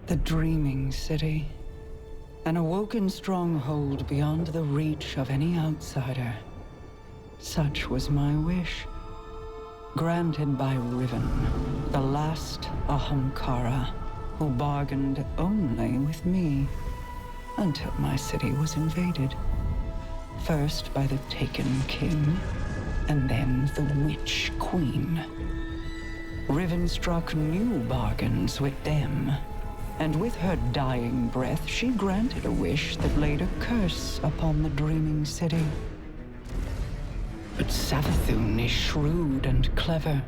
The dreaming city. An awoken stronghold beyond the reach of any outsider. Such was my wish. Granted by Riven, the last Ahamkara, who bargained only with me, until my city was invaded. First by the Taken King, and then the Witch Queen. Riven struck new bargains with them, and with her dying breath she granted a wish that laid a curse upon the dreaming city. But Savathun is shrewd and clever.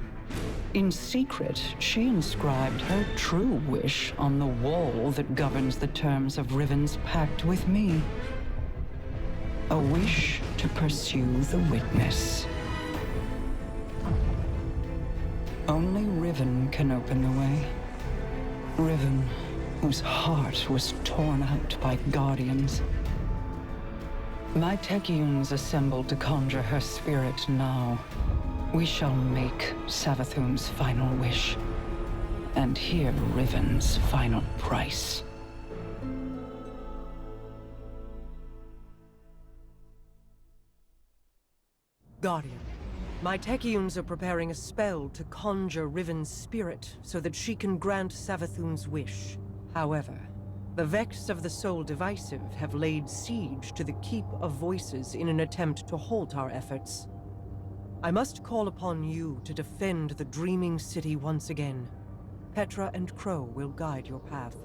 In secret, she inscribed her true wish on the wall that governs the terms of Riven's pact with me. A wish to pursue the witness. Only Riven can open the way. Riven, whose heart was torn out by guardians. My Techeuns assembled to conjure her spirit now. We shall make Savathun's final wish, and hear Riven's final price. Guardian, my Techeuns are preparing a spell to conjure Riven's spirit so that she can grant Savathun's wish. However, the Vex of the Soul Divisive have laid siege to the Keep of Voices in an attempt to halt our efforts. I must call upon you to defend the Dreaming City once again. Petra and Crow will guide your path.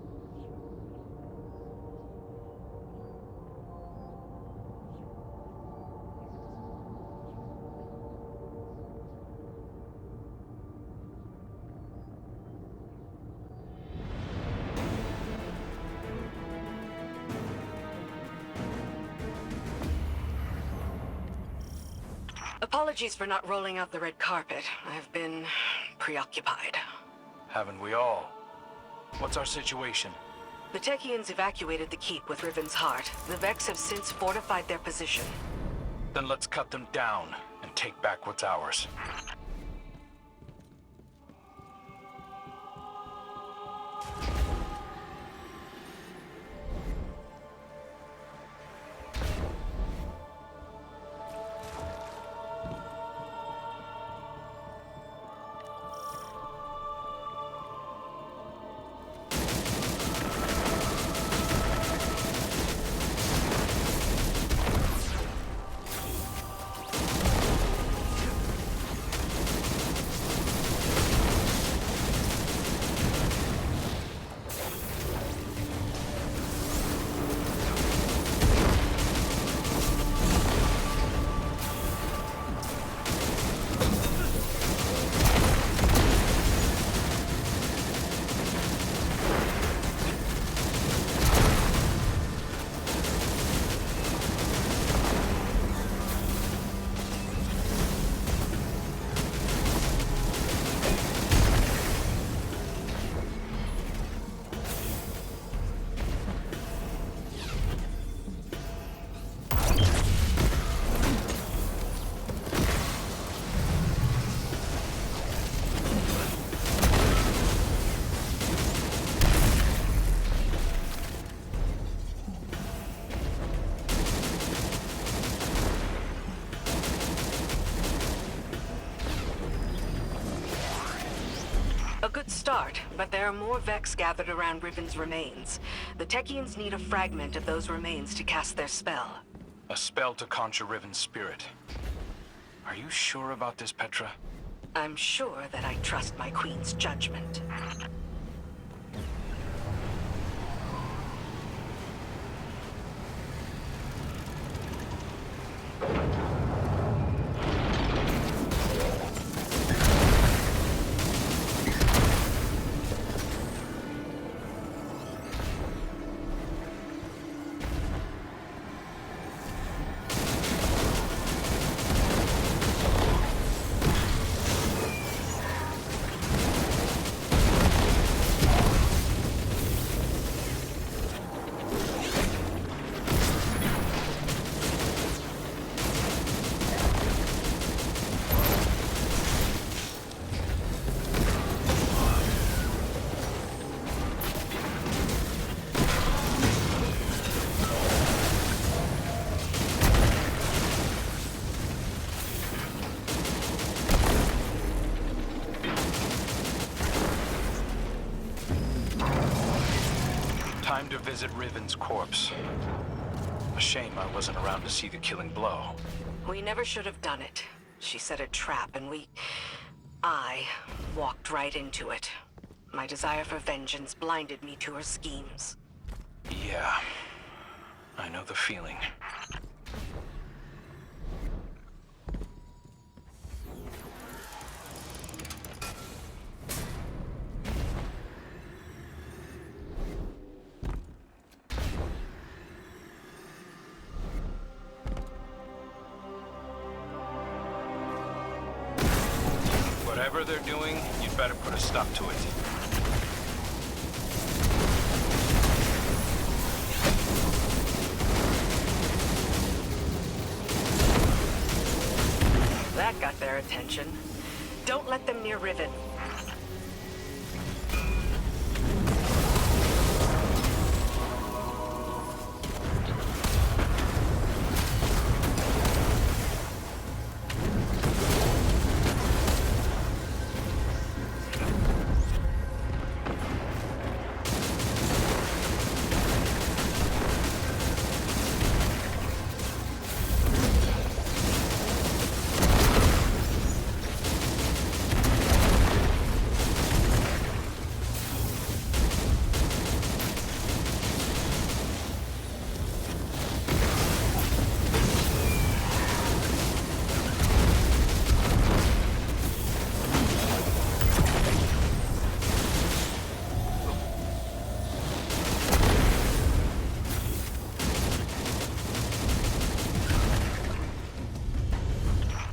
Apologies for not rolling out the red carpet. I've been preoccupied. Haven't we all? What's our situation? The Techeuns evacuated the keep with Riven's heart. The Vex have since fortified their position. Then let's cut them down and take back what's ours. A good start, but there are more Vex gathered around Riven's remains. The Techeuns need a fragment of those remains to cast their spell. A spell to conjure Riven's spirit. Are you sure about this, Petra? I'm sure that I trust my queen's judgment. Time to visit Riven's corpse. A shame I wasn't around to see the killing blow. We never should have done it. She set a trap and I walked right into it. My desire for vengeance blinded me to her schemes. Yeah, I know the feeling. Whatever they're doing, you'd better put a stop to it. That got their attention. Don't let them near Riven.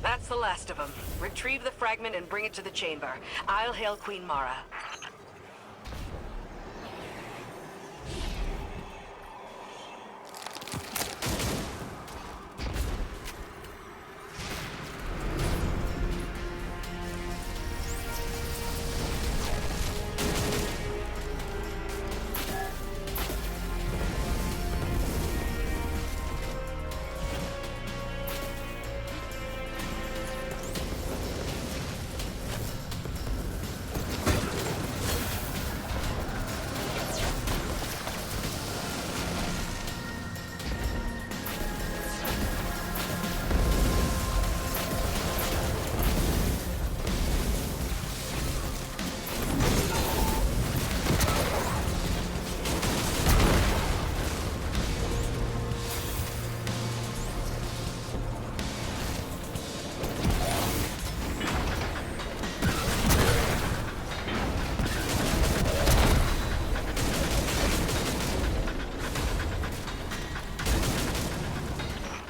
That's the last of them. Retrieve the fragment and bring it to the chamber. I'll hail Queen Mara.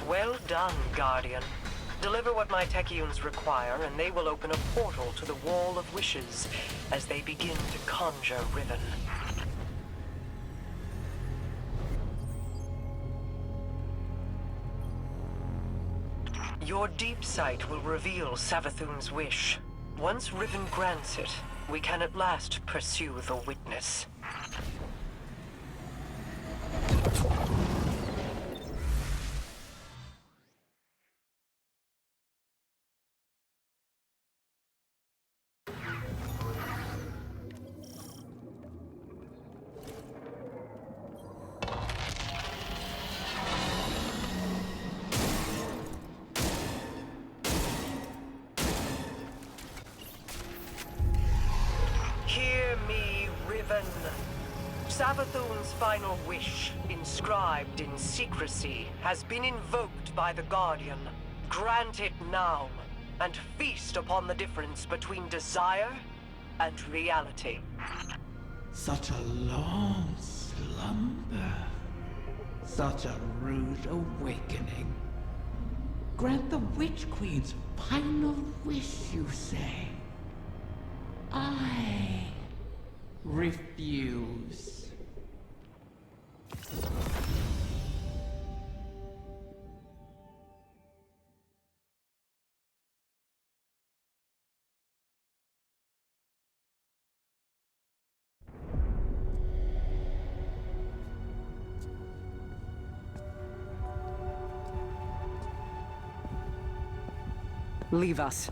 Well done, Guardian. Deliver what my Techeuns require, and they will open a portal to the Wall of Wishes as they begin to conjure Riven. Your deep sight will reveal Savathun's wish. Once Riven grants it, we can at last pursue the witness. Hear me, Riven. Savathun's final wish, inscribed in secrecy, has been invoked by the Guardian. Grant it now, and feast upon the difference between desire and reality. Such a long slumber. Such a rude awakening. Grant the Witch Queen's final wish, you say? I refuse. Leave us.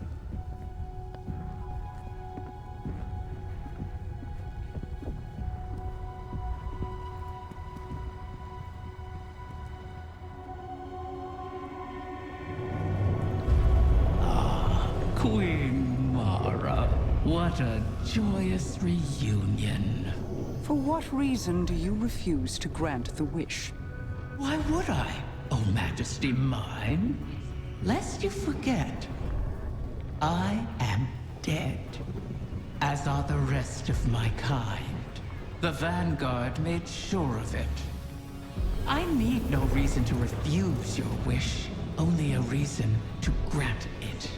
What a joyous reunion. For what reason do you refuse to grant the wish? Why would I, O Majesty mine? Lest you forget, I am dead, as are the rest of my kind. The Vanguard made sure of it. I need no reason to refuse your wish, only a reason to grant it.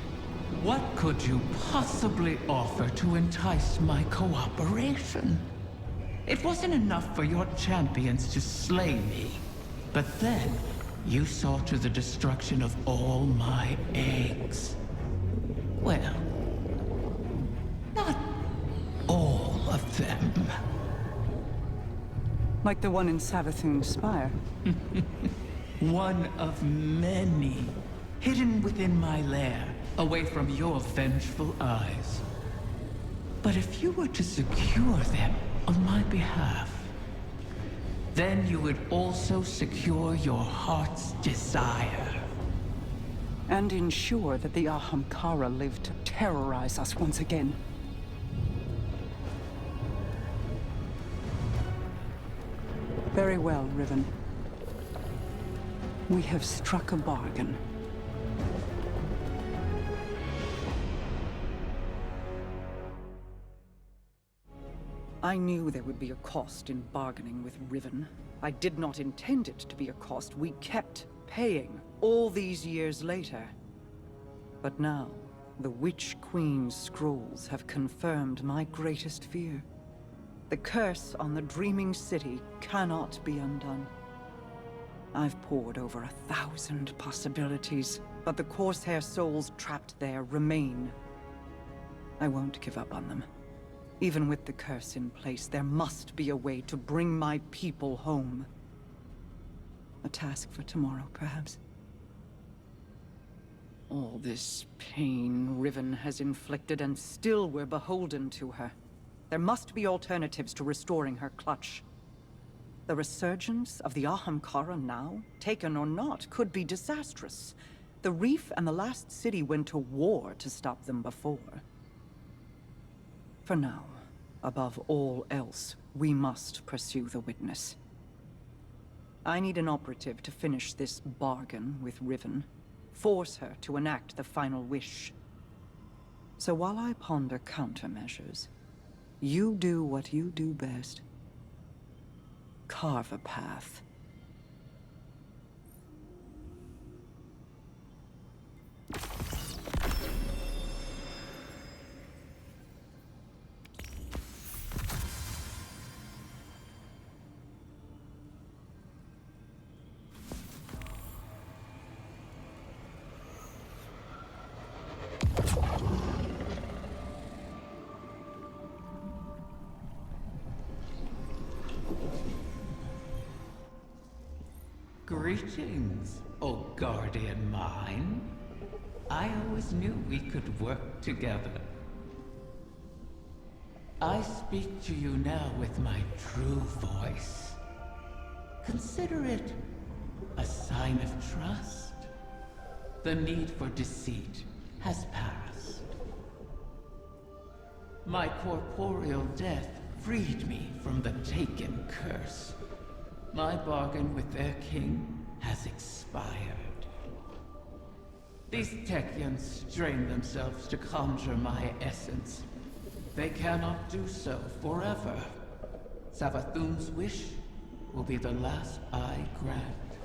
What could you possibly offer to entice my cooperation? It wasn't enough for your champions to slay me, but then you saw to the destruction of all my eggs. Well, not all of them. Like the one in Savathun's spire? One of many, hidden within my lair, away from your vengeful eyes. But if you were to secure them on my behalf, then you would also secure your heart's desire. And ensure that the Ahamkara live to terrorize us once again. Very well, Riven. We have struck a bargain. I knew there would be a cost in bargaining with Riven. I did not intend it to be a cost we kept paying all these years later. But now, the Witch Queen's scrolls have confirmed my greatest fear. The curse on the Dreaming City cannot be undone. I've pored over 1,000 possibilities, but the Corsair souls trapped there remain. I won't give up on them. Even with the curse in place, there must be a way to bring my people home. A task for tomorrow, perhaps. All this pain Riven has inflicted, and still we're beholden to her. There must be alternatives to restoring her clutch. The resurgence of the Ahamkara now, taken or not, could be disastrous. The Reef and the last city went to war to stop them before. For now, above all else, we must pursue the witness. I need an operative to finish this bargain with Riven. Force her to enact the final wish. So while I ponder countermeasures, you do what you do best. Carve a path. Greetings, O guardian mine. I always knew we could work together. I speak to you now with my true voice. Consider it a sign of trust. The need for deceit has passed. My corporeal death freed me from the Taken curse. My bargain with their king has expired. These Techeuns strain themselves to conjure my essence. They cannot do so forever. Savathun's wish will be the last I grant.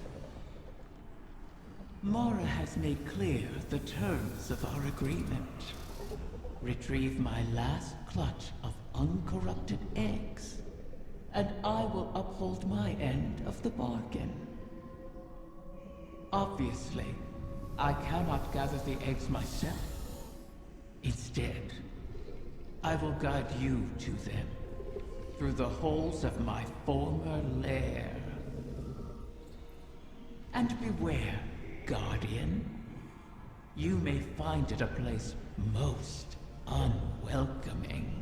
Mara has made clear the terms of our agreement. Retrieve my last clutch of uncorrupted eggs, and I will uphold my end of the bargain. Obviously, I cannot gather the eggs myself. Instead, I will guide you to them, through the holes of my former lair. And beware, Guardian. You may find it a place most unwelcoming.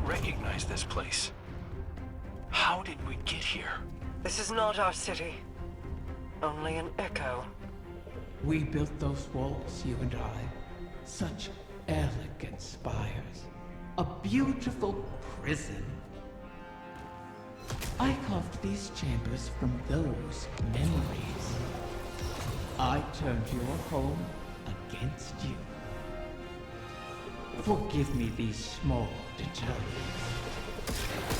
recognize this place. How did we get here? This is not our city. Only an echo. We built those walls, you and I. Such elegant spires. A beautiful prison. I carved these chambers from those memories. I turned your home against you. Forgive me these small deterrents.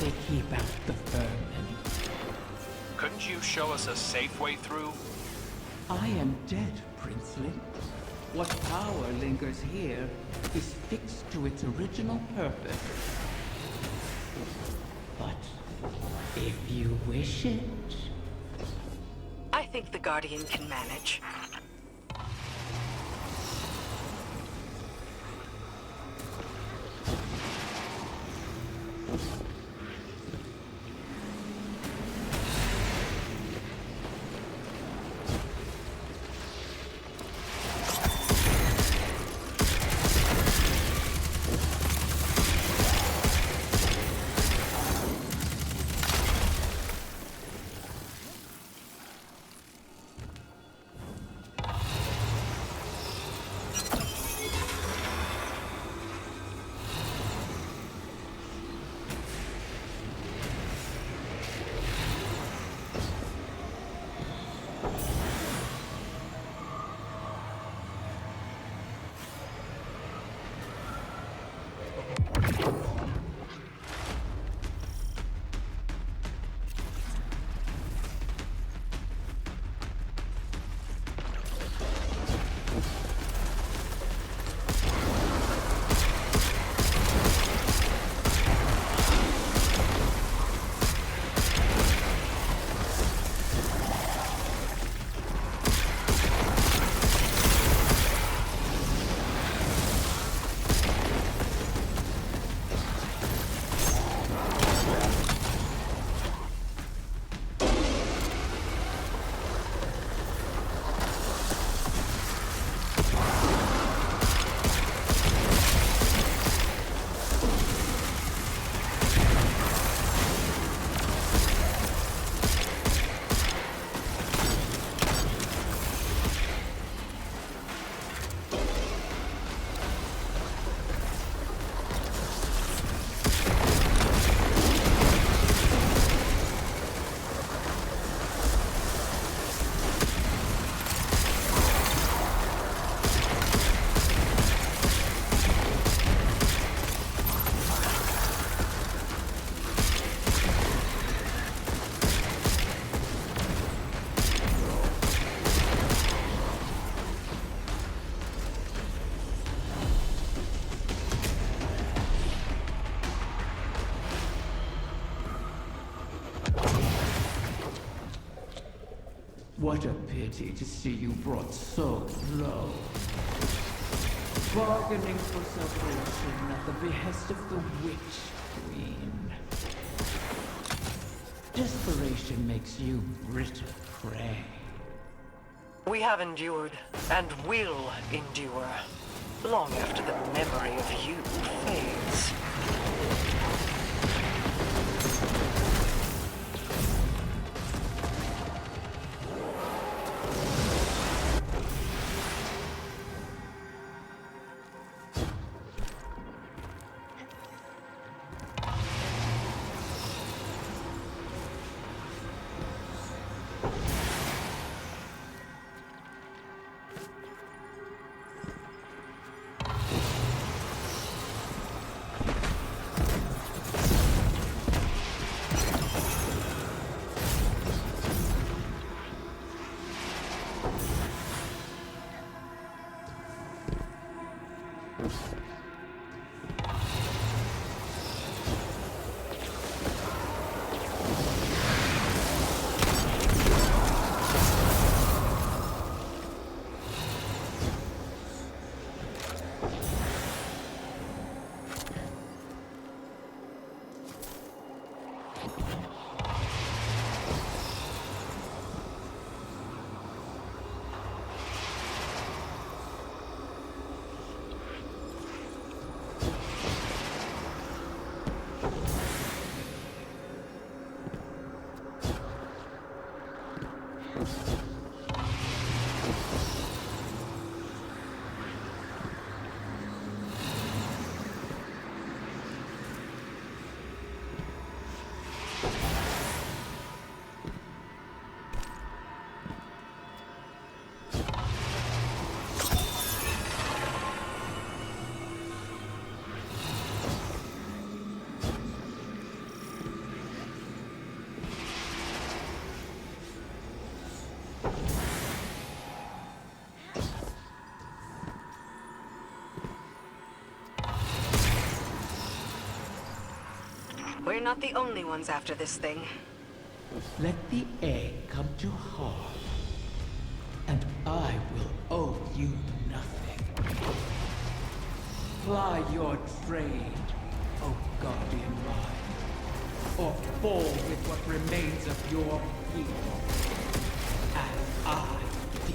They keep out the vermin. Couldn't you show us a safe way through? I am dead, Princely. What power lingers here is fixed to its original purpose. But if you wish it... I think the Guardian can manage. What a pity to see you brought so low. Bargaining for separation at the behest of the Witch Queen. Desperation makes you brittle prey. We have endured, and will endure, long after the memory of you fades. We're not the only ones after this thing. Let the egg come to harm, and I will owe you nothing. Ply your trade, O guardian mine, or fall with what remains of your people, as I did.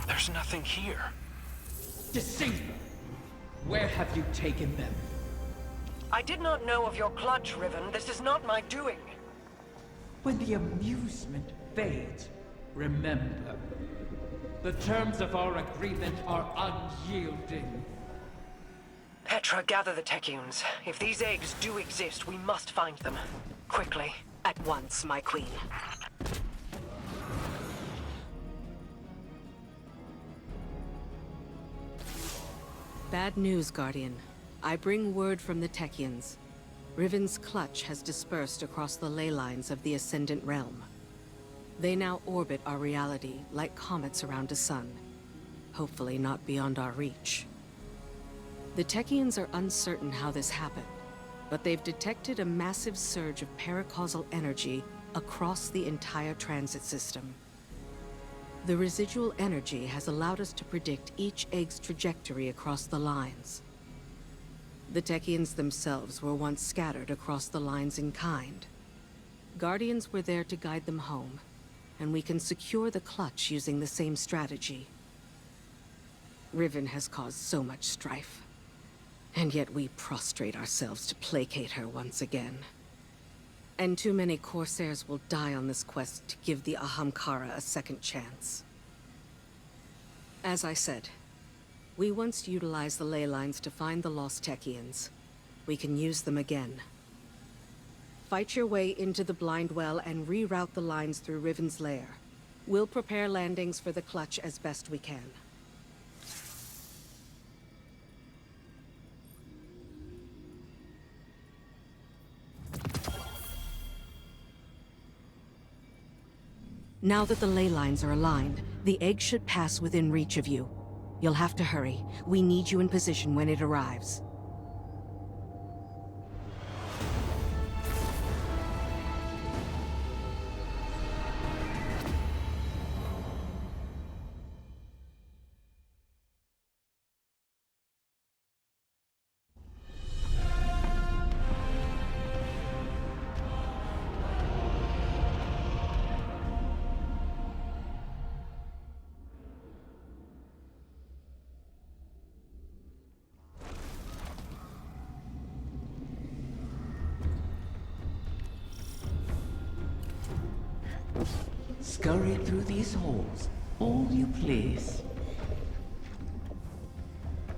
There's nothing here. Deceiver! Where have you taken them? I did not know of your clutch, Riven. This is not my doing. When the amusement fades, remember, the terms of our agreement are unyielding. Petra, gather the Techions. If these eggs do exist, we must find them. Quickly. At once, my queen. Bad news, Guardian. I bring word from the Techions. Riven's clutch has dispersed across the ley lines of the Ascendant Realm. They now orbit our reality like comets around a sun. Hopefully not beyond our reach. The Techions are uncertain how this happened, but they've detected a massive surge of paracausal energy across the entire transit system. The residual energy has allowed us to predict each egg's trajectory across the lines. The Techions themselves were once scattered across the lines in kind. Guardians were there to guide them home, and we can secure the clutch using the same strategy. Riven has caused so much strife, and yet we prostrate ourselves to placate her once again. And too many Corsairs will die on this quest to give the Ahamkara a second chance. As I said, we once utilized the ley lines to find the lost Techions. We can use them again. Fight your way into the Blind Well and reroute the lines through Riven's lair. We'll prepare landings for the clutch as best we can. Now that the ley lines are aligned, the egg should pass within reach of you. You'll have to hurry. We need you in position when it arrives. Scurry through these halls, all you please.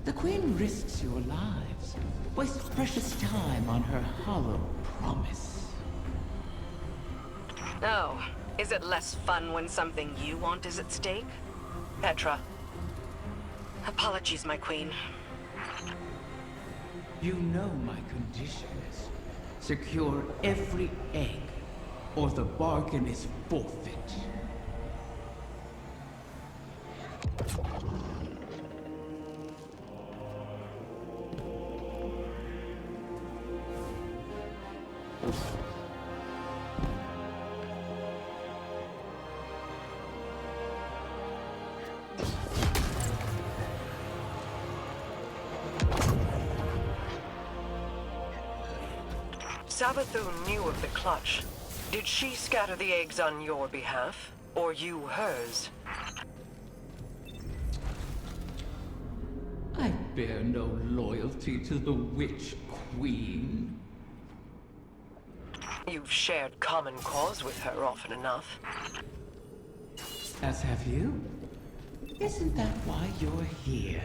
The Queen risks your lives, wastes precious time on her hollow promise. Oh, is it less fun when something you want is at stake? Petra. Apologies, my queen. You know my conditions. Secure every egg, or the bargain is forfeit. Savathun knew of the clutch. Did she scatter the eggs on your behalf, or you hers? I bear no loyalty to the Witch Queen. You've shared common cause with her often enough. As have you. Isn't that why you're here?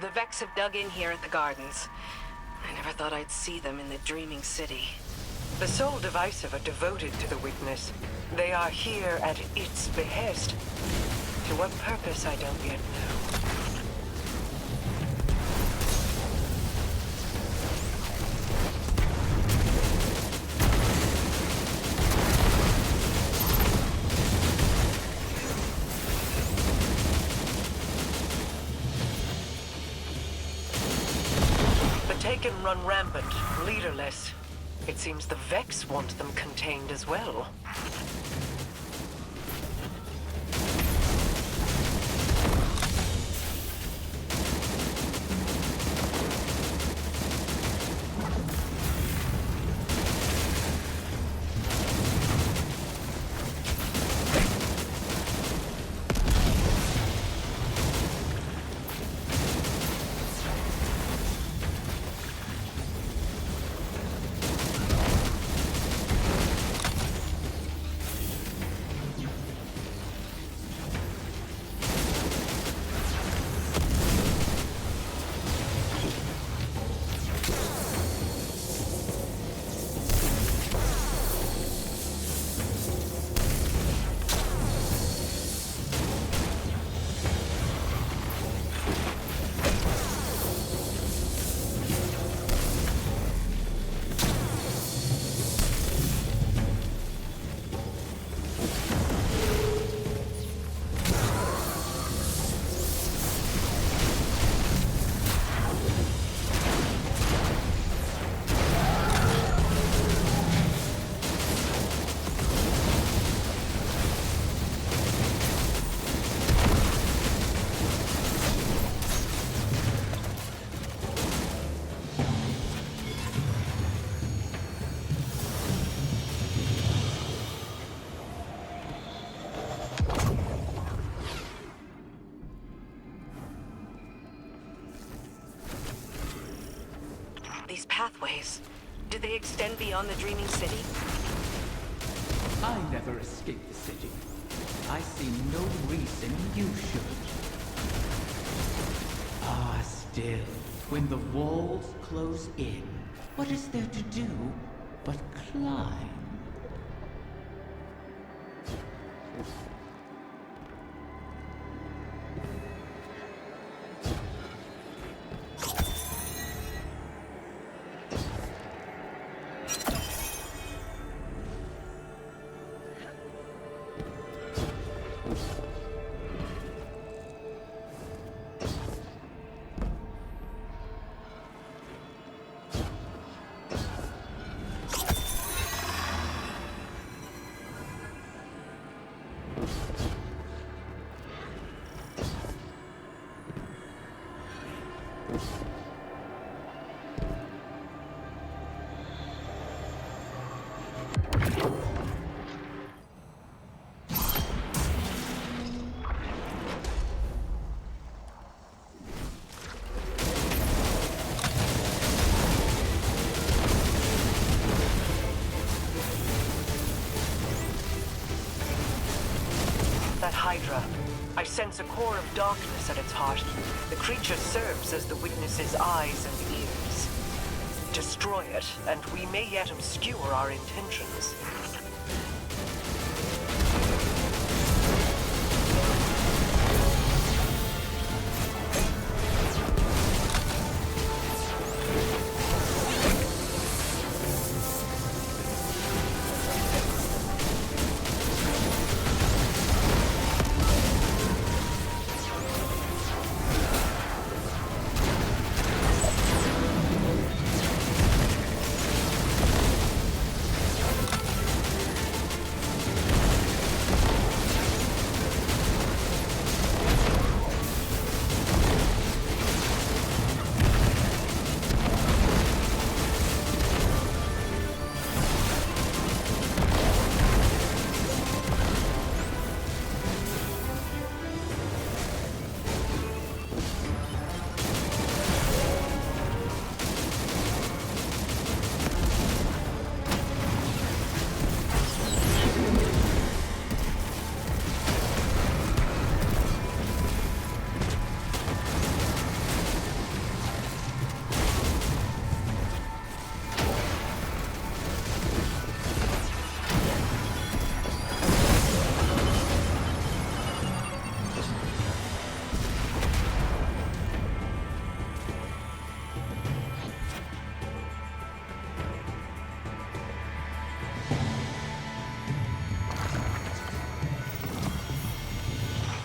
The Vex have dug in here at the gardens. I never thought I'd see them in the dreaming city. The Soul Divisive are devoted to the Witness. They are here at its behest. To what purpose, I don't yet know. Taken run rampant, leaderless. It seems the Vex want them contained as well. eyes. Do they extend beyond the Dreaming City? I never escaped the city. I see no reason you should. Ah, still, when the walls close in, what is there to do but climb? That Hydra. I sense a core of darkness at its heart. The creature serves as the witness's eyes and ears. Destroy it, and we may yet obscure our intentions.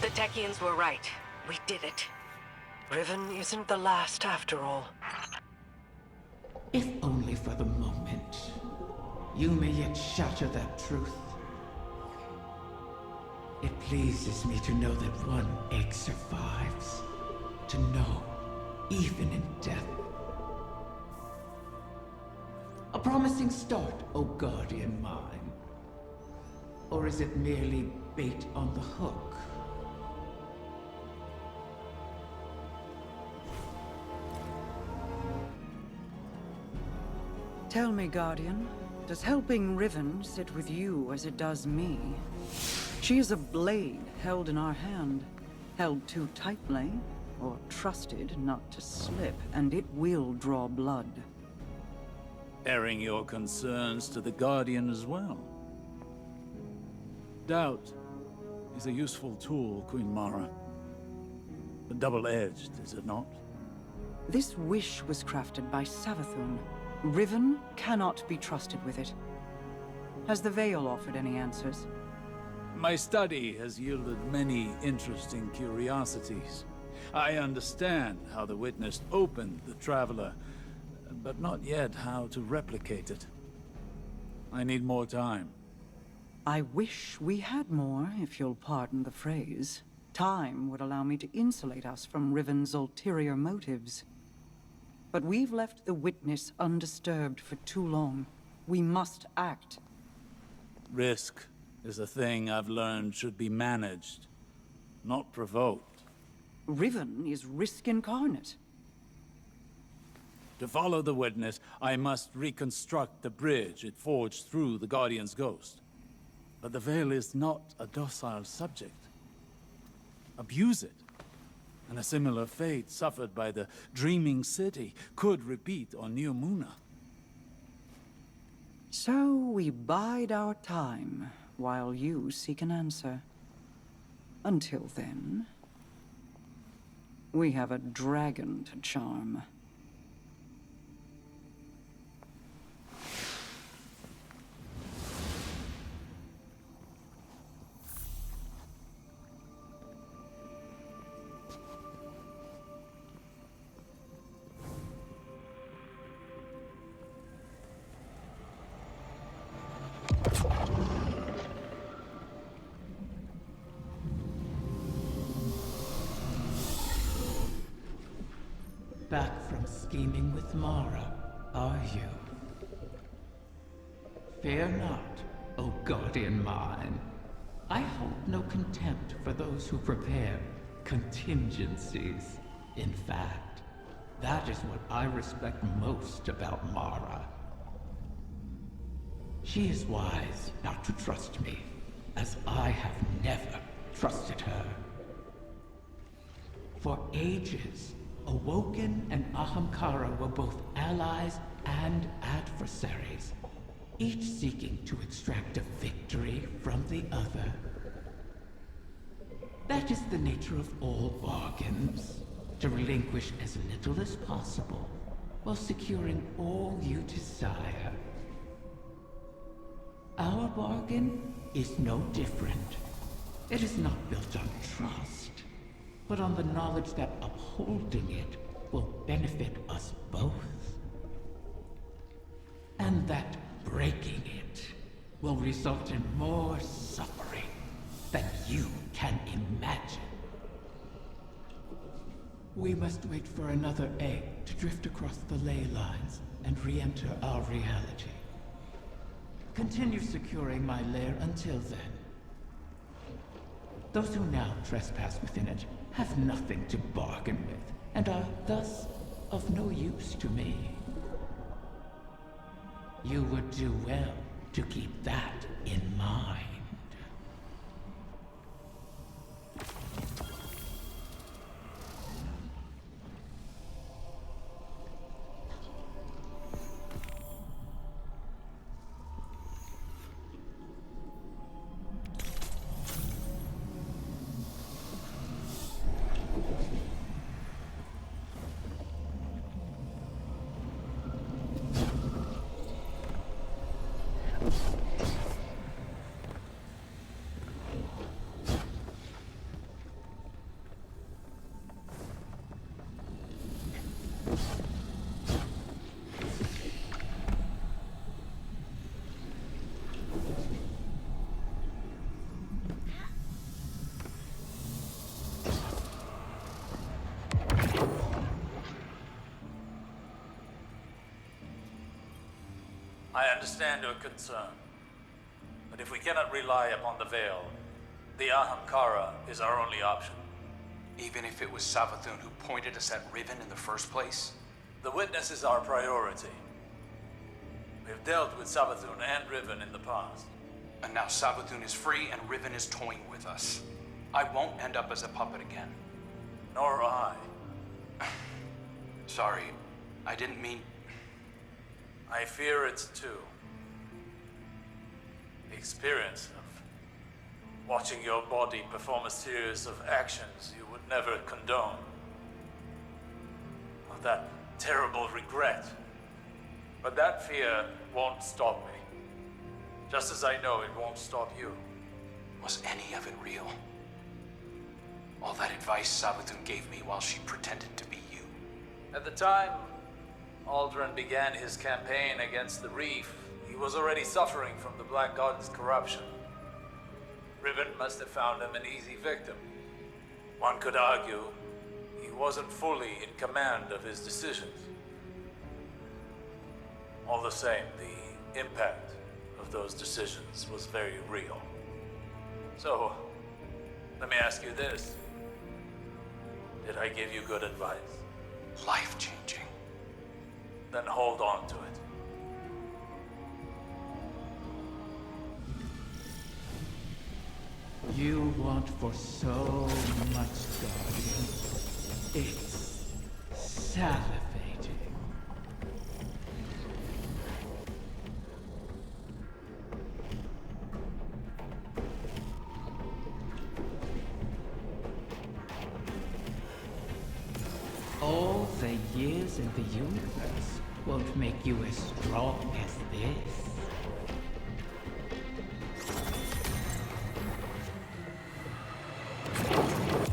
The Techians were right. We did it. Riven isn't the last after all. If only for the moment. You may yet shatter that truth. It pleases me to know that one egg survives. To know, even in death. A promising start, O guardian mine. Or is it merely bait on the hook? Tell me, Guardian, does helping Riven sit with you as it does me? She is a blade held in our hand, held too tightly, or trusted not to slip, and it will draw blood. Airing your concerns to the Guardian as well. Doubt is a useful tool, Queen Mara. But double-edged, is it not? This wish was crafted by Savathun. Riven cannot be trusted with it. Has the Veil offered any answers? My study has yielded many interesting curiosities. I understand how the Witness opened the Traveler, but not yet how to replicate it. I need more time. I wish we had more, if you'll pardon the phrase. Time would allow me to insulate us from Riven's ulterior motives. But we've left the Witness undisturbed for too long. We must act. Risk is a thing I've learned should be managed, not provoked. Riven is risk incarnate. To follow the witness, I must reconstruct the bridge it forged through the Guardian's ghost. But the Veil is not a docile subject. Abuse it, and a similar fate suffered by the Dreaming City could repeat on New Muna. So we bide our time while you seek an answer. Until then, we have a dragon to charm. Back from scheming with Mara, are you? Fear not, O guardian mine. I hold no contempt for those who prepare contingencies. In fact, that is what I respect most about Mara. She is wise not to trust me, as I have never trusted her. For ages, Awoken and Ahamkara were both allies and adversaries, each seeking to extract a victory from the other. That is the nature of all bargains, to relinquish as little as possible, while securing all you desire. Our bargain is no different. It is not built on trust, but on the knowledge that upholding it will benefit us both. And that breaking it will result in more suffering than you can imagine. We must wait for another egg to drift across the ley lines and re-enter our reality. Continue securing my lair until then. Those who now trespass within it have nothing to bargain with, and are thus of no use to me. You would do well to keep that in mind. I understand your concern, but if we cannot rely upon the Veil, the Ahamkara is our only option. Even if it was Savathun who pointed us at Riven in the first place? The witness is our priority. We've dealt with Savathun and Riven in the past. And now Savathun is free and Riven is toying with us. I won't end up as a puppet again. Nor I. Sorry, I didn't mean... I fear it too. The experience of watching your body perform a series of actions you would never condone. Of that terrible regret. But that fear won't stop me. Just as I know it won't stop you. Was any of it real? All that advice Savathun gave me while she pretended to be you? At the time Aldrin began his campaign against the Reef, he was already suffering from the Black God's corruption. Riven must have found him an easy victim. One could argue he wasn't fully in command of his decisions. All the same, the impact of those decisions was very real. So, let me ask you this. Did I give you good advice? Life-changing. then hold on to it. You want for so much, Guardian. It's salivating. All the years in the universe won't make you as strong as this.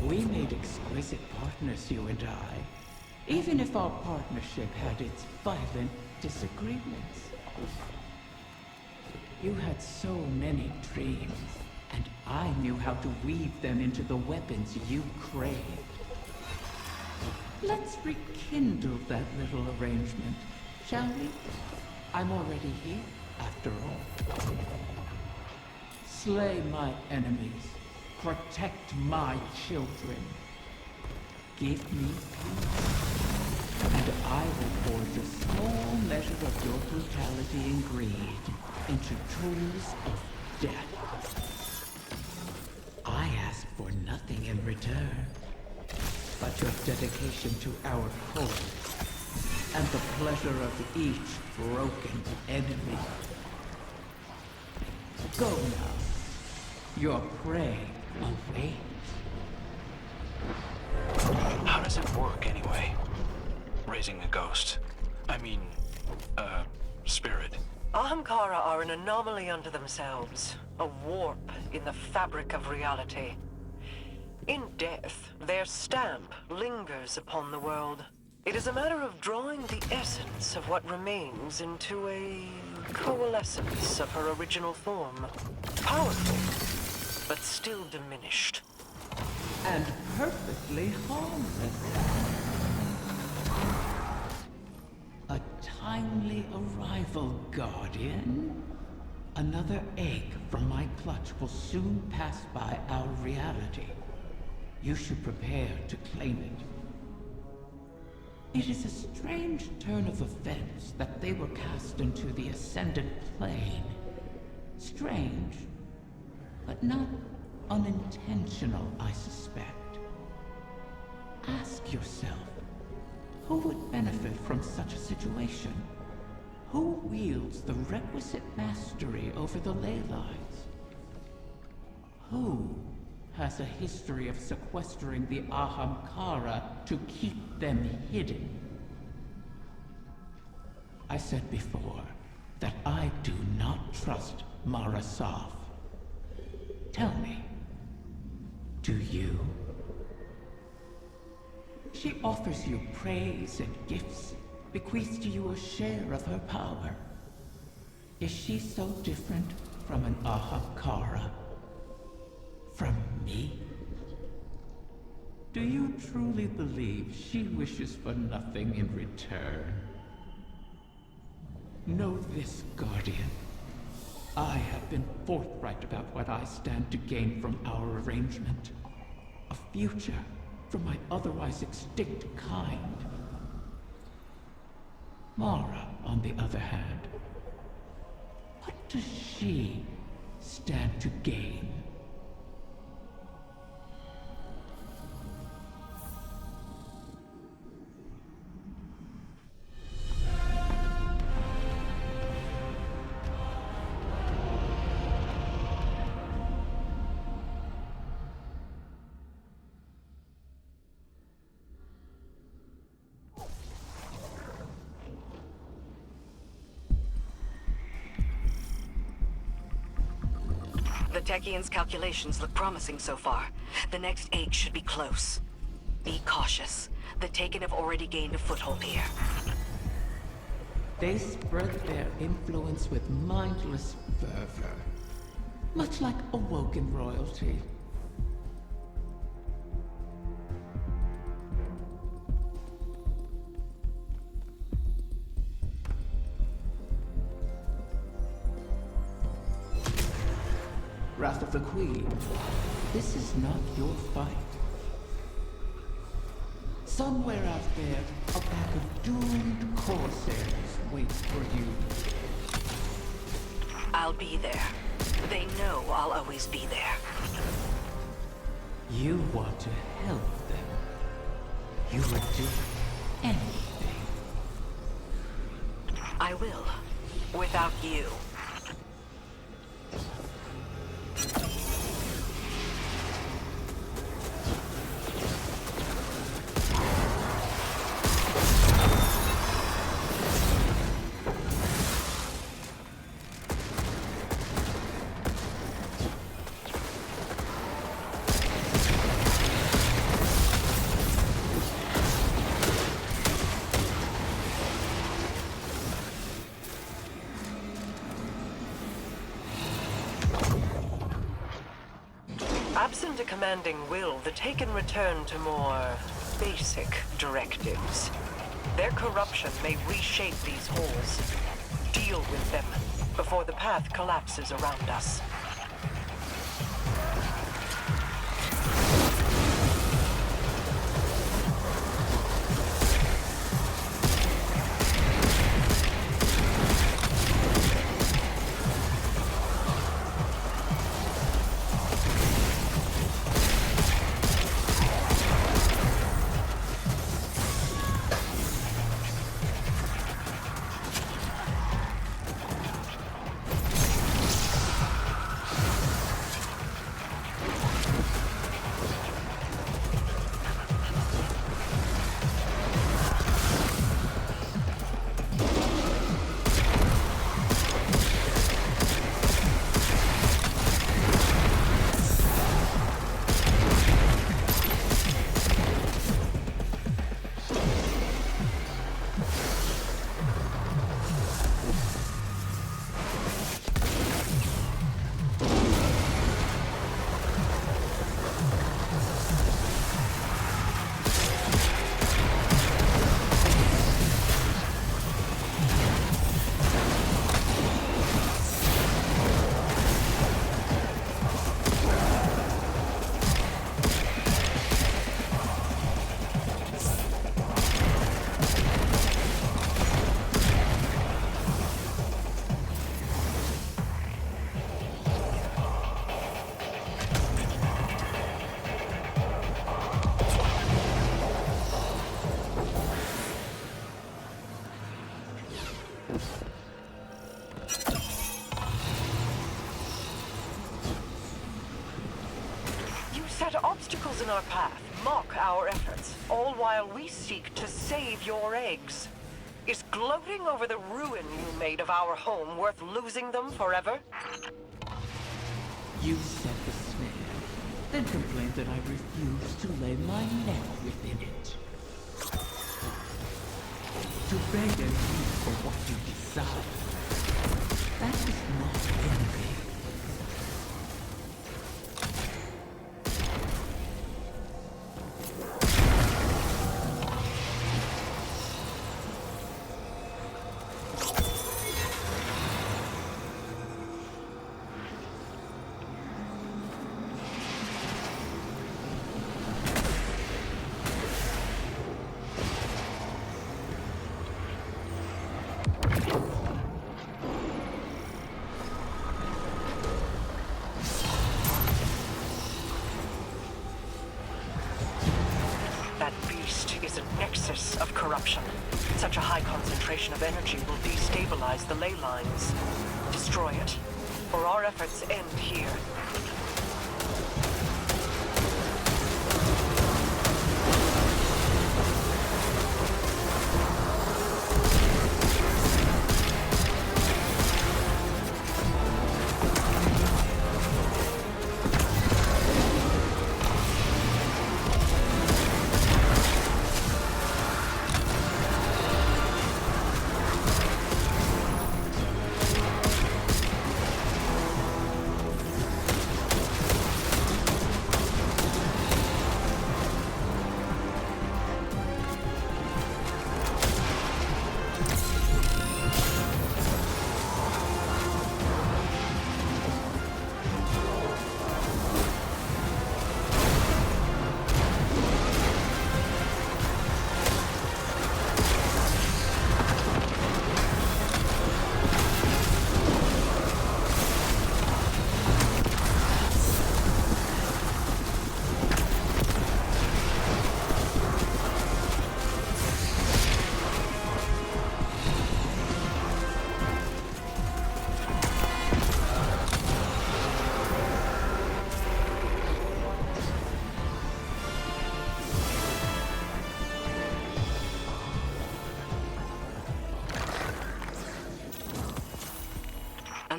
We made exquisite partners, you and I, even if our partnership had its violent disagreements. You had so many dreams, and I knew how to weave them into the weapons you craved. Let's rekindle that little arrangement, shall we? I'm already here, after all. Slay my enemies. Protect my children. Give me peace, and I will forge a small measure of your brutality and greed into tools of death. I ask for nothing in return, but your dedication to our cause, and the pleasure of each broken enemy. Go now. Your prey awaits. How does it work, anyway? Raising a ghost. I mean, spirit. Ahamkara are an anomaly unto themselves, a warp in the fabric of reality. In death, their stamp lingers upon the world. It is a matter of drawing the essence of what remains into a coalescence of her original form. Powerful, but still diminished. And perfectly harmless. A timely arrival, Guardian. Another egg from my clutch will soon pass by our reality. You should prepare to claim it. It is a strange turn of events that they were cast into the Ascendant Plane. Strange, but not unintentional, I suspect. Ask yourself, who would benefit from such a situation? Who wields the requisite mastery over the ley lines? Who has a history of sequestering the Ahamkara to keep them hidden? I said before that I do not trust Mara Saf. Tell me, do you? She offers you praise and gifts, bequeaths to you a share of her power. Is she so different from an Ahamkara? From me? Do you truly believe she wishes for nothing in return? Know this, Guardian. I have been forthright about what I stand to gain from our arrangement. A future for my otherwise extinct kind. Mara, on the other hand, what does she stand to gain? The Techians' calculations look promising so far. The next egg should be close. Be cautious. The Taken have already gained a foothold here. They spread their influence with mindless fervor, much like awoken royalty. Wrath of the Queen, this is not your fight. Somewhere out there, a pack of doomed corsairs waits for you. I'll be there. They know I'll always be there. You want to help them. You would do anything. I will. Without you. Absent a commanding will, the Taken return to more basic directives. Their corruption may reshape these holes. Deal with them before the path collapses around us. Set obstacles in our path, mock our efforts, all while we seek to save your eggs. Is gloating over the ruin you made of our home worth losing them forever? You set the snare, then complained that I refused to lay my neck within it. To beg and plead for what you desire. That is not envy. Of corruption. Such a high concentration of energy will destabilize the ley lines. Destroy it, or our efforts end here.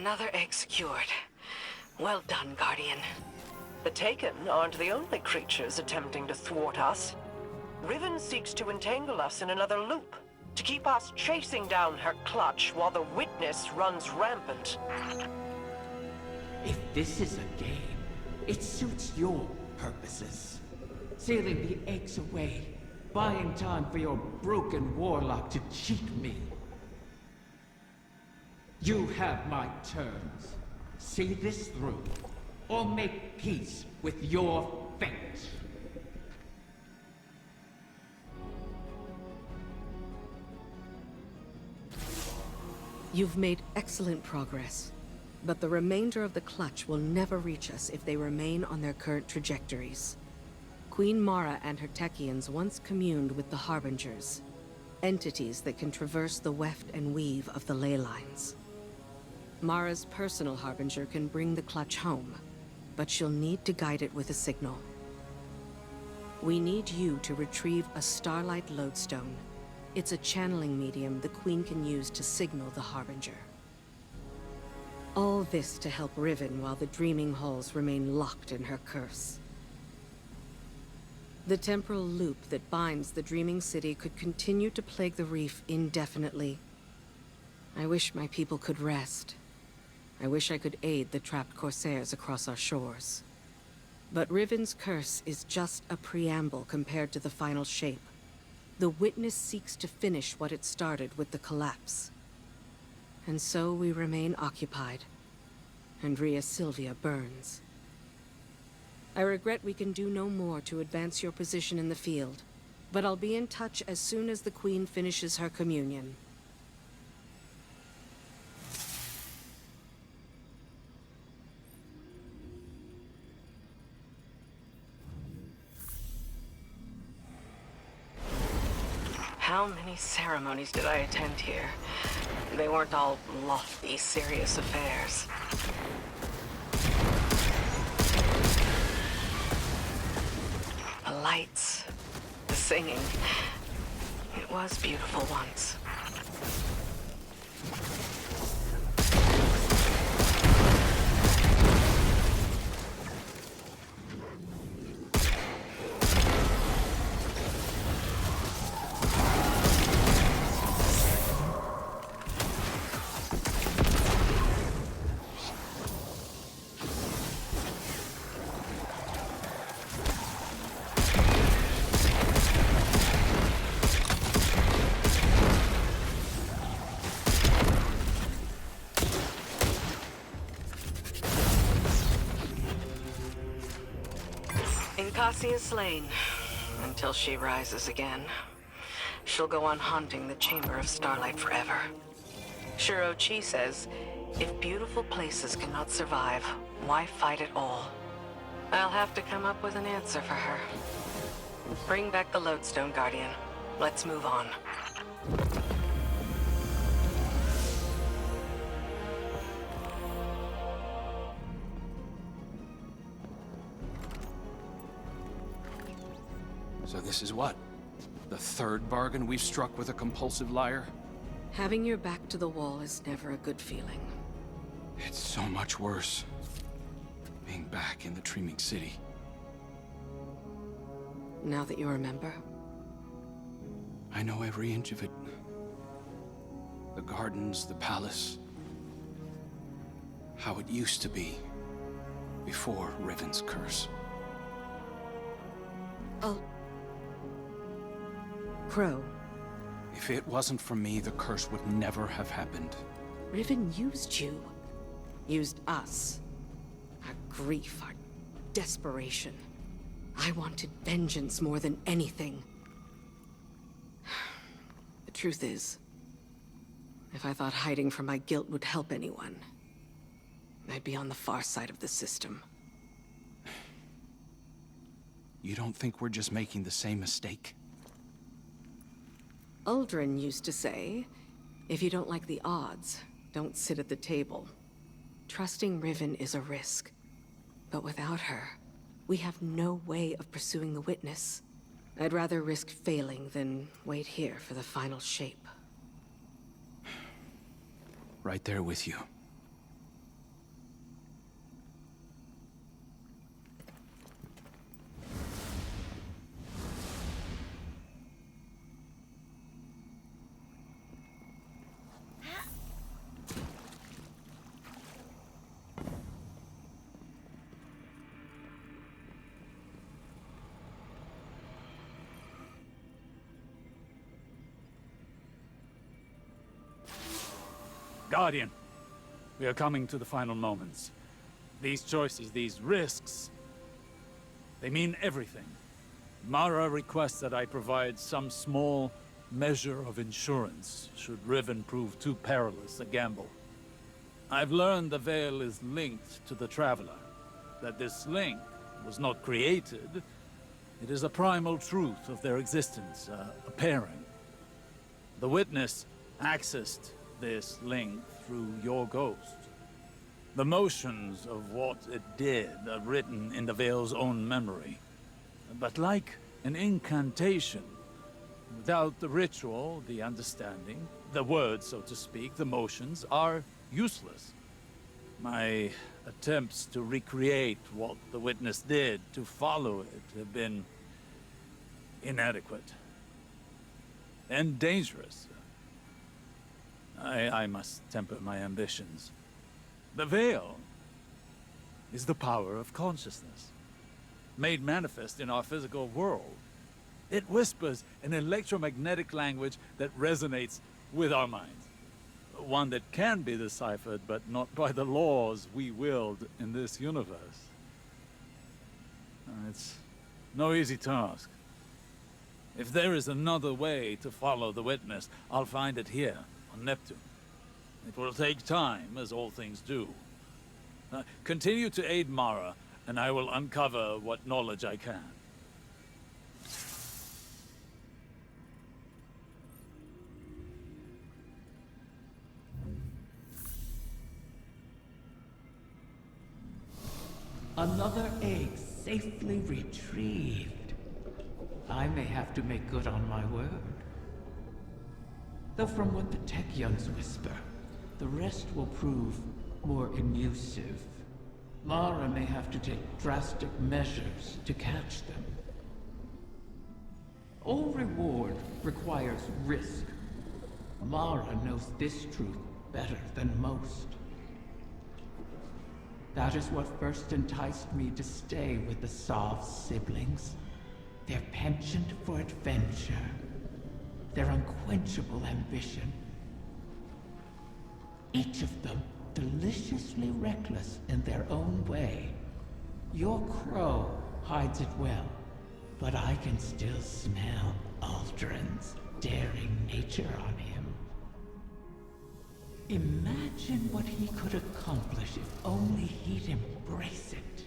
Another egg secured. Well done, Guardian. The Taken aren't the only creatures attempting to thwart us. Riven seeks to entangle us in another loop, to keep us chasing down her clutch while the Witness runs rampant. If this is a game, it suits your purposes. Sealing the eggs away, buying time for your broken warlock to cheat me. You have my terms. See this through, or make peace with your fate. You've made excellent progress, but the remainder of the clutch will never reach us if they remain on their current trajectories. Queen Mara and her Techians once communed with the Harbingers, entities that can traverse the weft and weave of the ley lines. Mara's personal Harbinger can bring the clutch home, but she'll need to guide it with a signal. We need you to retrieve a Starlight Lodestone. It's a channeling medium the Queen can use to signal the Harbinger. All this to help Riven while the Dreaming Halls remain locked in her curse. The temporal loop that binds the Dreaming City could continue to plague the reef indefinitely. I wish my people could rest. I wish I could aid the trapped Corsairs across our shores. But Riven's curse is just a preamble compared to the final shape. The Witness seeks to finish what it started with the collapse. And so we remain occupied. And Rhea Sylvia burns. I regret we can do no more to advance your position in the field, but I'll be in touch as soon as the Queen finishes her communion. How many ceremonies did I attend here? They weren't all lofty, serious affairs. The lights, the singing. It was beautiful once. Cassie is slain, until she rises again. She'll go on haunting the Chamber of Starlight forever. Shuro Chi says, if beautiful places cannot survive, why fight at all? I'll have to come up with an answer for her. Bring back the Lodestone, Guardian. Let's move on. So this is what? The third bargain we've struck with a compulsive liar? Having your back to the wall is never a good feeling. It's so much worse. Being back in the Dreaming City. Now that you remember? I know every inch of it. The gardens, the palace. How it used to be. Before Riven's curse. Oh. Crow. If it wasn't for me, the curse would never have happened. Riven used you. Used us. Our grief, our desperation. I wanted vengeance more than anything. The truth is, if I thought hiding from my guilt would help anyone, I'd be on the far side of the system. You don't think we're just making the same mistake? Uldren used to say, if you don't like the odds, don't sit at the table. Trusting Riven is a risk. But without her, we have no way of pursuing the Witness. I'd rather risk failing than wait here for the final shape. Right there with you. Guardian, we are coming to the final moments. These choices, these risks, they mean everything. Mara requests that I provide some small measure of insurance should Riven prove too perilous a gamble. I've learned the Veil is linked to the Traveler, that this link was not created. It is a primal truth of their existence, a pairing. The Witness accessed this link through your ghost. The motions of what it did are written in the Veil's own memory. But like an incantation, without the ritual, the understanding, the words, so to speak, the motions, are useless. My attempts to recreate what the Witness did, to follow it, have been inadequate. And dangerous. I must temper my ambitions. The Veil is the power of consciousness, made manifest in our physical world. It whispers an electromagnetic language that resonates with our minds. One that can be deciphered, but not by the laws we wield in this universe. It's no easy task. If there is another way to follow the Witness, I'll find it here, on Neptune. It will take time, as all things do. Continue to aid Mara, and I will uncover what knowledge I can. Another egg safely retrieved. I may have to make good on my word. Though from what the Techyons whisper, the rest will prove more elusive. Mara may have to take drastic measures to catch them. All reward requires risk. Mara knows this truth better than most. That is what first enticed me to stay with the Sov siblings. Their penchant for adventure. Their unquenchable ambition. Each of them deliciously reckless in their own way. Your crow hides it well, but I can still smell Aldrin's daring nature on him. Imagine what he could accomplish if only he'd embrace it.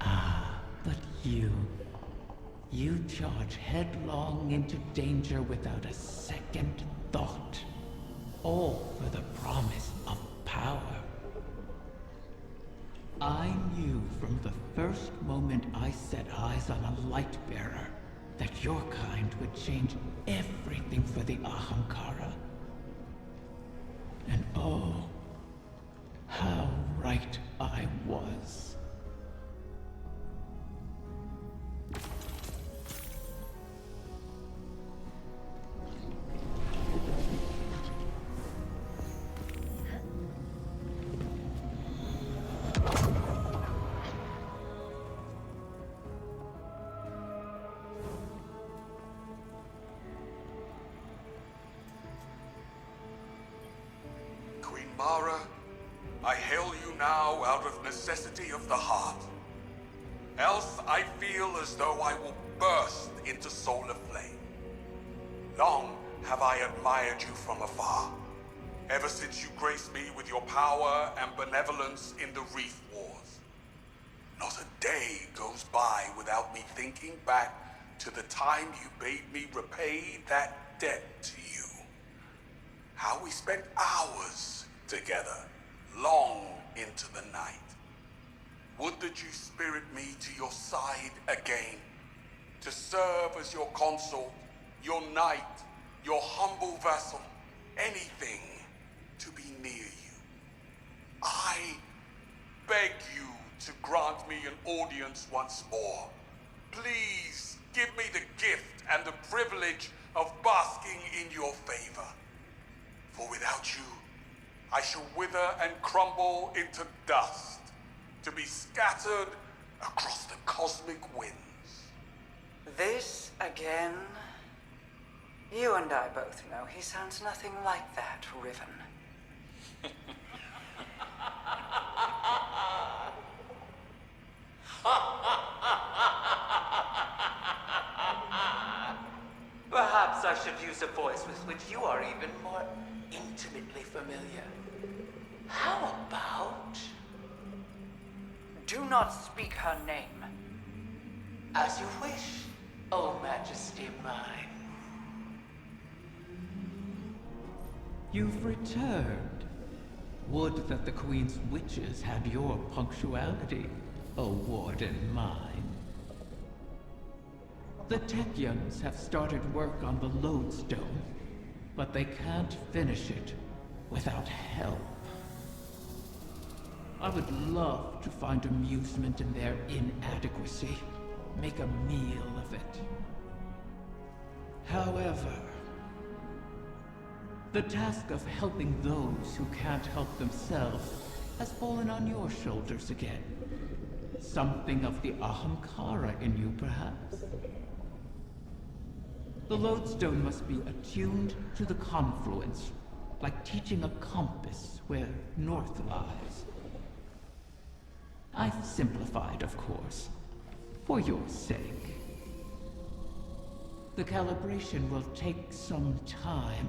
Ah, but you charge headlong into danger without a second thought. All for the promise of power. I knew from the first moment I set eyes on a light bearer that your kind would change everything for the Ahamkara. And oh, how right I was. Mara, I hail you now out of necessity of the heart. Else I feel as though I will burst into solar flame. Long have I admired you from afar, ever since you graced me with your power and benevolence in the Reef Wars. Not a day goes by without me thinking back to the time you bade me repay that debt to you. How we spent hours together, long into the night. Would that you spirit me to your side again, to serve as your consort, your knight, your humble vassal, anything to be near you. I beg you to grant me an audience once more. Please give me the gift and the privilege of basking in your favor. For without you, I shall wither and crumble into dust, to be scattered across the cosmic winds. This again? You and I both know he sounds nothing like that, Riven. Perhaps I should use a voice with which you are even more intimately familiar. How about... Do not speak her name. As you wish, O Majesty mine. You've returned. Would that the Queen's witches had your punctuality, O Warden mine. The Techyans have started work on the Lodestone, but they can't finish it without help. I would love to find amusement in their inadequacy, make a meal of it. However, the task of helping those who can't help themselves has fallen on your shoulders again. Something of the Ahamkara in you, perhaps? The Lodestone must be attuned to the confluence, like teaching a compass where north lies. I've simplified, of course, for your sake. The calibration will take some time.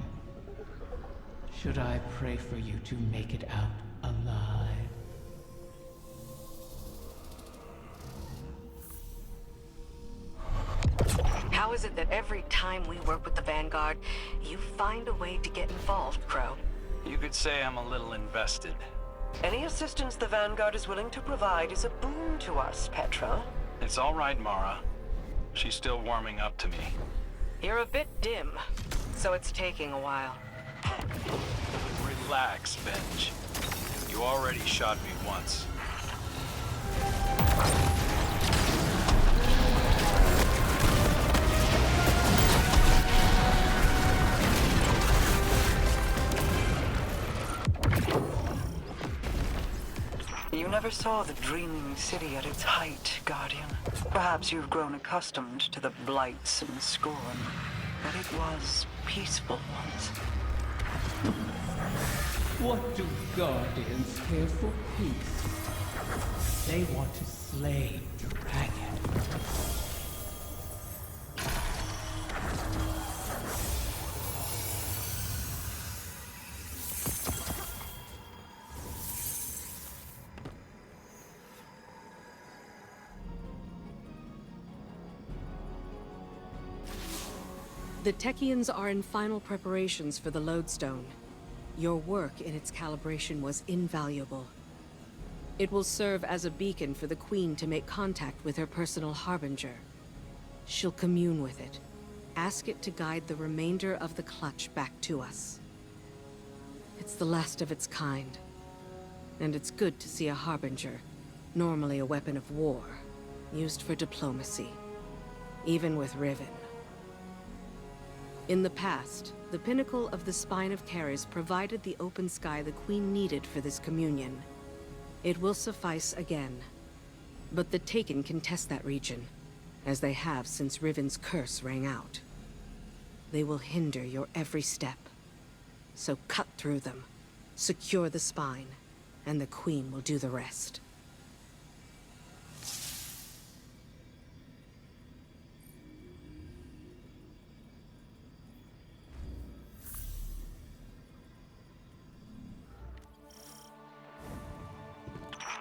Should I pray for you to make it out alive? How is it that every time we work with the Vanguard, you find a way to get involved, Crow? You could say I'm a little invested. Any assistance the Vanguard is willing to provide is a boon to us, Petra. It's all right, Mara. She's still warming up to me. You're a bit dim, so it's taking a while. Relax, Benj. You already shot me once. You never saw the dreaming city at its height, Guardian. Perhaps you've grown accustomed to the blights and scorn, but it was peaceful once. What do Guardians care for peace? They want to slay dragons. The Techyans are in final preparations for the Lodestone. Your work in its calibration was invaluable. It will serve as a beacon for the Queen to make contact with her personal harbinger. She'll commune with it. Ask it to guide the remainder of the clutch back to us. It's the last of its kind. And it's good to see a harbinger, normally a weapon of war, used for diplomacy. Even with Riven. In the past, the pinnacle of the Spine of Keres provided the open sky the Queen needed for this communion. It will suffice again. But the Taken can test that region, as they have since Riven's curse rang out. They will hinder your every step. So cut through them, secure the spine, and the Queen will do the rest.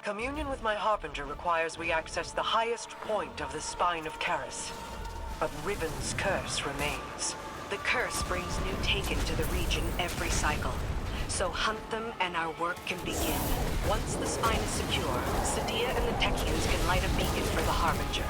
Communion with my Harbinger requires we access the highest point of the Spine of Keres. But Riven's curse remains. The curse brings new Taken to the region every cycle. So hunt them and our work can begin. Once the spine is secure, Sadia and the Techyans can light a beacon for the Harbinger.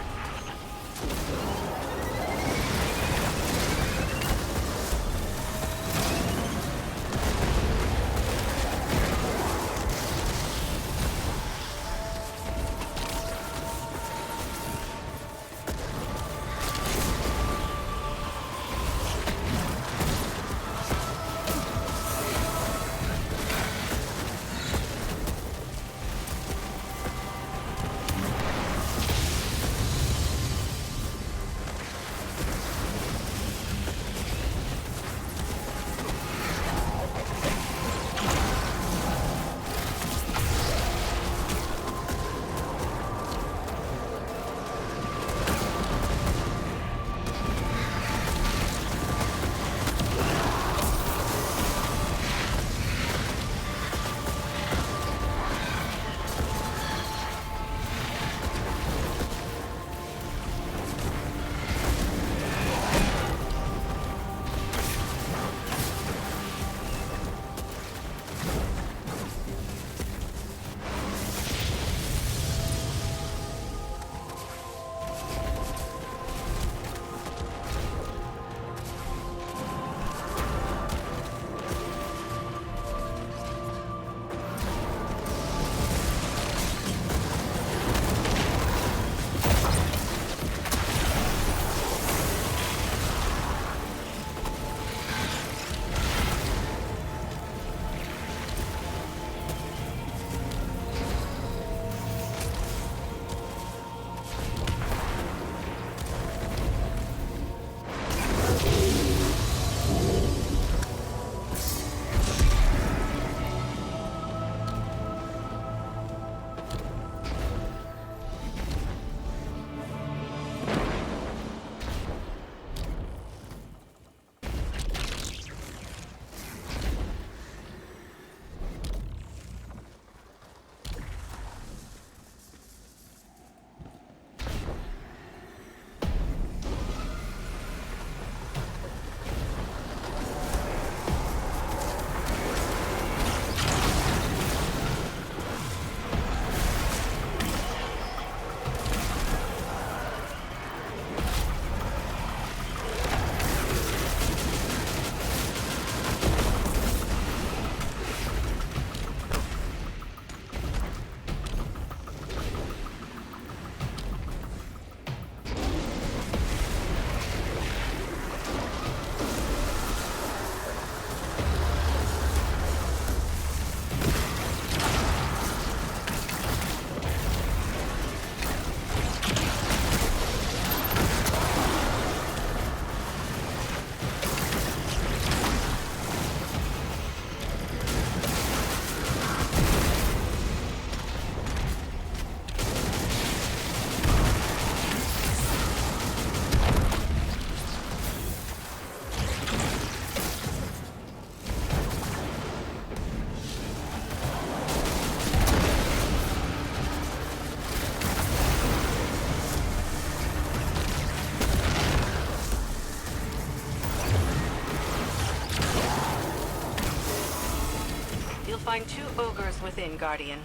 find 2 ogres within, Guardian.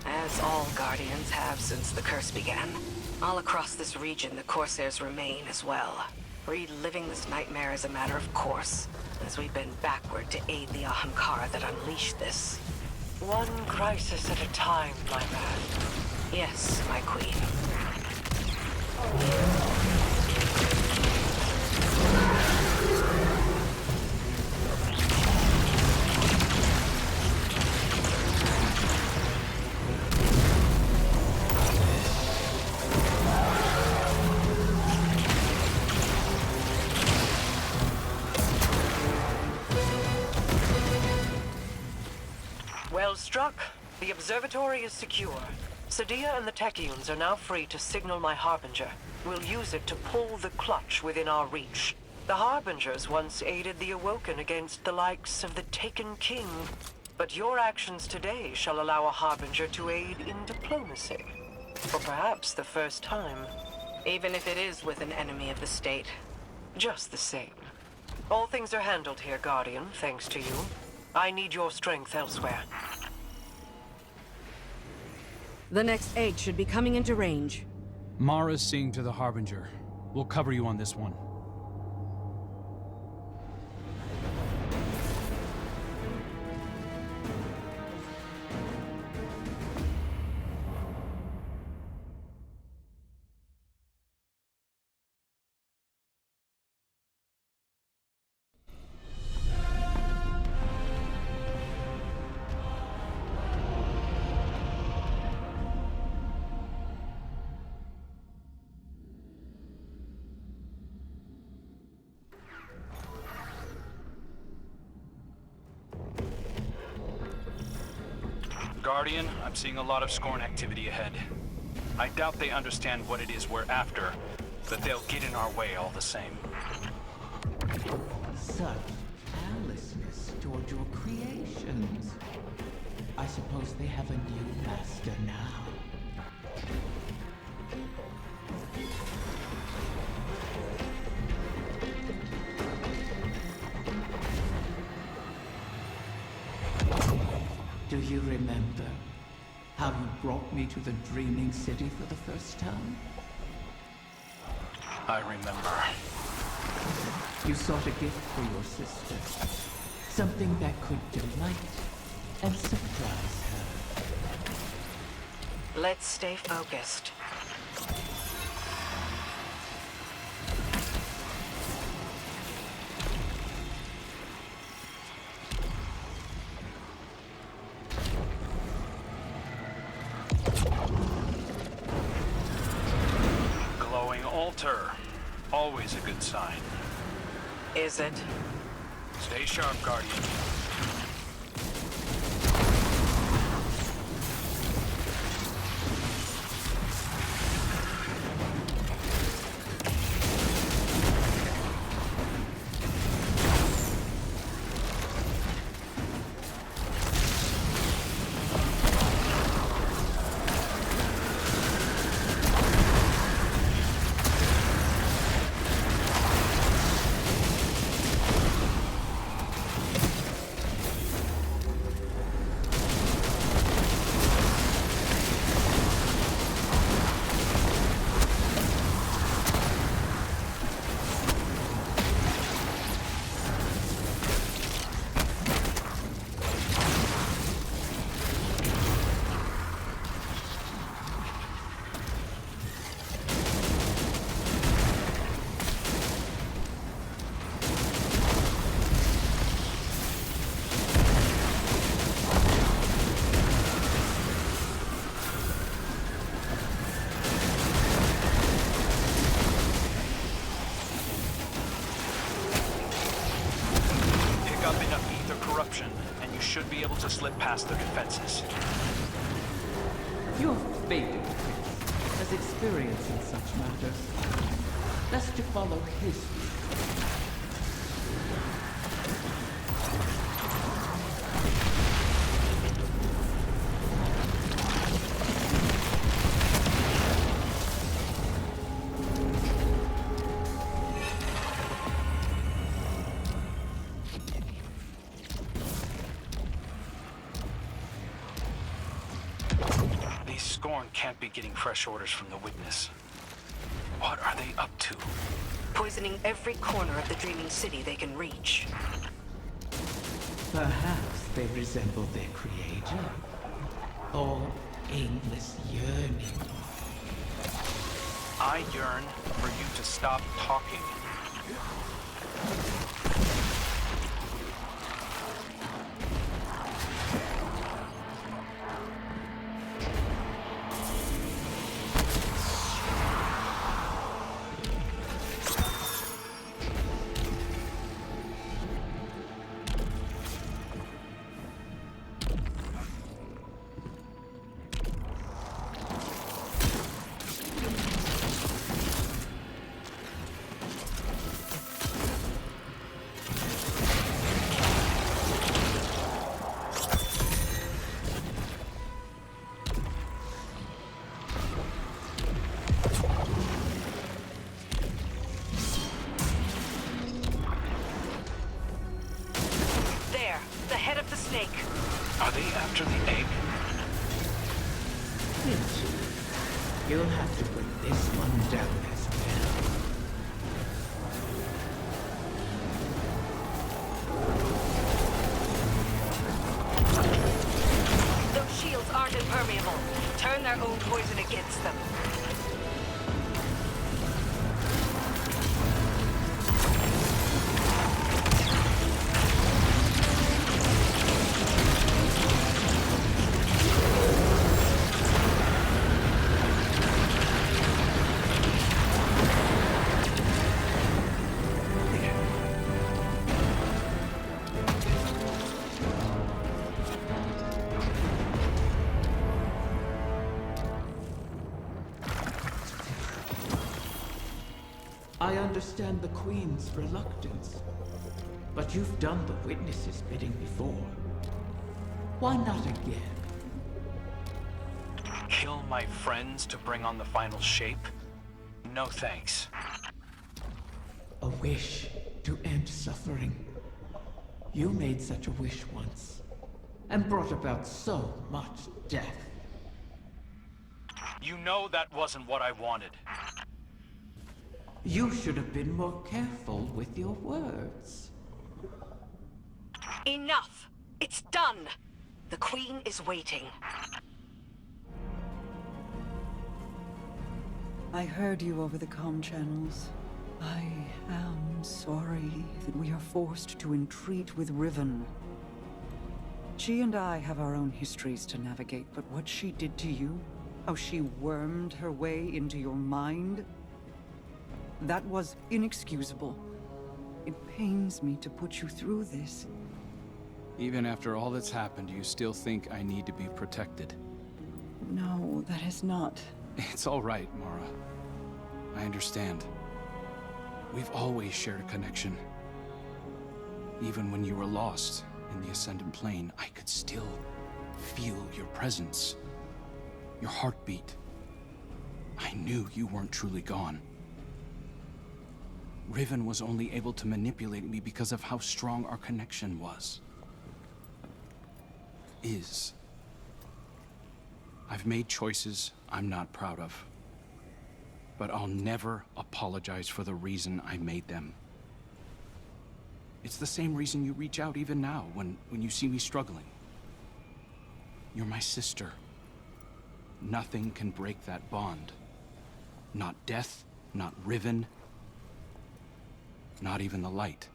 As all Guardians have since the curse began. All across this region, the Corsairs remain as well. Reliving this nightmare is a matter of course, as we bend backward to aid the Ahamkara that unleashed this. One crisis at a time, my man. Yes, my queen. Well struck. The observatory is secure. Sadia and the Techeuns are now free to signal my Harbinger. We'll use it to pull the clutch within our reach. The Harbingers once aided the Awoken against the likes of the Taken King. But your actions today shall allow a Harbinger to aid in diplomacy. For perhaps the first time. Even if it is with an enemy of the state. Just the same. All things are handled here, Guardian, thanks to you. I need your strength elsewhere. The next egg should be coming into range. Mara's seeing to the Harbinger. We'll cover you on this one. Guardian, I'm seeing a lot of Scorn activity ahead. I doubt they understand what it is we're after, but they'll get in our way all the same. Such callousness toward your creations. I suppose they have a new master now. Do you remember how you brought me to the Dreaming City for the first time? I remember. You sought a gift for your sister. Something that could delight and surprise her. Let's stay focused. Altar. Always a good sign. Is it? Stay sharp, Guardian. Should be able to slip past their defenses. Your fated prince has experience in such matters. Best to follow his lead. can't be getting fresh orders from the witness. What are they up to? Poisoning every corner of the dreaming city they can reach. Perhaps they resemble their creator. Or aimless yearning. I yearn for you to stop talking. Are they after the egg? You'll have to put this one down as well. Those shields aren't impermeable. Turn their own poison against them. I understand the Queen's reluctance, but you've done the witness's bidding before. Why not again? Kill my friends to bring on the final shape? No thanks. A wish to end suffering. You made such a wish once, and brought about so much death. You know that wasn't what I wanted. You should have been more careful with your words. Enough! It's done! The Queen is waiting. I heard you over the comm channels. I am sorry that we are forced to entreat with Riven. She and I have our own histories to navigate, but what she did to you, how she wormed her way into your mind, that was inexcusable. It pains me to put you through this. Even after all that's happened, you still think I need to be protected? No, that is not. It's all right, Mara. I understand. We've always shared a connection. Even when you were lost in the Ascendant Plane, I could still feel your presence. Your heartbeat. I knew you weren't truly gone. Riven was only able to manipulate me because of how strong our connection was. I've made choices I'm not proud of. But I'll never apologize for the reason I made them. It's the same reason you reach out even now, when you see me struggling. You're my sister. Nothing can break that bond. Not death, not Riven, not even the light.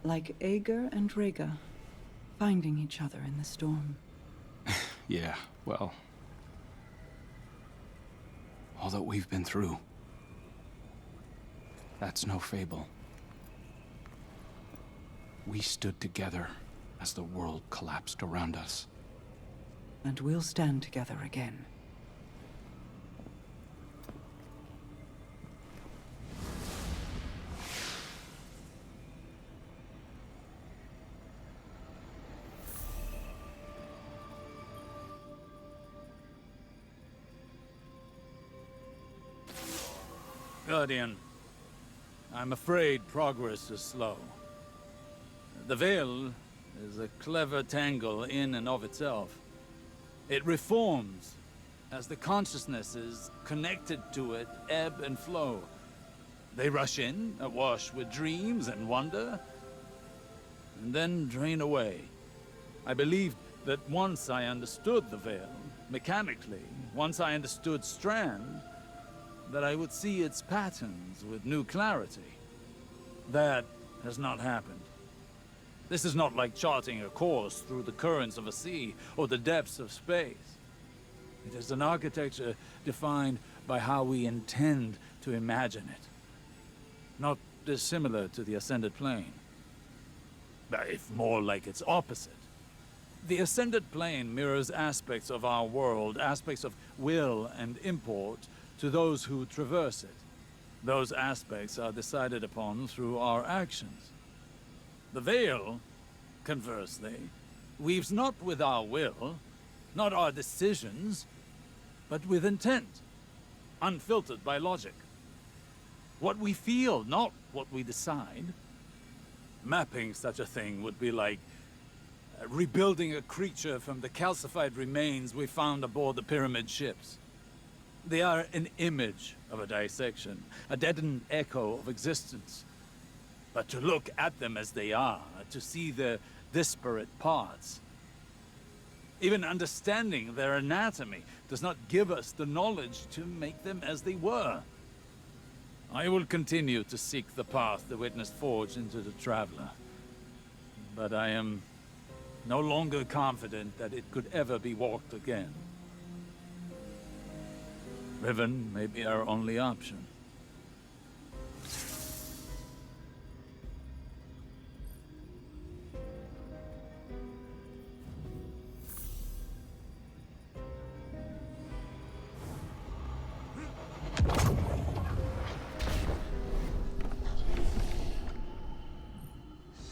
Like Ager and Rhaegar, finding each other in the storm. Yeah, well, all that we've been through, that's no fable. We stood together as the world collapsed around us. And we'll stand together again. Guardian, I'm afraid progress is slow. The Veil is a clever tangle in and of itself. It reforms as the consciousnesses connected to it ebb and flow. They rush in, awash with dreams and wonder, and then drain away. I believed that once I understood the Veil, mechanically, once I understood Strand, that I would see its patterns with new clarity. That has not happened. This is not like charting a course through the currents of a sea or the depths of space. It is an architecture defined by how we intend to imagine it. Not dissimilar to the Ascended Plane, if more like its opposite. The Ascended Plane mirrors aspects of our world, aspects of will and import to those who traverse it. Those aspects are decided upon through our actions. The Veil, conversely, weaves not with our will, not our decisions, but with intent, unfiltered by logic. What we feel, not what we decide. Mapping such a thing would be like rebuilding a creature from the calcified remains we found aboard the pyramid ships. They are an image of a dissection, a deadened echo of existence. But to look at them as they are, to see their disparate parts, even understanding their anatomy does not give us the knowledge to make them as they were. I will continue to seek the path the Witness forged into the Traveler, but I am no longer confident that it could ever be walked again. Riven may be our only option.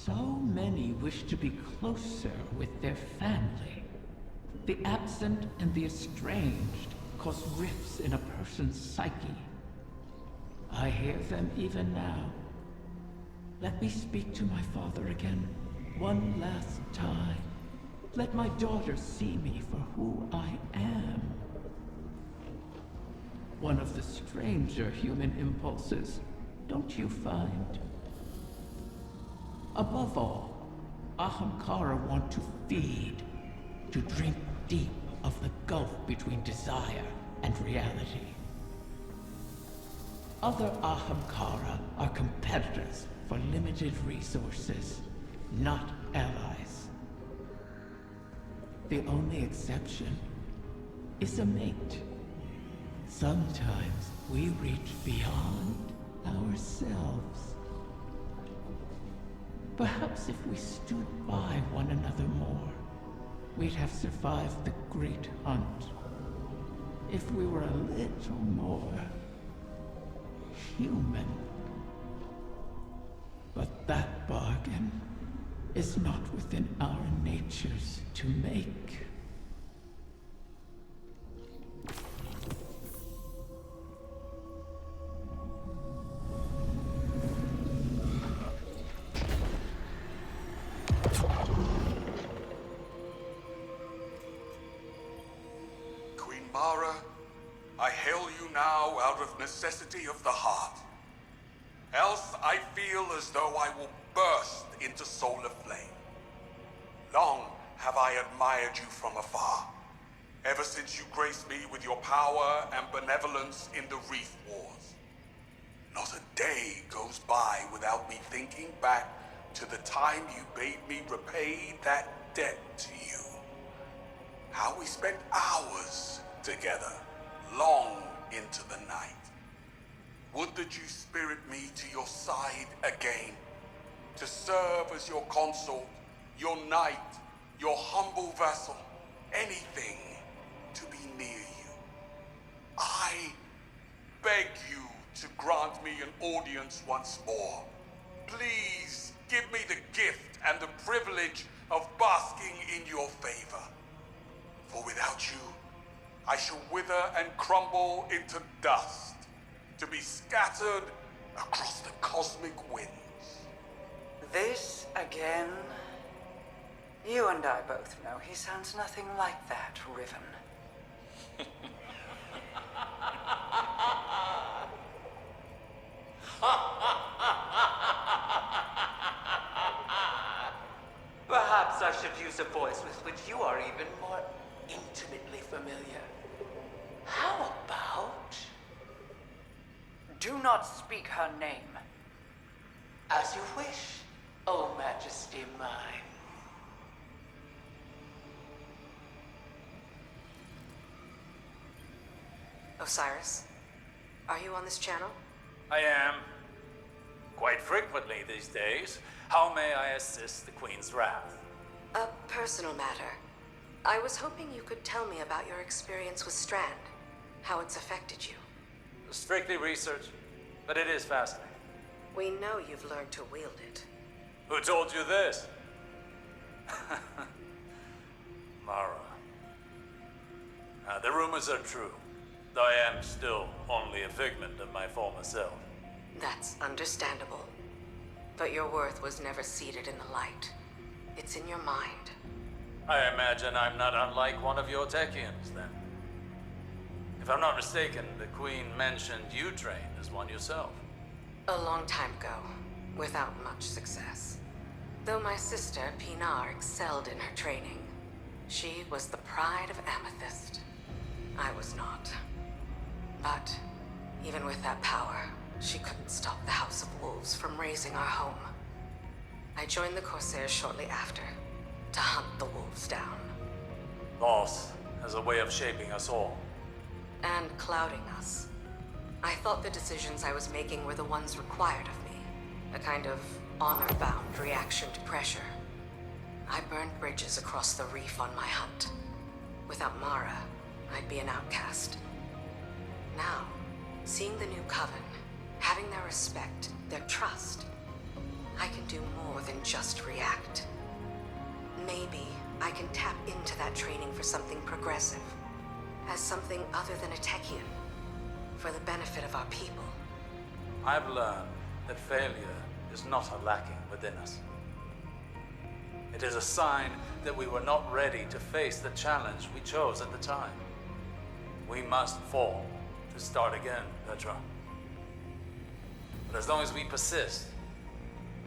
So many wish to be closer with their family. The absent and the estranged cause rifts in a person's psyche. I hear them even now. Let me speak to my father again, one last time. Let my daughter see me for who I am. One of the stranger human impulses, don't you find? Above all, Ahamkara want to feed, to drink deep of the gulf between desire and reality. Other Ahamkara are competitors for limited resources, not allies. The only exception is a mate. Sometimes we reach beyond ourselves. Perhaps if we stood by one another more, we'd have survived the great hunt. If we were a little more human. But that bargain is not within our natures to make. I hail you now out of necessity of the heart. Else I feel as though I will burst into solar flame. Long have I admired you from afar, ever since you graced me with your power and benevolence in the Reef Wars. Not a day goes by without me thinking back to the time you bade me repay that debt to you. How we spent hours together, long into the night. Would that you spirit me to your side again, to serve as your consort, your knight, your humble vassal, anything to be near you. I beg you to grant me an audience once more. Please give me the gift and the privilege of basking in your favor. For without you, I shall wither and crumble into dust, to be scattered across the cosmic winds. This again? You and I both know he sounds nothing like that, Riven. Perhaps I should use a voice with which you are even more intimately familiar. How about... Do not speak her name. As you wish, O Majesty mine. Osiris, are you on this channel? I am. Quite frequently these days. How may I assist the Queen's wrath? A personal matter. I was hoping you could tell me about your experience with Strand, how it's affected you. Strictly research, but it is fascinating. We know you've learned to wield it. Who told you this? Mara. The rumors are true, though I am still only a figment of my former self. That's understandable. But your worth was never seated in the light. It's in your mind. I imagine I'm not unlike one of your Techians, then. If I'm not mistaken, the Queen mentioned you trained as one yourself. A long time ago, without much success. Though my sister, Pinar, excelled in her training. She was the pride of Amethyst. I was not. But, even with that power, she couldn't stop the House of Wolves from razing our home. I joined the Corsairs shortly after, to hunt the wolves down. Loss has a way of shaping us all. And clouding us. I thought the decisions I was making were the ones required of me. A kind of honor-bound reaction to pressure. I burned bridges across the reef on my hunt. Without Mara, I'd be an outcast. Now, seeing the new Coven, having their respect, their trust, I can do more than just react. Maybe I can tap into that training for something progressive, as something other than a Techian, for the benefit of our people. I've learned that failure is not a lacking within us. It is a sign that we were not ready to face the challenge we chose at the time. We must fall to start again, Petra. But as long as we persist,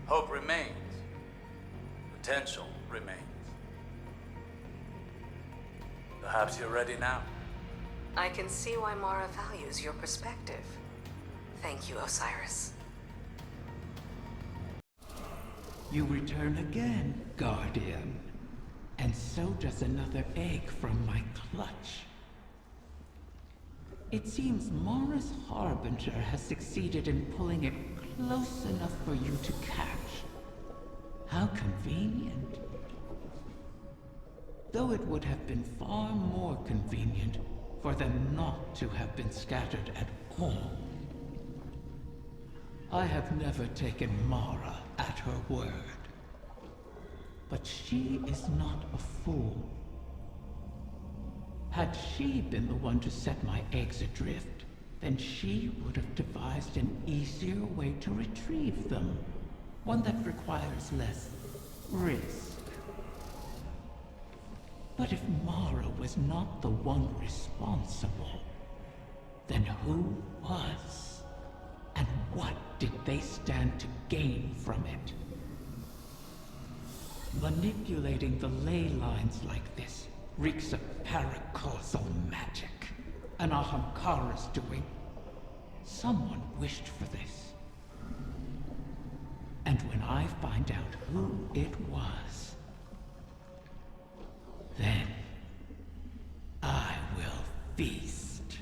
hope remains. Potential remains. Perhaps you're ready now. I can see why Mara values your perspective. Thank you, Osiris. You return again, Guardian. And so does another egg from my clutch. It seems Mara's Harbinger has succeeded in pulling it close enough for you to catch. How convenient. Though it would have been far more convenient for them not to have been scattered at all. I have never taken Mara at her word. But she is not a fool. Had she been the one to set my eggs adrift, then she would have devised an easier way to retrieve them. One that requires less risk. But if Mara was not the one responsible, then who was? And what did they stand to gain from it? Manipulating the ley lines like this reeks of paracausal magic. An Ahamkara's doing. Someone wished for this. And when I find out who it was, then I will feast.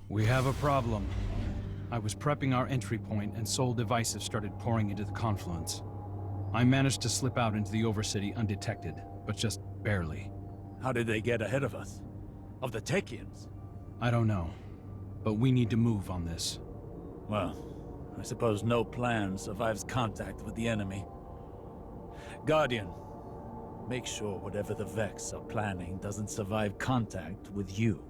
We have a problem. I was prepping our entry point and Sol devices started pouring into the confluence. I managed to slip out into the Overcity undetected, but just barely. How did they get ahead of us? Of the Techians? I don't know, but we need to move on this. Well, I suppose no plan survives contact with the enemy. Guardian, make sure whatever the Vex are planning doesn't survive contact with you.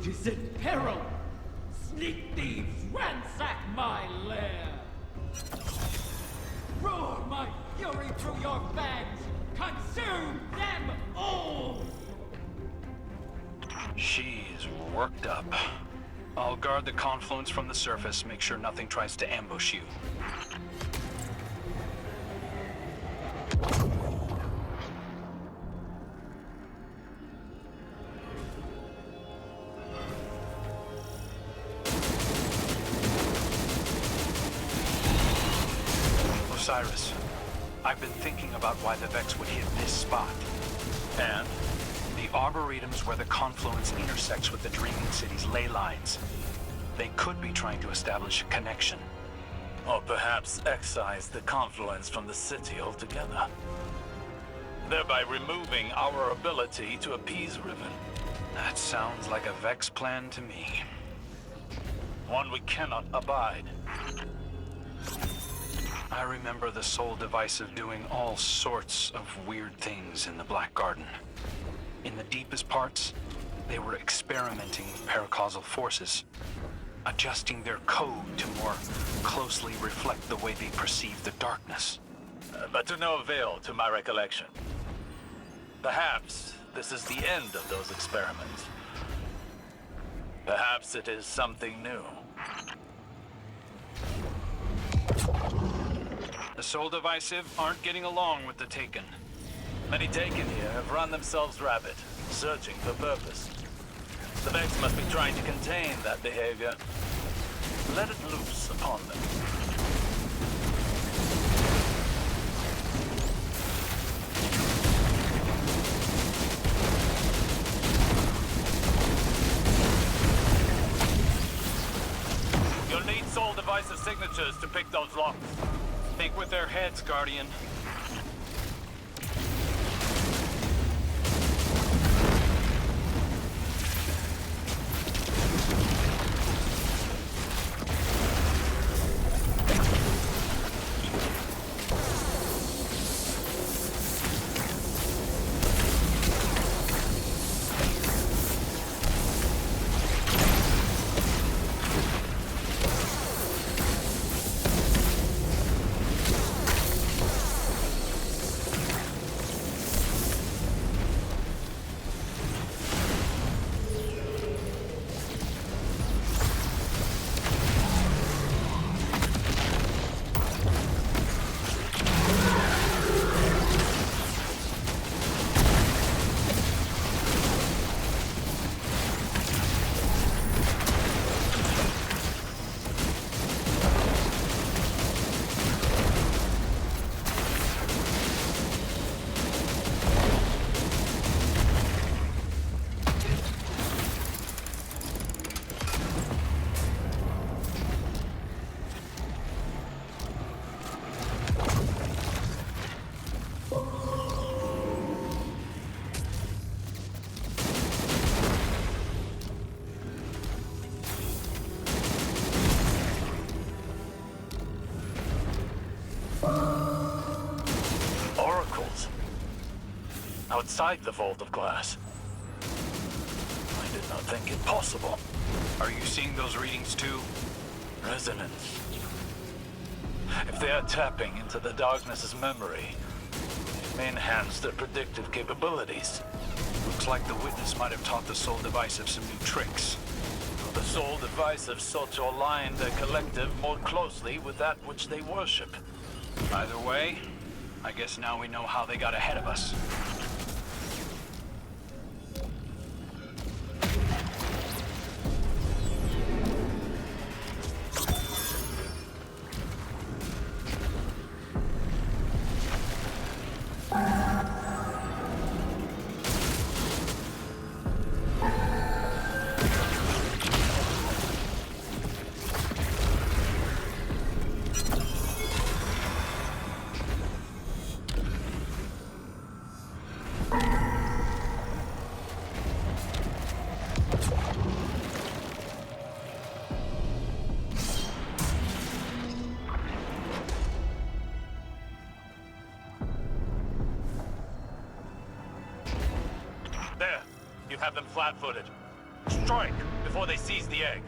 brood is in peril! Sneak thieves ransack my lair! Roar my fury through your fangs! Consume them all! She's worked up. I'll guard the confluence from the surface, make sure nothing tries to ambush you. Osiris, I've been thinking about why the Vex would hit this spot. And? The Arboretum's where the confluence intersects with the Dreaming City's ley lines. They could be trying to establish a connection. Or perhaps excise the confluence from the city altogether, thereby removing our ability to appease Riven. That sounds like a Vex plan to me. One we cannot abide. I remember the Soul Divisive doing all sorts of weird things in the Black Garden. In the deepest parts, they were experimenting with paracausal forces, adjusting their code to more closely reflect the way they perceive the darkness. But to no avail to my recollection. Perhaps this is the end of those experiments. Perhaps it is something new. The Soul Divisive aren't getting along with the Taken. Many Taken here have run themselves rabid, searching for purpose. The Vex must be trying to contain that behavior. Let it loose upon them. You'll need Soul Divisive signatures to pick those locks. Think with their heads, Guardian. Outside the vault of glass. I did not think it possible. Are you seeing those readings too? Resonance. If they are tapping into the darkness's memory, it may enhance their predictive capabilities. Looks like the Witness might have taught the Soul Divisive some new tricks. The Soul Divisive sought to align their collective more closely with that which they worship. Either way, I guess now we know how they got ahead of us. Have them flat-footed. Strike before they seize the egg.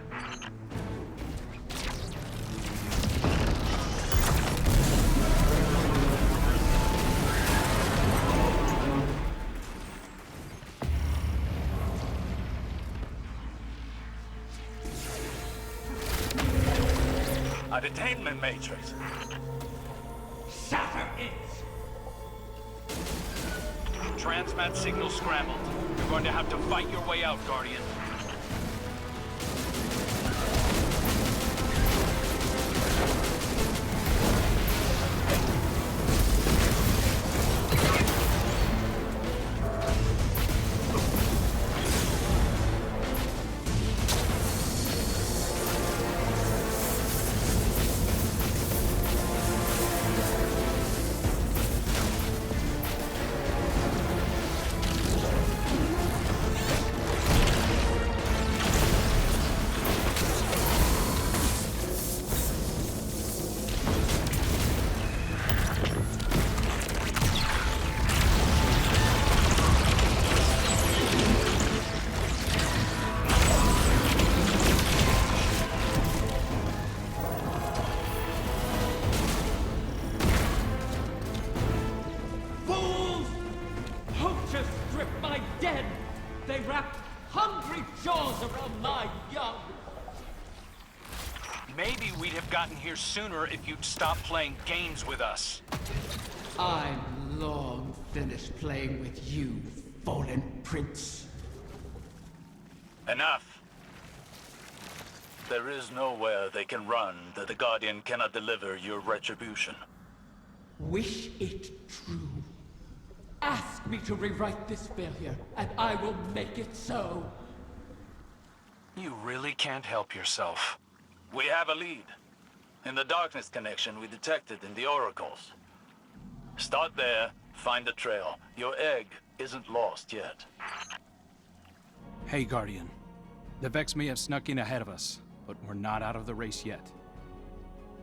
A detainment matrix. Shatter it! Transmat signal scrambled. You're going to have to fight your way out, Guardian. Maybe we'd have gotten here sooner if you'd stop playing games with us. I'm long finished playing with you, fallen prince. Enough. There is nowhere they can run that the Guardian cannot deliver your retribution. Wish it true. Ask me to rewrite this failure, and I will make it so. You really can't help yourself. We have a lead. In the darkness connection we detected in the oracles. Start there, find the trail. Your egg isn't lost yet. Hey, Guardian. The Vex may have snuck in ahead of us, but we're not out of the race yet.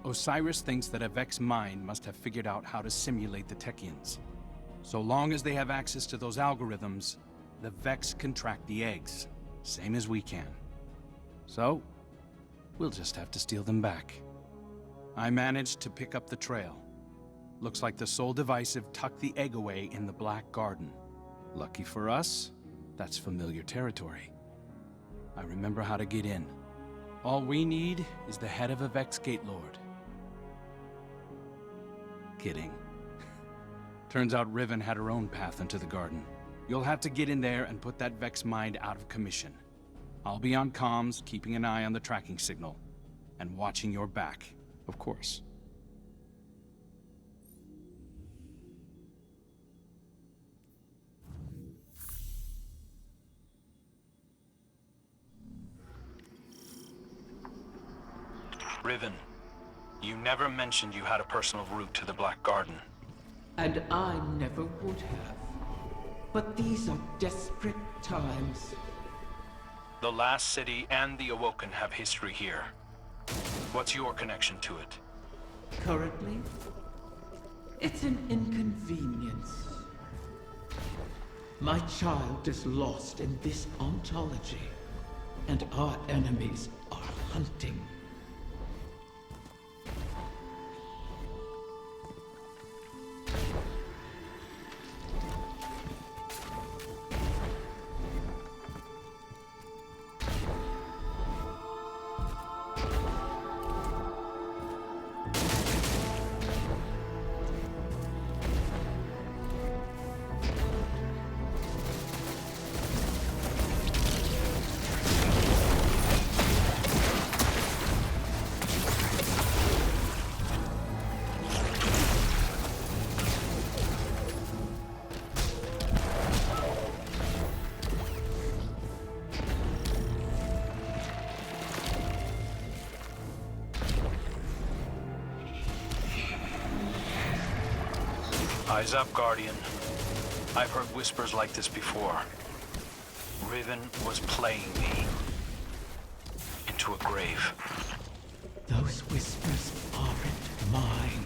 Osiris thinks that a Vex mind must have figured out how to simulate the Technians. So long as they have access to those algorithms, the Vex can track the eggs, same as we can. So, we'll just have to steal them back. I managed to pick up the trail. Looks like the Soul Divisive tucked the egg away in the Black Garden. Lucky for us, that's familiar territory. I remember how to get in. All we need is the head of a Vex Gate Lord. Kidding. Turns out Riven had her own path into the garden. You'll have to get in there and put that Vex mind out of commission. I'll be on comms, keeping an eye on the tracking signal. And watching your back, of course. Riven, you never mentioned you had a personal route to the Black Garden. And I never would have. But these are desperate times. The Last City and the Awoken have history here. What's your connection to it? Currently, it's an inconvenience. My child is lost in this ontology, and our enemies are hunting. Eyes up, Guardian. I've heard whispers like this before. Riven was playing me into a grave. Those whispers aren't mine.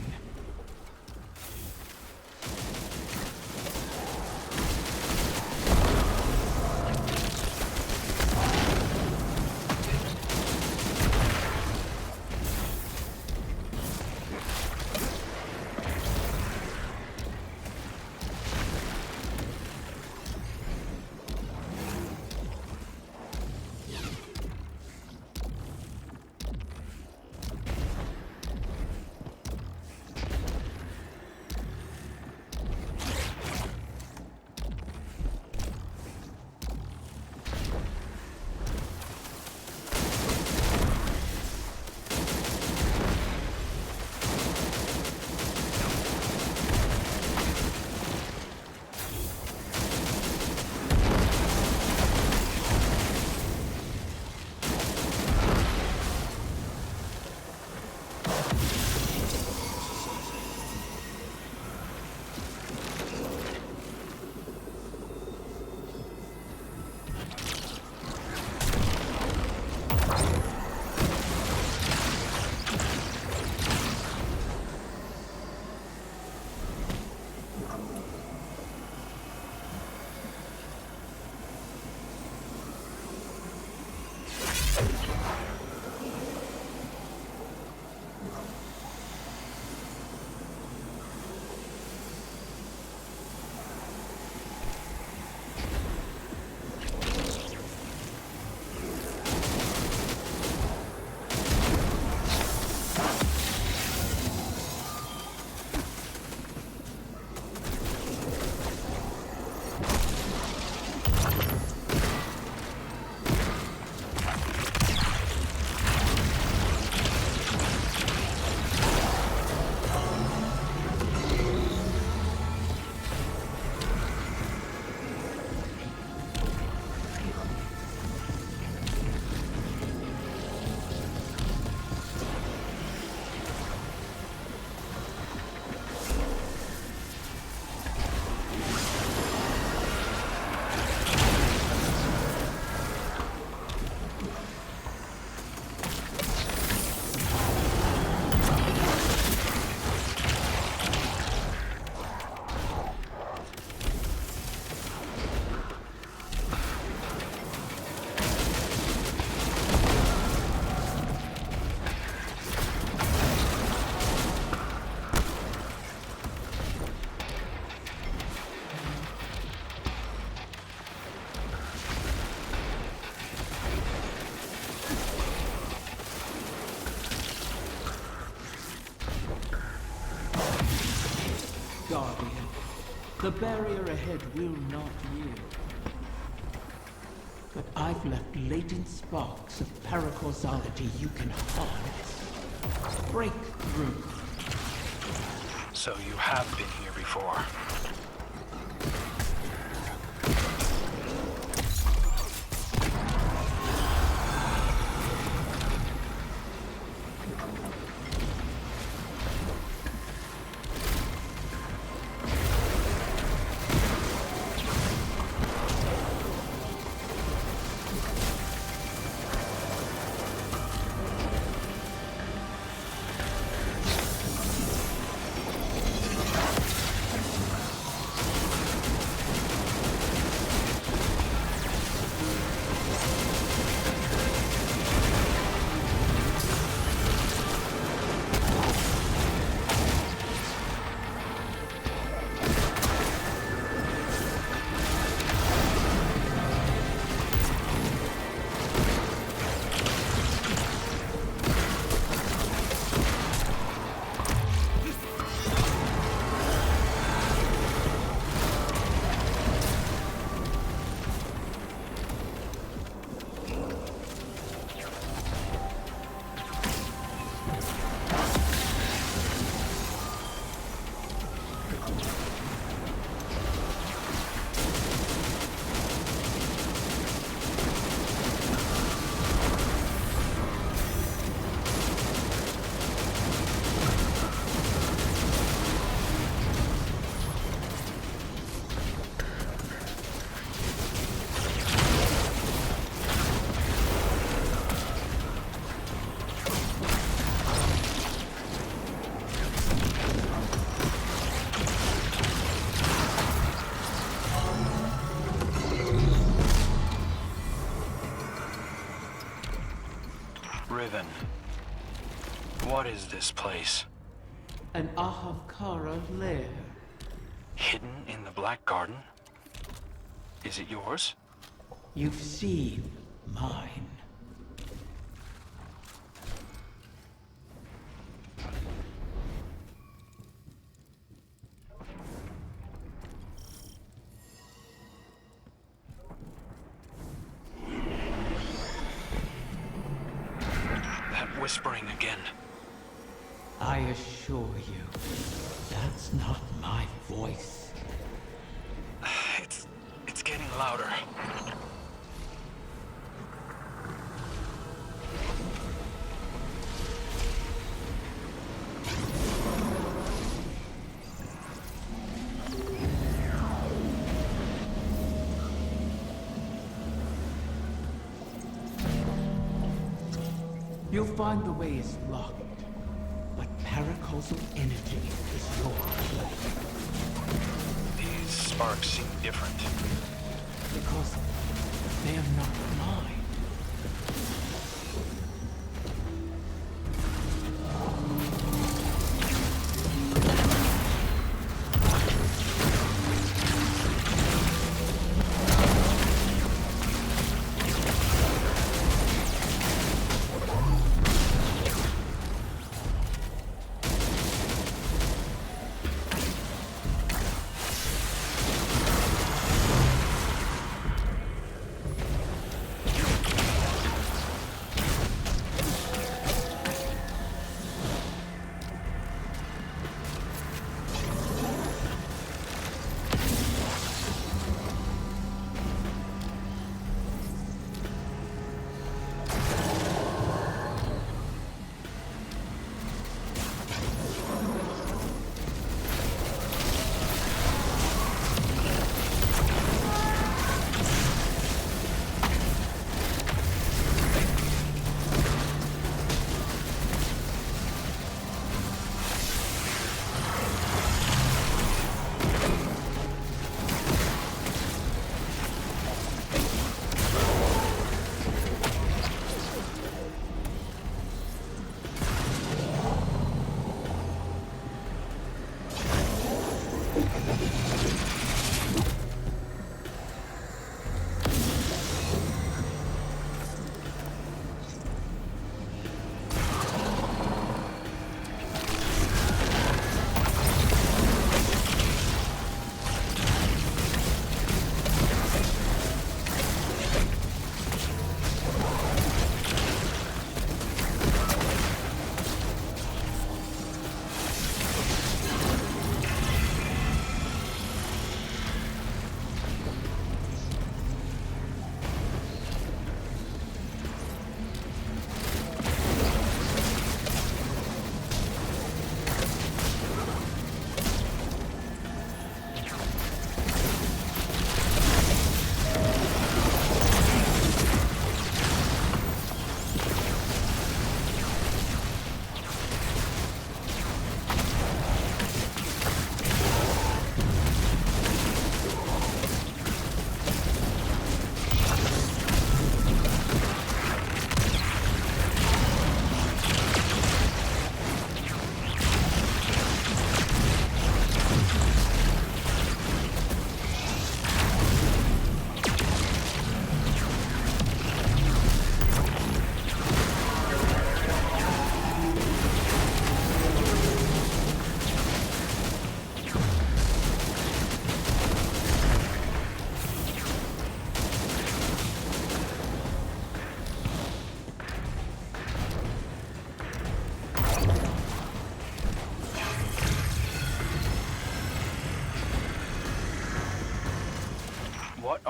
The barrier ahead will not yield. But I've left latent sparks of paracausality you can harness. Break through. So you have been here before. Riven. What is this place? An Ahamkara lair. Hidden in the Black Garden? Is it yours? You've seen mine. Whispering again. I assure you, that's not my voice. It's getting louder. You'll find the way is locked, but paracausal energy is your play. These sparks seem different. Because they are not mine.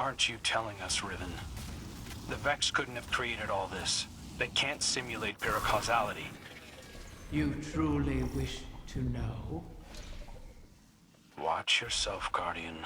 aren't you telling us, Riven? The Vex couldn't have created all this. They can't simulate paracausality. You truly wish to know? Watch yourself, Guardian.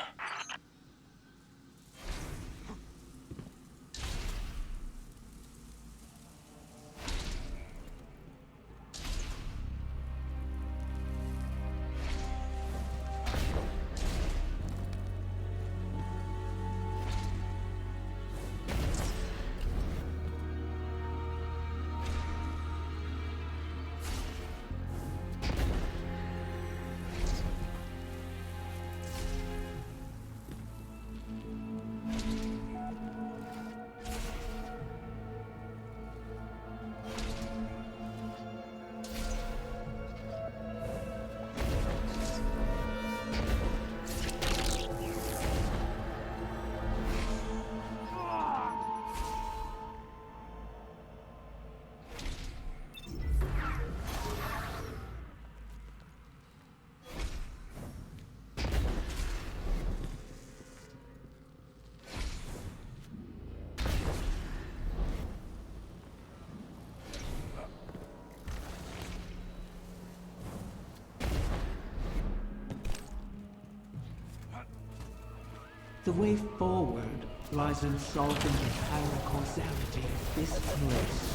The way forward lies in solving the paracausality of this place.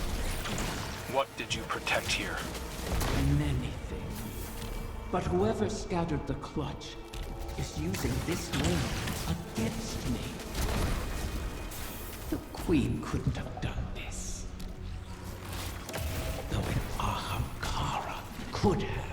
What did you protect here? Many things. But whoever scattered the clutch is using this moment against me. The Queen couldn't have done this. Though an Ahamkara could have.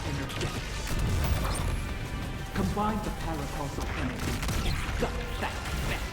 inner depths. Combine the paracausal energy and gut that vent.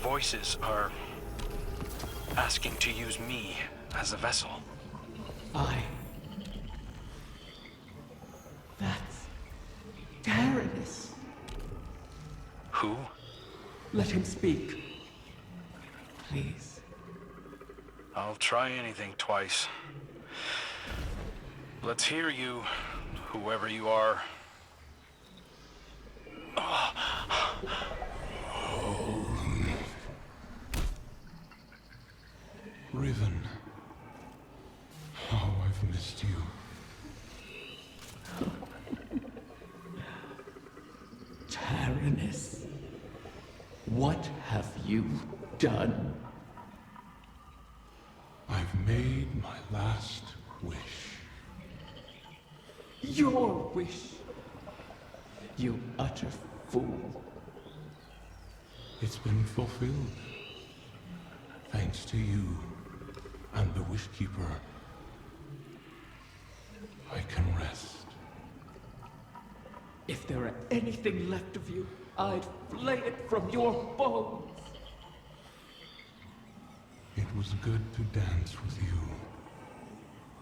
Voices are asking to use me as a vessel. That's Tyrannus. Who? Let him speak. Please. I'll try anything twice. Let's hear you, whoever you are. Riven, how I've missed you. Tyrannus, what have you done? I've made my last wish. Your wish, you utter fool. It's been fulfilled. Thanks to you and the Wishkeeper, I can rest. If there were anything left of you, I'd flay it from your bones. It was good to dance with you,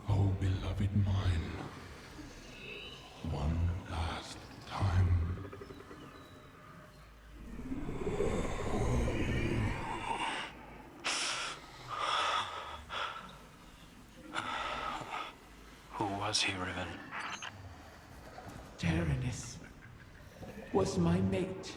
oh beloved mine. One last time. Who was he, Riven? Tyrannus was my mate.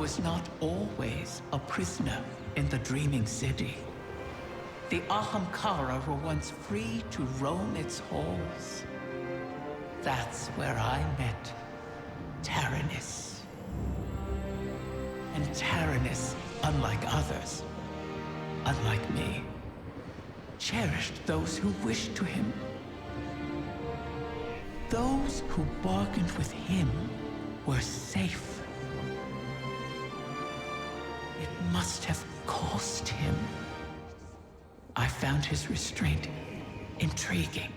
was not always a prisoner in the Dreaming City. The Ahamkara were once free to roam its halls. That's where I met Taranis. And Taranis, unlike others, unlike me, cherished those who wished to him. Those who bargained with him were safe. It must have cost him. I found his restraint intriguing.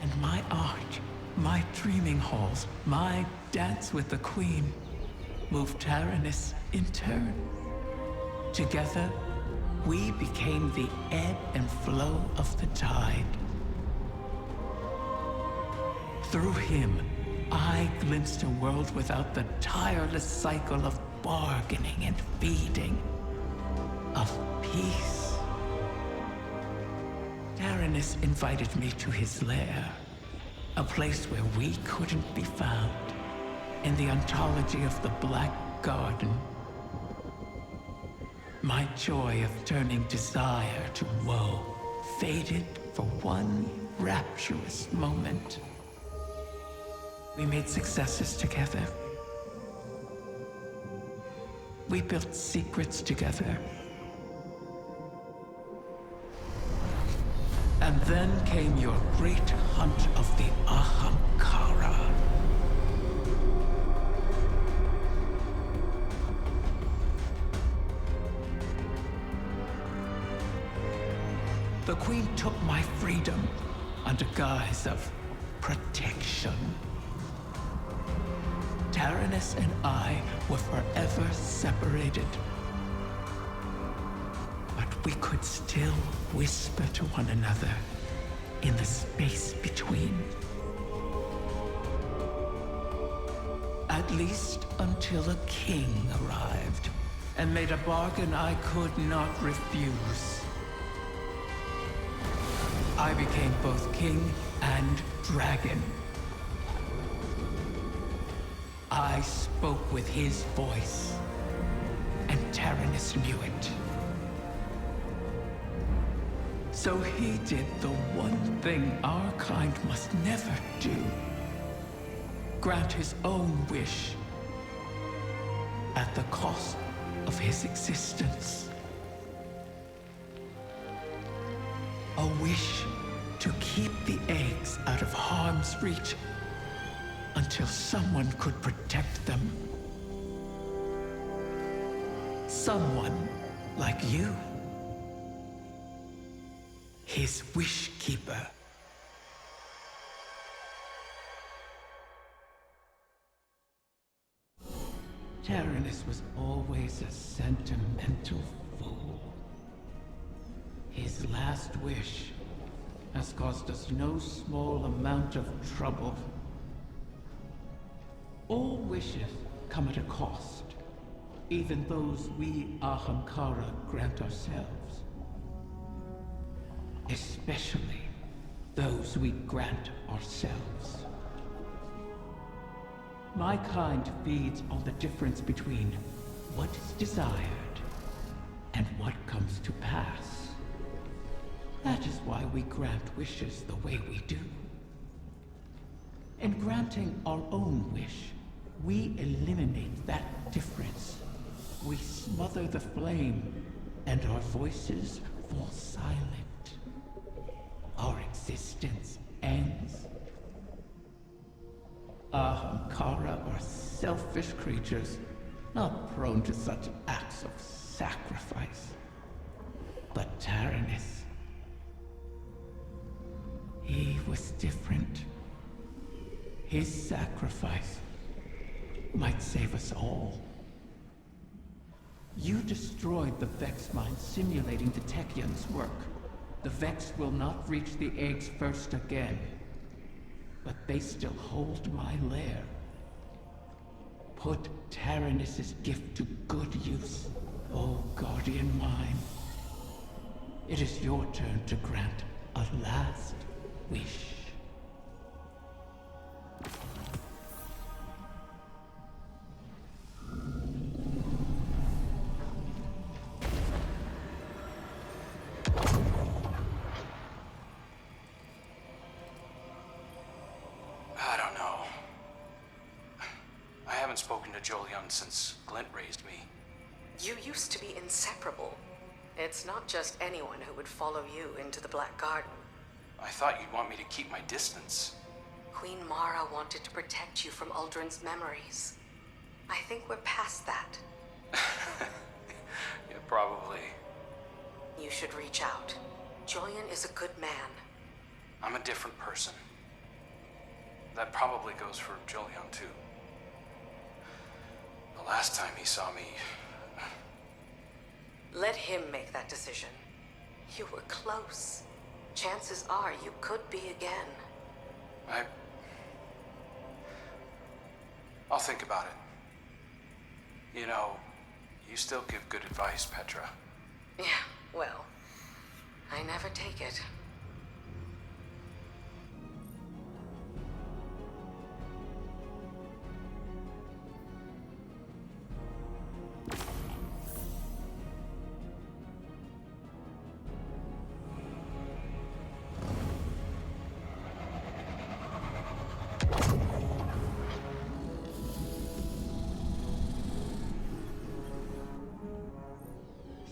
And my art, my dreaming halls, my dance with the Queen moved Taranis in turn. Together, we became the ebb and flow of the tide. Through him, I glimpsed a world without the tireless cycle of bargaining and feeding, of peace. Taranis invited me to his lair, a place where we couldn't be found, in the ontology of the Black Garden. My joy of turning desire to woe faded for one rapturous moment. We made successes together. We built secrets together. And then came your great hunt of the Ahamkara. The Queen took my freedom under guise of protection. Taranis and I were forever separated. But we could still whisper to one another in the space between. At least until a king arrived and made a bargain I could not refuse. I became both king and dragon. I spoke with his voice, and Taranis knew it. So he did the one thing our kind must never do. Grant his own wish at the cost of his existence. A wish to keep the eggs out of harm's reach until someone could protect them. Someone like you. His wish keeper. Taranis was always a sentimental fool. His last wish has caused us no small amount of trouble. All wishes come at a cost, even those we Ahamkara grant ourselves. Especially those we grant ourselves. My kind feeds on the difference between what is desired and what comes to pass. That is why we grant wishes the way we do. In granting our own wish, we eliminate that difference. We smother the flame, and our voices fall silent. Our existence ends. Ahamkara are selfish creatures, not prone to such acts of sacrifice. But Taranis, he was different. His sacrifice might save us all. You destroyed the Vex mine simulating the Techion's work. The Vex will not reach the eggs first again. But they still hold my lair. Put Taranis' gift to good use, O guardian mine. It is your turn to grant a last wish. Jolyon since Glint raised me. You used to be inseparable. It's not just anyone who would follow you into the Black Garden. I thought you'd want me to keep my distance. Queen Mara wanted to protect you from Uldren's memories. I think we're past that. Yeah, probably. You should reach out. Jolyon is a good man. I'm a different person. That probably goes for Jolyon, too. The last time he saw me... Let him make that decision. You were close. Chances are you could be again. I'll think about it. You know, you still give good advice, Petra. Yeah, well, I never take it.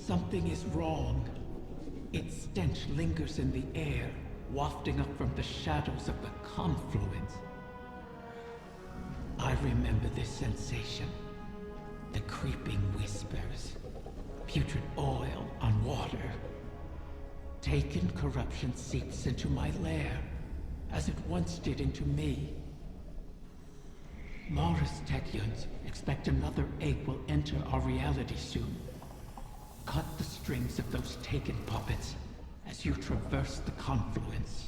Something is wrong. Its stench lingers in the air, wafting up from the shadows of the confluence. I remember this sensation. The creeping whispers. Putrid oil on water. Taken corruption seeps into my lair, as it once did into me. Mara's Techeuns expect another egg will enter our reality soon. Cut the strings of those taken puppets as you traverse the confluence.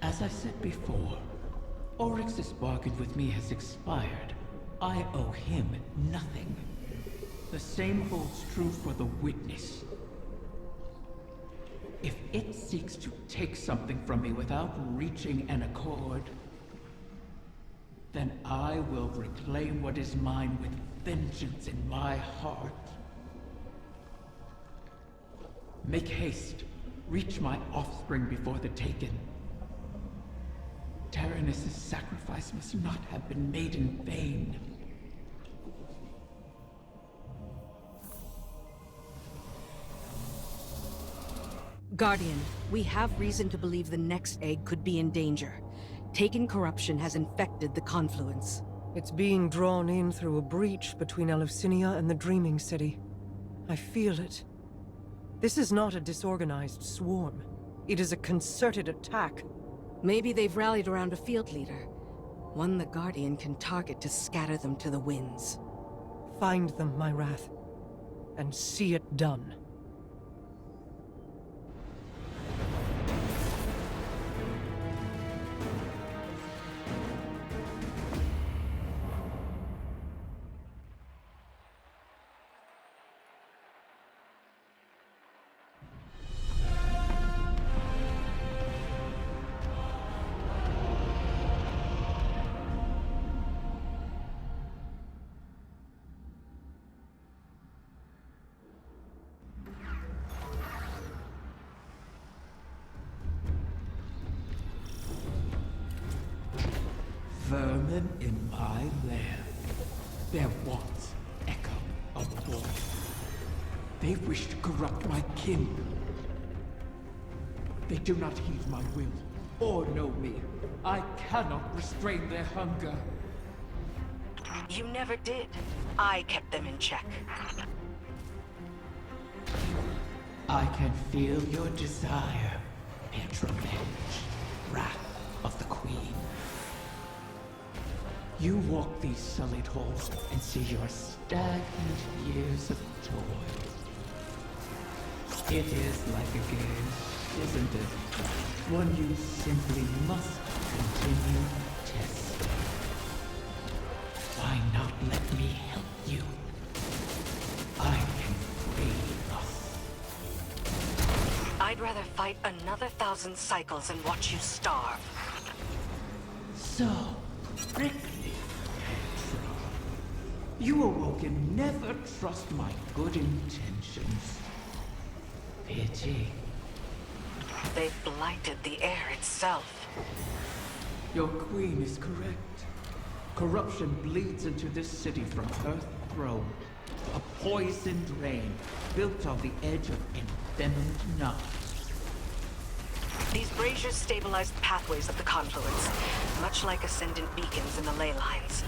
As I said before, Oryx's bargain with me has expired. I owe him nothing. The same holds true for the Witness. If it seeks to take something from me without reaching an accord, then I will reclaim what is mine with vengeance in my heart. Make haste. Reach my offspring before the Taken. Taranis' sacrifice must not have been made in vain. Guardian, we have reason to believe the next egg could be in danger. Taken corruption has infected the confluence. It's being drawn in through a breach between Eleusinia and the Dreaming City. I feel it. This is not a disorganized swarm. It is a concerted attack. Maybe they've rallied around a field leader. One the Guardian can target to scatter them to the winds. Find them, my Wrath, and see it done. Vermin in my lair. Their wants echo of the void. They wish to corrupt my kin. They do not heed my will, or know me. I cannot restrain their hunger. You never did. I kept them in check. I can feel your desire, Petrovenge, wrath of the Queen. You walk these sullied halls and see your stagnant years of toil. It is like a game, isn't it? One you simply must continue testing. Why not let me help you? I can free us. I'd rather fight another 1,000 cycles and watch you starve. So, prickly, Petra. You awoke and never trust my good intentions. Pity. They've blighted the air itself. Your queen is correct. Corruption bleeds into this city from Earth Throne. A poisoned rain built on the edge of Enthymeme knot. These braziers stabilize the pathways of the confluence, much like ascendant beacons in the ley lines.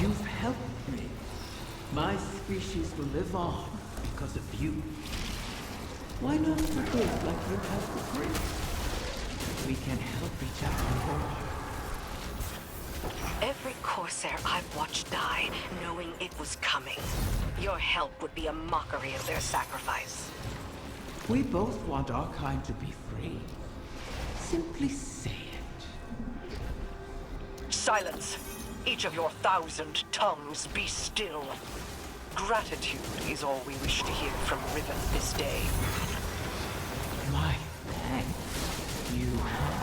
You've helped me. My species will live on because of you. Why not forgive like you have for free? We can help each other more. Every Corsair I've watched die, knowing it was coming. Your help would be a mockery of their sacrifice. We both want our kind to be free. Simply say it. Silence! Each of your 1,000 tongues be still. Gratitude is all we wish to hear from Riven this day. My thanks, you have.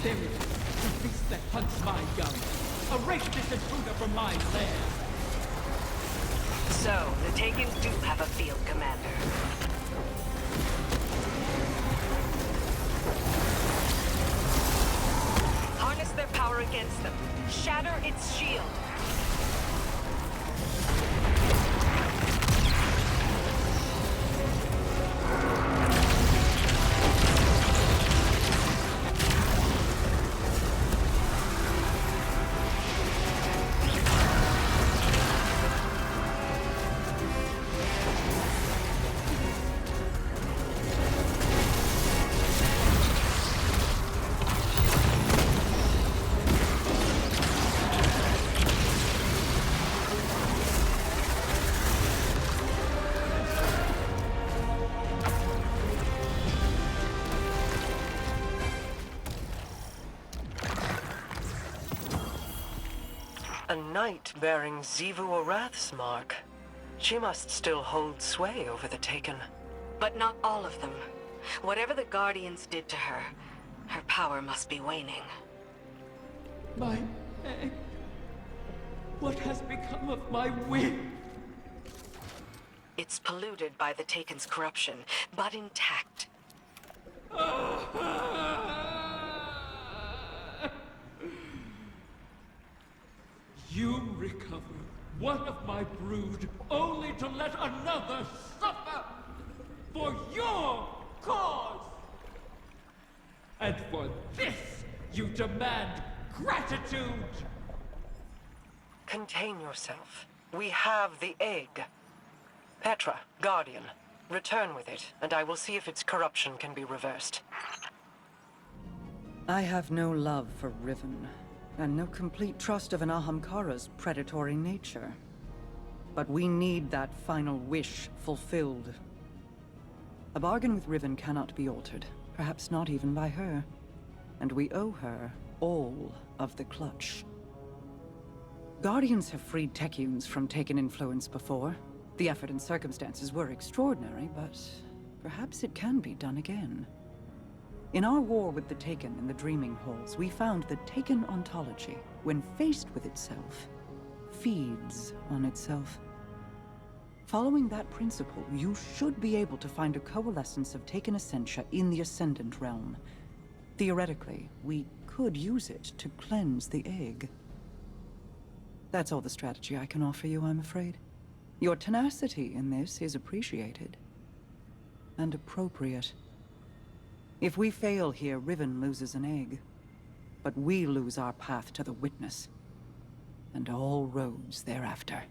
There it is, the beast that hunts my young. Erase this intruder from my lair. So, the Takens do have a field commander. Harness their power against them. Shatter its shield. A knight bearing Xivu Arath's mark. She must still hold sway over the Taken. But not all of them. Whatever the Guardians did to her, her power must be waning. My egg. What has become of my wing? It's polluted by the Taken's corruption, but intact. You recover one of my brood, only to let another suffer for your cause! And for this, you demand gratitude! Contain yourself. We have the egg. Petra, Guardian, return with it, and I will see if its corruption can be reversed. I have no love for Riven, and no complete trust of an Ahamkara's predatory nature. But we need that final wish fulfilled. A bargain with Riven cannot be altered, perhaps not even by her. And we owe her all of the clutch. Guardians have freed Techians from Taken influence before. The effort and circumstances were extraordinary, but perhaps it can be done again. In our war with the Taken in the Dreaming Halls, we found that Taken ontology, when faced with itself, feeds on itself. Following that principle, you should be able to find a coalescence of Taken essentia in the Ascendant Realm. Theoretically, we could use it to cleanse the egg. That's all the strategy I can offer you, I'm afraid. Your tenacity in this is appreciated. And appropriate. If we fail here, Riven loses an egg. But we lose our path to the Witness. And all roads thereafter.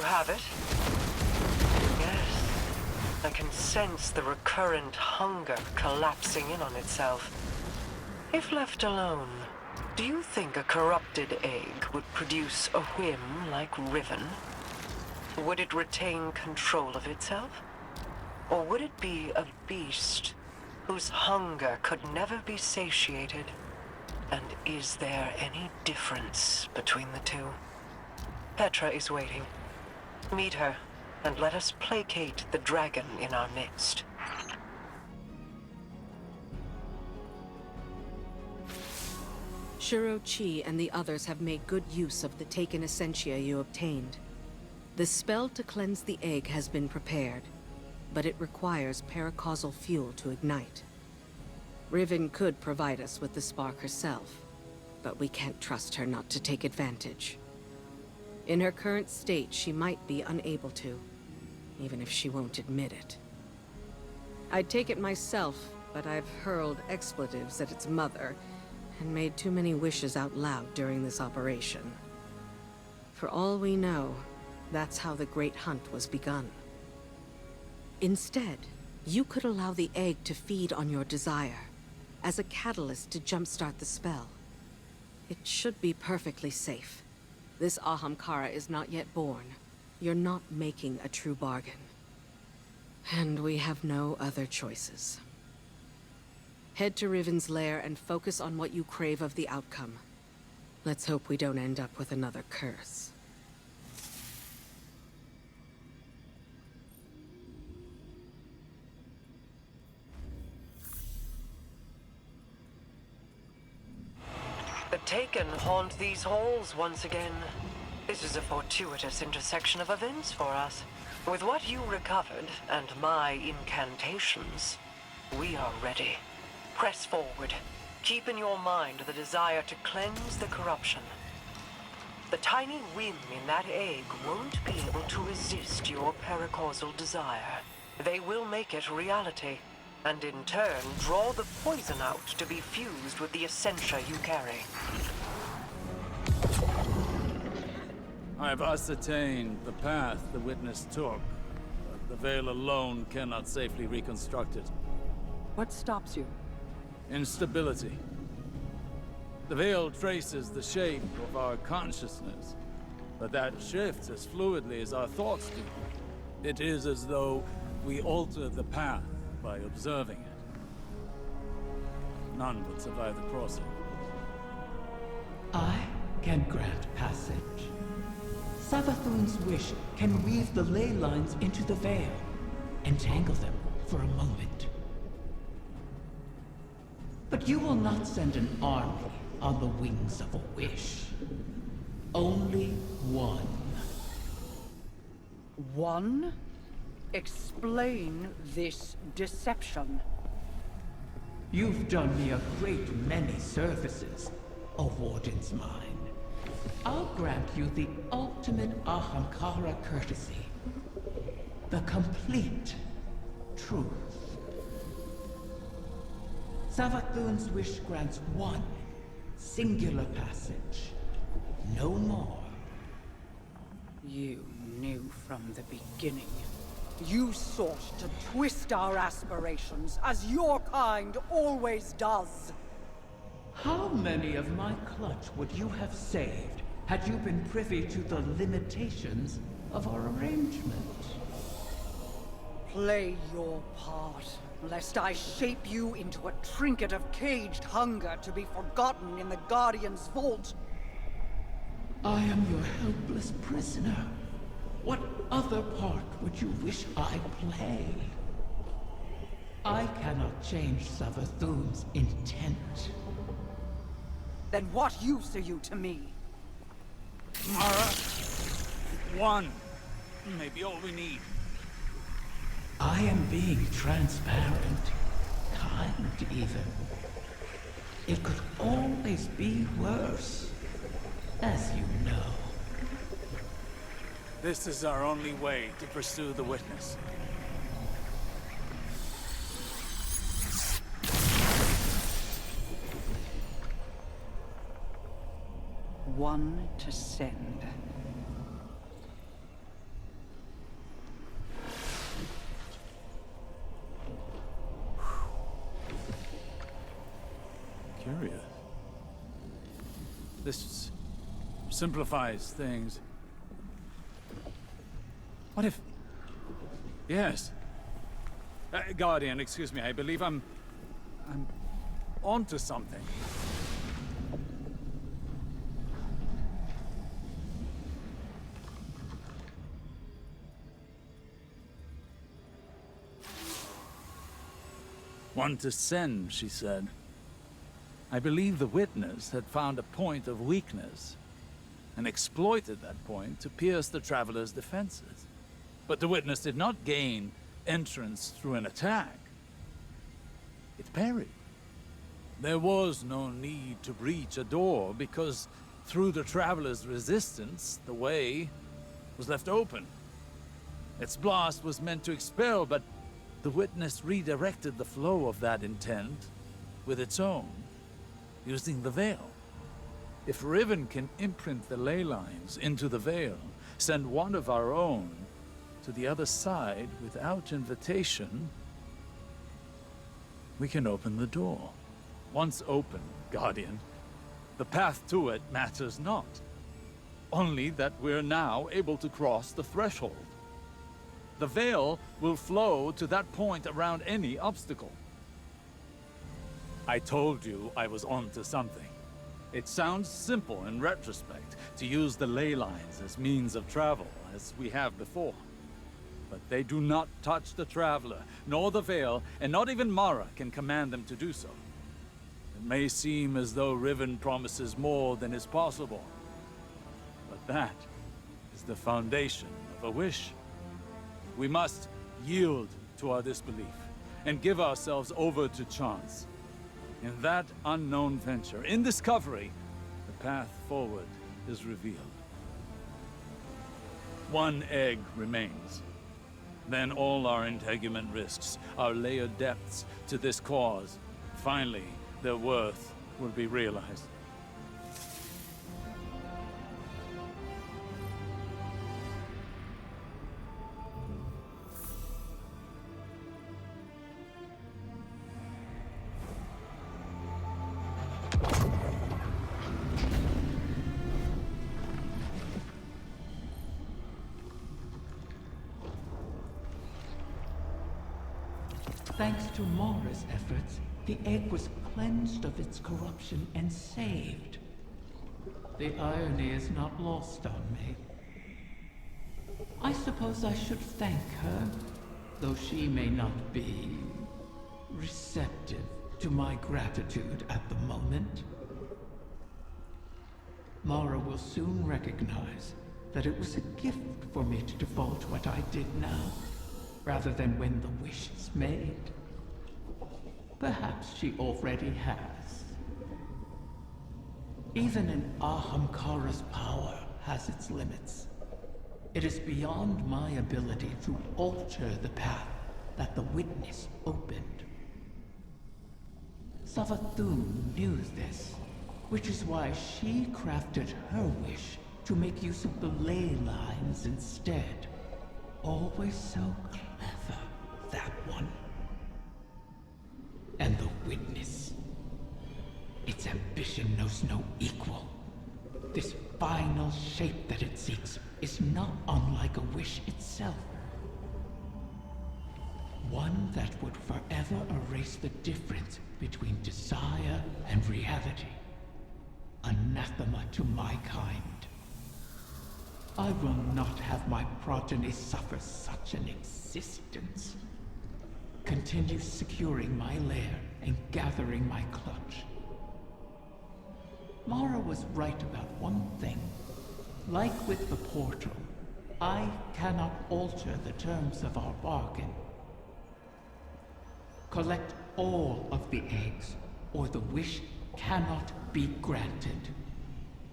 Have it? Yes. I can sense the recurrent hunger collapsing in on itself. If left alone, do you think a corrupted egg would produce a whim like Riven? Would it retain control of itself? Or would it be a beast whose hunger could never be satiated? And is there any difference between the two? Petra is waiting. Meet her, and let us placate the dragon in our midst. Shuro-Chi and the others have made good use of the Taken essentia you obtained. The spell to cleanse the egg has been prepared, but it requires paracausal fuel to ignite. Riven could provide us with the spark herself, but we can't trust her not to take advantage. In her current state, she might be unable to, even if she won't admit it. I'd take it myself, but I've hurled expletives at its mother, and made too many wishes out loud during this operation. For all we know, that's how the Great Hunt was begun. Instead, you could allow the egg to feed on your desire, as a catalyst to jumpstart the spell. It should be perfectly safe. This Ahamkara is not yet born. You're not making a true bargain. And we have no other choices. Head to Riven's lair and focus on what you crave of the outcome. Let's hope we don't end up with another curse. The Taken haunt these halls once again. This is a fortuitous intersection of events for us. With what you recovered, and my incantations, we are ready. Press forward. Keep in your mind the desire to cleanse the corruption. The tiny whim in that egg won't be able to resist your paracausal desire. They will make it reality, and in turn draw the poison out to be fused with the essentia you carry. I've ascertained the path the witness took, but the veil alone cannot safely reconstruct it. What stops you? Instability. The veil traces the shape of our consciousness, but that shifts as fluidly as our thoughts do. It is as though we alter the path by observing it. None would survive the crossing. I can grant passage. Savathun's wish can weave the ley lines into the veil, entangle them for a moment. But you will not send an army on the wings of a wish. Only one. One? Explain this deception. You've done me a great many services, O Warden's mine. I'll grant you the ultimate Ahamkara courtesy. The complete truth. Savathun's wish grants one singular passage. No more. You knew from the beginning. You sought to twist our aspirations, as your kind always does. How many of my clutch would you have saved had you been privy to the limitations of our arrangement? Play your part, lest I shape you into a trinket of caged hunger to be forgotten in the Guardian's vault. I am your helpless prisoner. What other part would you wish I play? I cannot change Savathun's intent. Then what use are you to me? Mara, one may be all we need. I am being transparent, kind even. It could always be worse, as you know. This is our only way to pursue the witness. One to send. Curious. This simplifies things. What if... Yes. Guardian, excuse me, I believe I'm onto something. One to send, she said. I believe the witness had found a point of weakness and exploited that point to pierce the traveler's defenses. But the witness did not gain entrance through an attack. It parried. There was no need to breach a door because through the traveler's resistance, the way was left open. Its blast was meant to expel, but the witness redirected the flow of that intent with its own, using the veil. If Riven can imprint the ley lines into the veil, send one of our own to the other side without invitation, we can open the door. Once open, Guardian, the path to it matters not. Only that we're now able to cross the threshold. The veil will flow to that point around any obstacle. I told you I was onto something. It sounds simple in retrospect to use the ley lines as means of travel, as we have before. But they do not touch the traveler, nor the veil, and not even Mara can command them to do so. It may seem as though Riven promises more than is possible, but that is the foundation of a wish. We must yield to our disbelief and give ourselves over to chance. In that unknown venture, in discovery, the path forward is revealed. One egg remains. Then all our integument risks, our layered depths to this cause, finally, their worth will be realized. Thanks to Mara's efforts, the egg was cleansed of its corruption and saved. The irony is not lost on me. I suppose I should thank her, though she may not be receptive to my gratitude at the moment. Mara will soon recognize that it was a gift for me to divulge what I did now, rather than when the wish is made. Perhaps she already has. Even an Ahamkara's power has its limits. It is beyond my ability to alter the path that the witness opened. Savathun knew this, which is why she crafted her wish to make use of the ley lines instead. Always so clever, that one. And the witness. Its ambition knows no equal. This final shape that it seeks is not unlike a wish itself. One that would forever erase the difference between desire and reality. Anathema to my kind. I will not have my progeny suffer such an existence. Continue securing my lair and gathering my clutch. Mara was right about one thing. Like with the portal, I cannot alter the terms of our bargain. Collect all of the eggs, or the wish cannot be granted,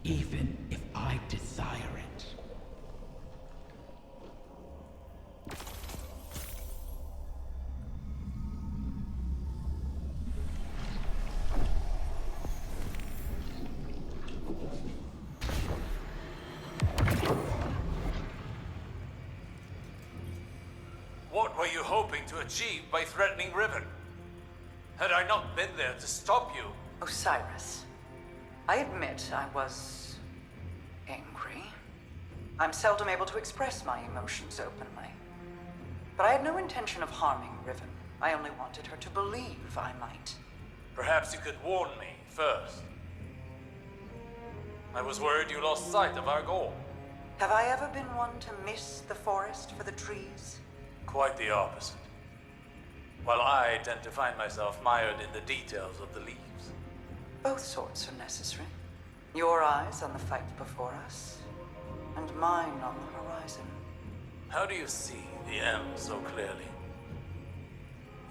even if I desire it. What were you hoping to achieve by threatening Riven? Had I not been there to stop you? Osiris, I admit I was angry. I'm seldom able to express my emotions openly. But I had no intention of harming Riven. I only wanted her to believe I might. Perhaps you could warn me first. I was worried you lost sight of our goal. Have I ever been one to miss the forest for the trees? Quite the opposite. While I tend to find myself mired in the details of the leaves. Both sorts are necessary. Your eyes on the fight before us, and mine on the horizon. How do you see the end so clearly?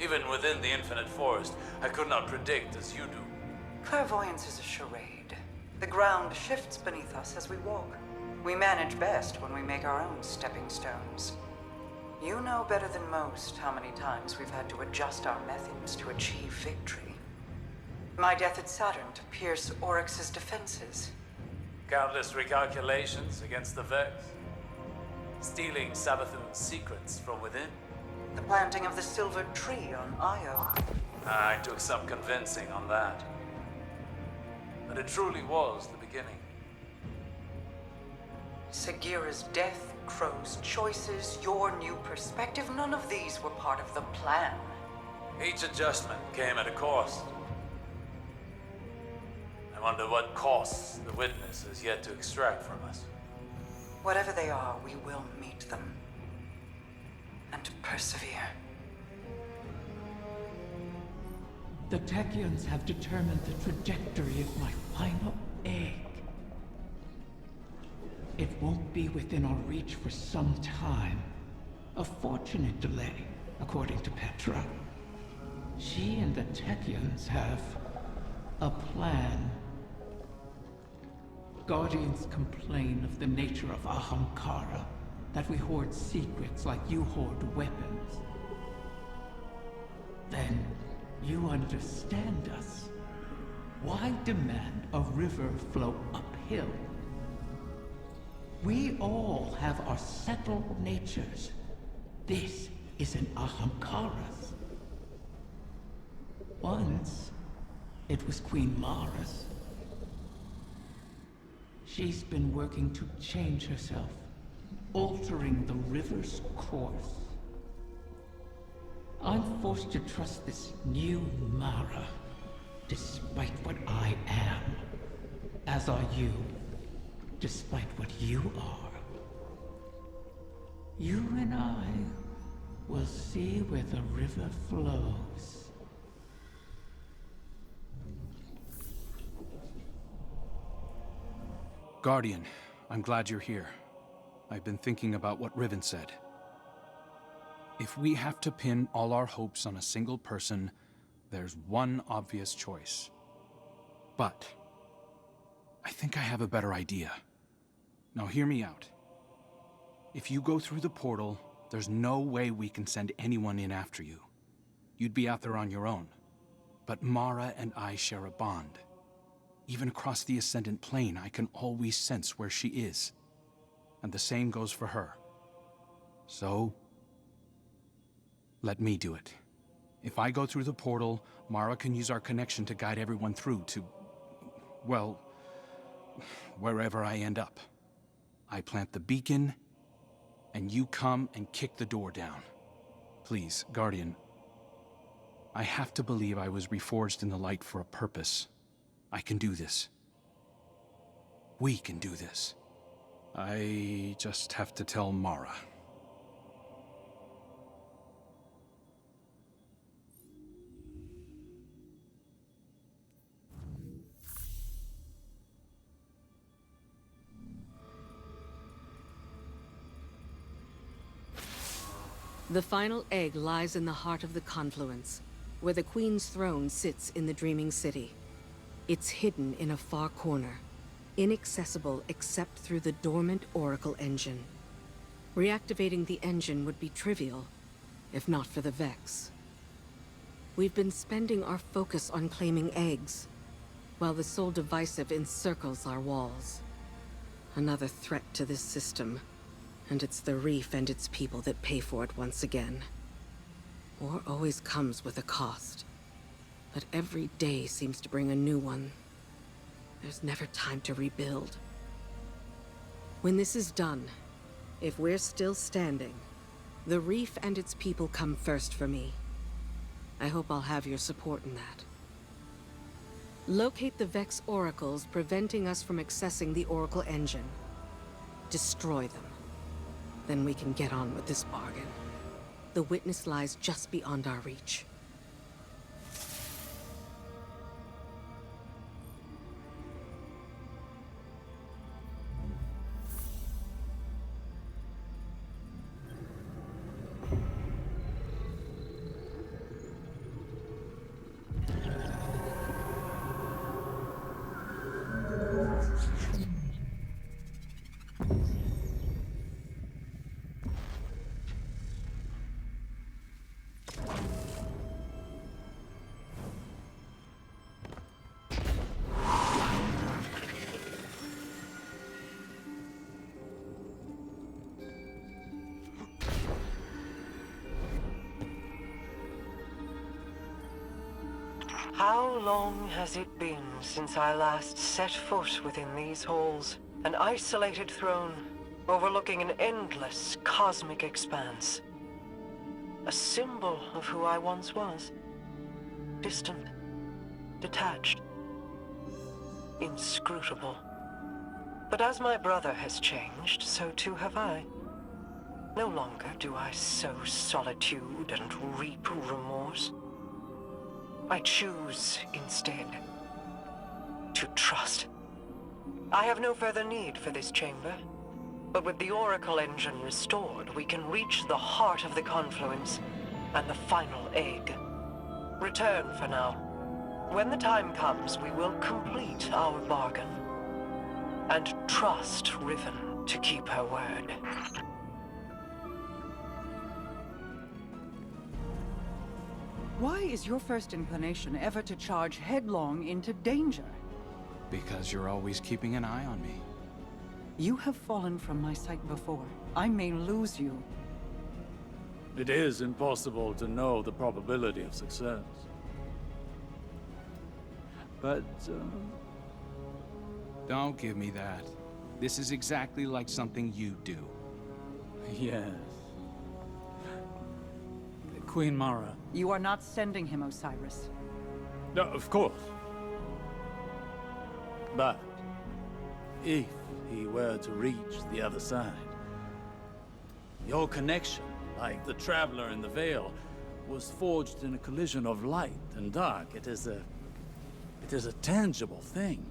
Even within the infinite forest, I could not predict as you do. Clairvoyance is a charade. The ground shifts beneath us as we walk. We manage best when we make our own stepping stones. You know better than most how many times we've had to adjust our methods to achieve victory. My death at Saturn to pierce Oryx's defenses. Countless recalculations against the Vex. Stealing Savathun's secrets from within. The planting of the silver tree on Io. I took some convincing on that. But it truly was the beginning. Sagira's death, Crow's choices, your new perspective, none of these were part of the plan. Each adjustment came at a cost. I wonder what costs the witness has yet to extract from us. Whatever they are, we will meet them. And persevere. The Techeuns have determined the trajectory of my final egg. It won't be within our reach for some time. A fortunate delay, according to Petra. She and the Techeuns have a plan. Guardians complain of the nature of Ahamkara, that we hoard secrets like you hoard weapons. Then you understand us. Why demand a river flow uphill? We all have our settled natures. This is an Ahamkara's. Once, it was Queen Mara's. She's been working to change herself, altering the river's course. I'm forced to trust this new Mara, despite what I am. As are you, despite what you are. You and I will see where the river flows. Guardian, I'm glad you're here. I've been thinking about what Riven said. If we have to pin all our hopes on a single person, there's one obvious choice. But I think I have a better idea. Now hear me out. If you go through the portal, there's no way we can send anyone in after you. You'd be out there on your own. But Mara and I share a bond. Even across the Ascendant Plane, I can always sense where she is. And the same goes for her. So, let me do it. If I go through the portal, Mara can use our connection to guide everyone through to, well, wherever I end up. I plant the beacon, and you come and kick the door down. Please, Guardian, I have to believe I was reforged in the light for a purpose. I can do this. We can do this. I just have to tell Mara. The final egg lies in the heart of the confluence, where the Queen's throne sits in the Dreaming City. It's hidden in a far corner, inaccessible except through the dormant Oracle engine. Reactivating the engine would be trivial, if not for the Vex. We've been spending our focus on claiming eggs, while the Soul Divisive encircles our walls. Another threat to this system. And it's the Reef and its people that pay for it once again. War always comes with a cost. But every day seems to bring a new one. There's never time to rebuild. When this is done, if we're still standing, the Reef and its people come first for me. I hope I'll have your support in that. Locate the Vex Oracles preventing us from accessing the Oracle engine. Destroy them. Then we can get on with this bargain. The witness lies just beyond our reach. How long has it been since I last set foot within these halls? An isolated throne, overlooking an endless cosmic expanse. A symbol of who I once was. Distant, detached, inscrutable. But as my brother has changed, so too have I. No longer do I sow solitude and reap remorse. I choose, instead, to trust. I have no further need for this chamber, but with the Oracle engine restored, we can reach the heart of the confluence and the final egg. Return for now. When the time comes, we will complete our bargain and trust Riven to keep her word. Why is your first inclination ever to charge headlong into danger? Because you're always keeping an eye on me. You have fallen from my sight before. I may lose you. It is impossible to know the probability of success. But, Don't give me that. This is exactly like something you do. yes. Queen Mara. You are not sending him, Osiris. No, of course. But if he were to reach the other side, your connection, like the Traveler in the Veil, was forged in a collision of light and dark. It is a tangible thing.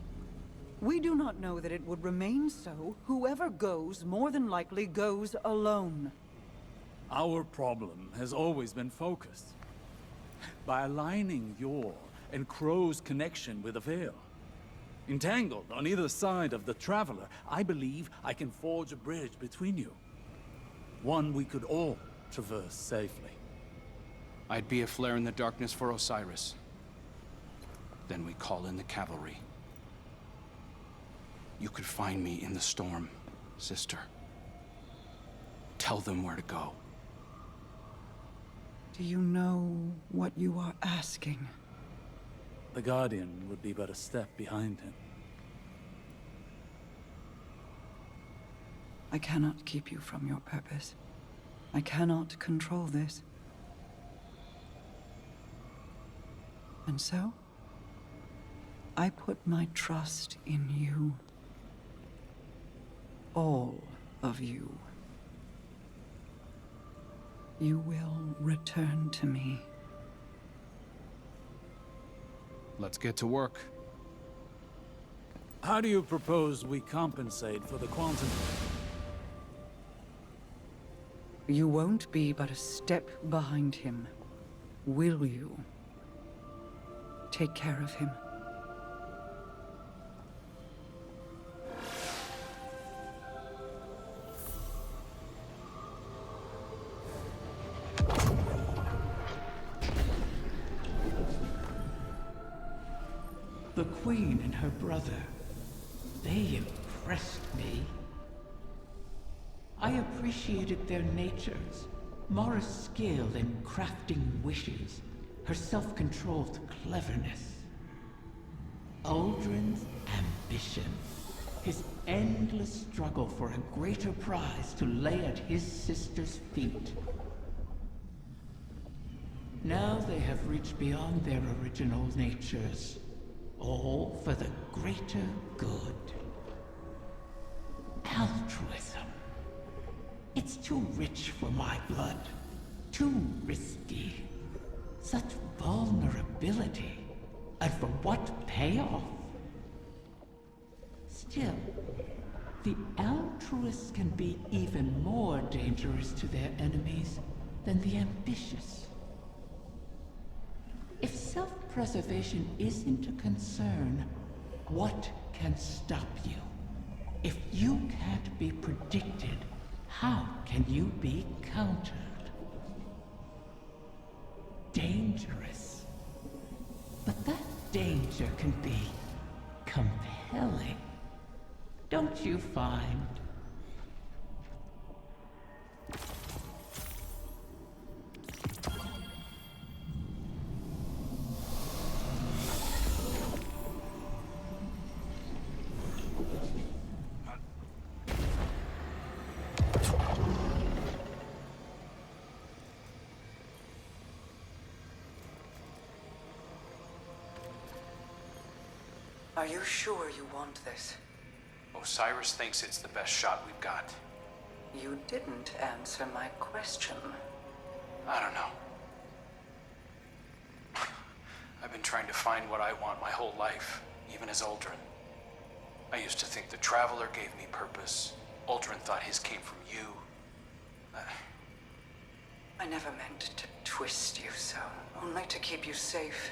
We do not know that it would remain so. Whoever goes, more than likely goes alone. Our problem has always been focused. By aligning your and Crow's connection with the Veil. Entangled on either side of the Traveler, I believe I can forge a bridge between you. One we could all traverse safely. I'd be a flare in the darkness for Osiris. Then we call in the cavalry. You could find me in the storm, sister. Tell them where to go. Do you know what you are asking? The Guardian would be but a step behind him. I cannot keep you from your purpose. I cannot control this. And so, I put my trust in you. All of you. You will return to me. Let's get to work. How do you propose we compensate for the quantum? You won't be but a step behind him, will you? Take care of him. The Queen and her brother, they impressed me. I appreciated their natures, Mara's skill in crafting wishes, her self-controlled cleverness. Uldren's ambition, his endless struggle for a greater prize to lay at his sister's feet. Now they have reached beyond their original natures. All for the greater good. Altruism. It's too rich for my blood. Too risky. Such vulnerability. And for what payoff? Still, the altruists can be even more dangerous to their enemies than the ambitious. If self-preservation isn't a concern, what can stop you? If you can't be predicted, how can you be countered? Dangerous. But that danger can be compelling. Don't you find? Are you sure you want this? Osiris thinks it's the best shot we've got. You didn't answer my question. I don't know. I've been trying to find what I want my whole life, even as Uldren. I used to think the Traveler gave me purpose. Uldren thought his came from you. I never meant to twist you so, only to keep you safe.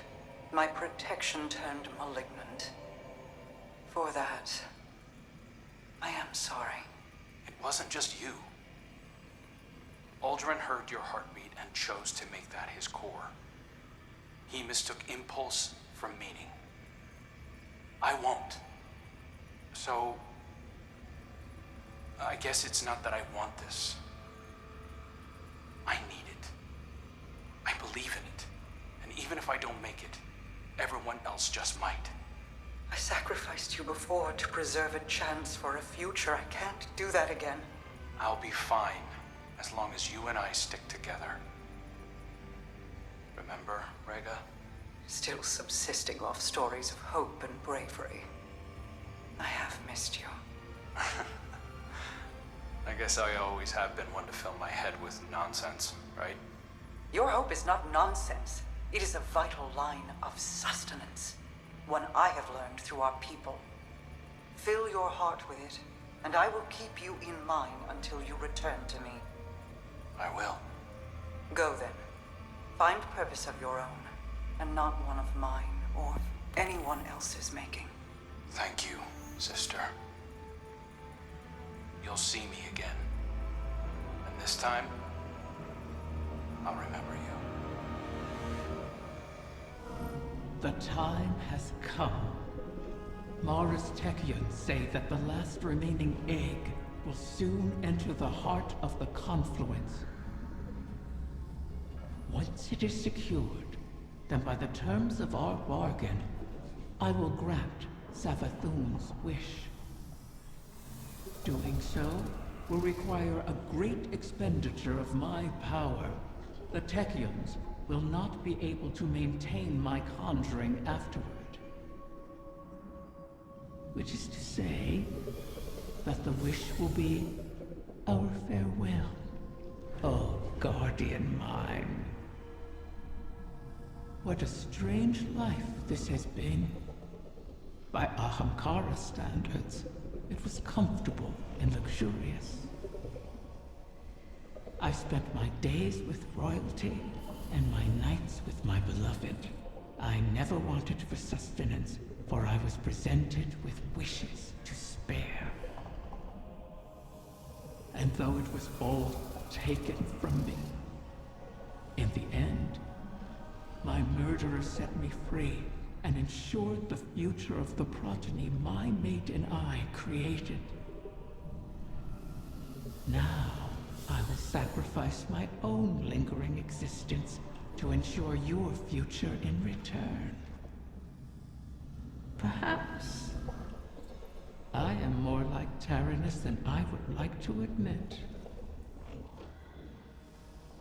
My protection turned malignant. For that, I am sorry. It wasn't just you. Uldren heard your heartbeat and chose to make that his core. He mistook impulse from meaning. I won't. So, I guess it's not that I want this. I need it. I believe in it. And even if I don't make it, everyone else just might. I sacrificed you before to preserve a chance for a future. I can't do that again. I'll be fine, as long as you and I stick together. Remember, Rhaegar? Still subsisting off stories of hope and bravery. I have missed you. I guess I always have been one to fill my head with nonsense, right? Your hope is not nonsense. It is a vital line of sustenance. One I have learned through our people. Fill your heart with it, and I will keep you in mine until you return to me. I will. Go then. Find purpose of your own, and not one of mine or anyone else's making. Thank you, sister. You'll see me again. And this time, I'll remember you. The time has come. Mara's Techeuns say that the last remaining egg will soon enter the heart of the confluence. Once it is secured, then by the terms of our bargain, I will grant Savathun's wish. Doing so will require a great expenditure of my power. The Techeuns will not be able to maintain my conjuring afterward. Which is to say, that the wish will be our farewell. Oh, guardian mine. What a strange life this has been. By Ahamkara standards, it was comfortable and luxurious. I spent my days with royalty and my nights with my beloved. I never wanted for sustenance, for I was presented with wishes to spare. And though it was all taken from me, in the end, my murderer set me free and ensured the future of the progeny my mate and I created. Now, I will sacrifice my own lingering existence to ensure your future in return. Perhaps I am more like Tyrannus than I would like to admit.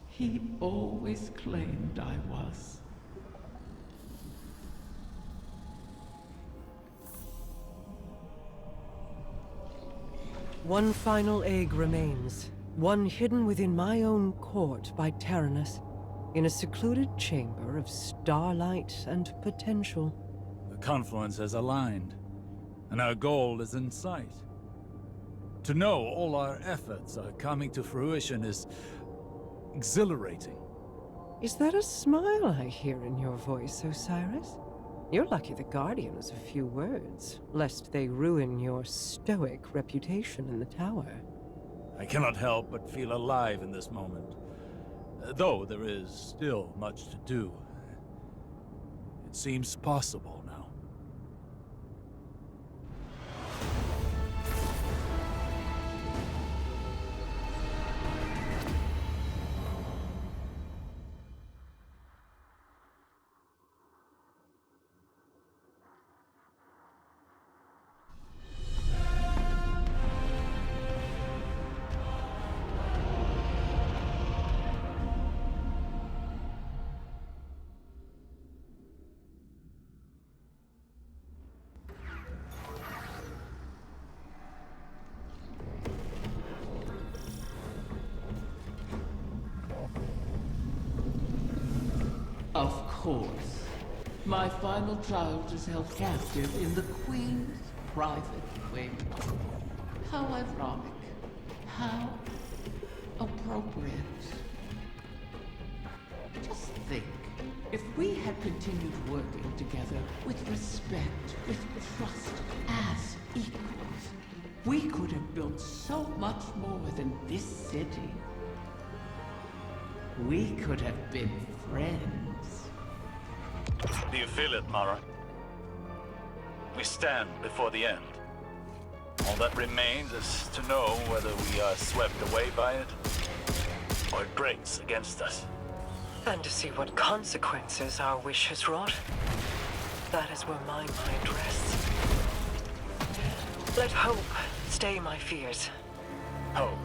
He always claimed I was. One final egg remains. One hidden within my own court by Tyrannus, in a secluded chamber of starlight and potential. The confluence has aligned, and our goal is in sight. To know all our efforts are coming to fruition is exhilarating. Is that a smile I hear in your voice, Osiris? You're lucky the Guardian has a few words, lest they ruin your stoic reputation in the tower. I cannot help but feel alive in this moment, though there is still much to do. It seems possible now. Of course. My final child is held captive in the Queen's private wing. How ironic. How appropriate. Just think, if we had continued working together with respect, with trust, as equals, we could have built so much more than this city. We could have been friends. Do you feel it, Mara? We stand before the end. All that remains is to know whether we are swept away by it, or it breaks against us. And to see what consequences our wish has wrought. That is where my mind rests. Let hope stay my fears. Hope,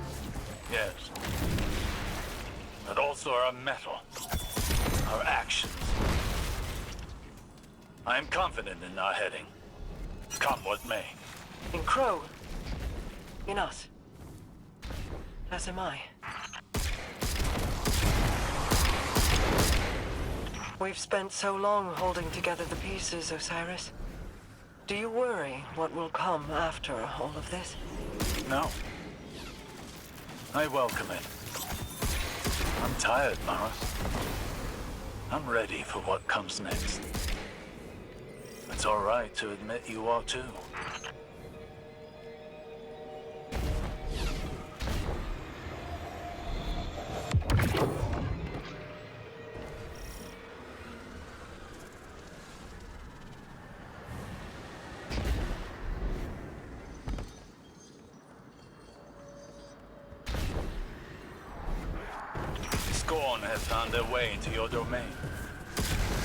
yes. But also our mettle. our actions. I am confident in our heading. Come what may. In Crow. In us. As am I. We've spent so long holding together the pieces, Osiris. Do you worry what will come after all of this? No. I welcome it. I'm tired, Mara. I'm ready for what comes next. It's all right to admit you are too. Scorn have found their way into your domain.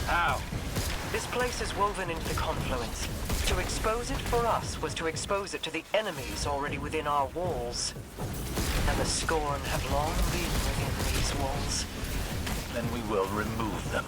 How? This place is woven into the confluence. To expose it for us was to expose it to the enemies already within our walls. And the Scorn have long been within these walls. Then we will remove them.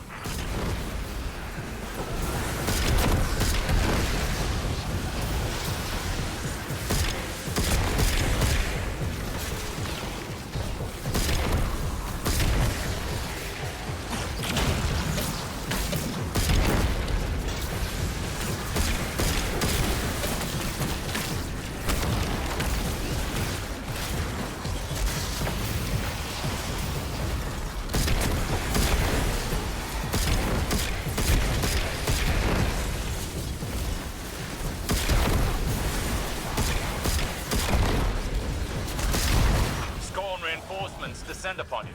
Descend upon you.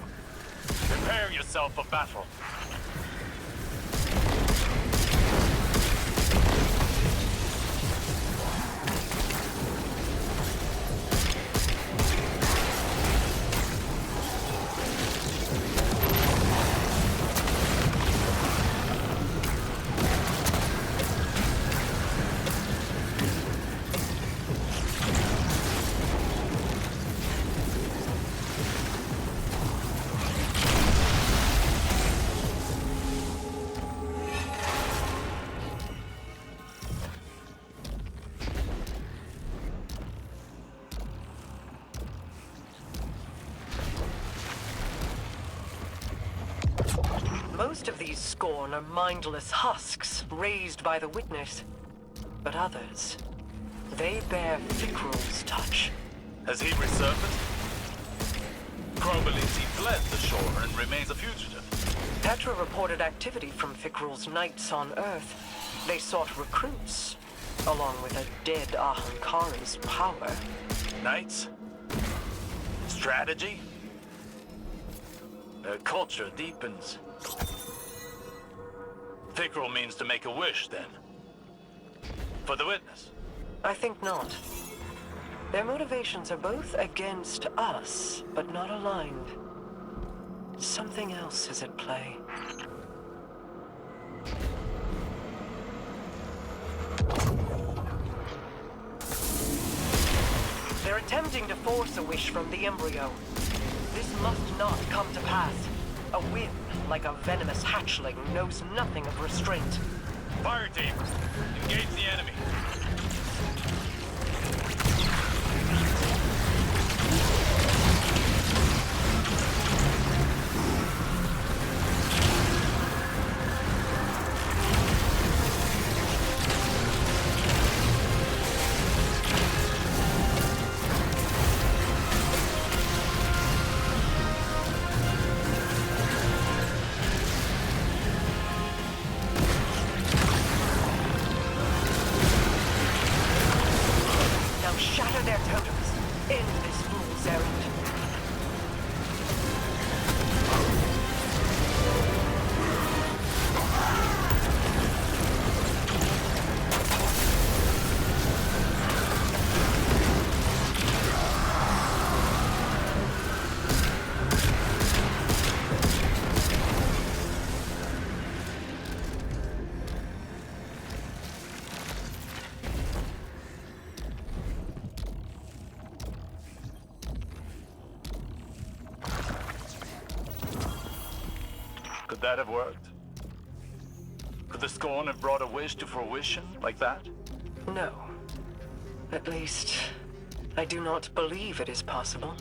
Prepare yourself for battle. Most of these Scorn are mindless husks raised by the Witness. But others, they bear Fickrul's touch. Has he resurfaced? Crow believes he fled the shore and remains a fugitive. Petra reported activity from Fickrul's knights on Earth. They sought recruits, along with a dead Ahamkara's power. Knights? Strategy? Their culture deepens. Fickrul means to make a wish, then. For the Witness? I think not. Their motivations are both against us, but not aligned. Something else is at play. They're attempting to force a wish from the embryo. This must not come to pass. A whim, like a venomous hatchling, knows nothing of restraint. Fire team, engage the enemy. Would that have worked? Could the Scorn have brought a wish to fruition like that? No. At least, I do not believe it is possible.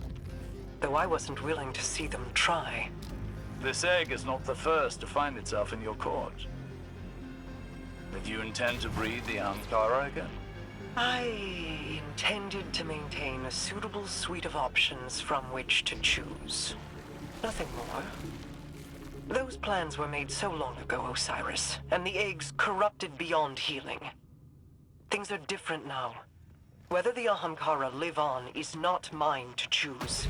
Though I wasn't willing to see them try. This egg is not the first to find itself in your court. Did you intend to breed the Ahamkara again? I intended to maintain a suitable suite of options from which to choose. Nothing more. Those plans were made so long ago, Osiris, and the eggs corrupted beyond healing. Things are different now. Whether the Ahamkara live on is not mine to choose.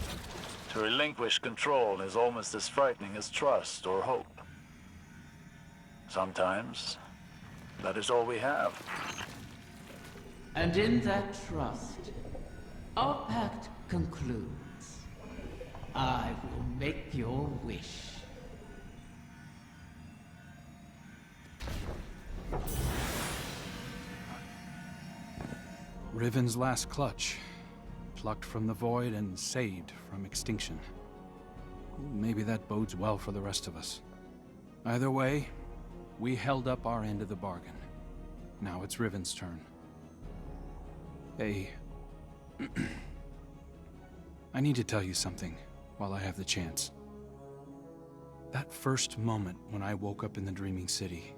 To relinquish control is almost as frightening as trust or hope. Sometimes, that is all we have. And in that trust, our pact concludes. I will make your wish. Riven's last clutch. Plucked from the void and saved from extinction. Maybe that bodes well for the rest of us. Either way, we held up our end of the bargain. Now it's Riven's turn. Hey... I need to tell you something while I have the chance. That first moment when I woke up in the Dreaming City,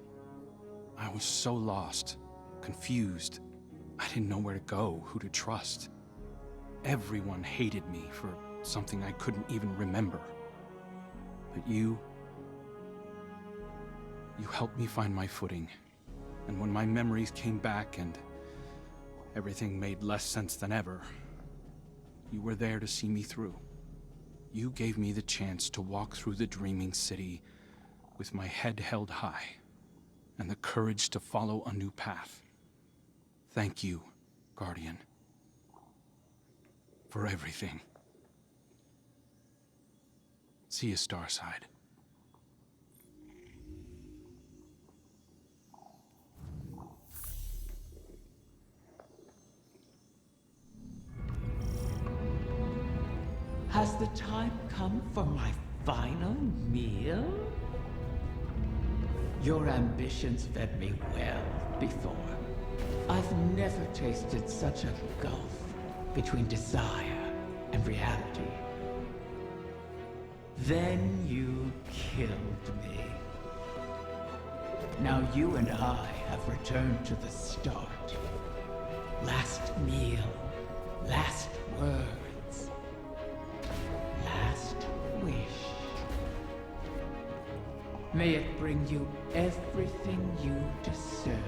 I was so lost, confused. I didn't know where to go, who to trust. Everyone hated me for something I couldn't even remember. But you helped me find my footing. And when my memories came back and everything made less sense than ever, you were there to see me through. You gave me the chance to walk through the Dreaming City with my head held high and the courage to follow a new path. Thank you, Guardian, for everything. See you, Starside. Has the time come for my final meal? Your ambitions fed me well before. I've never tasted such a gulf between desire and reality. Then you killed me. Now you and I have returned to the start. Last meal, last words, last wish. May it bring you everything you deserve.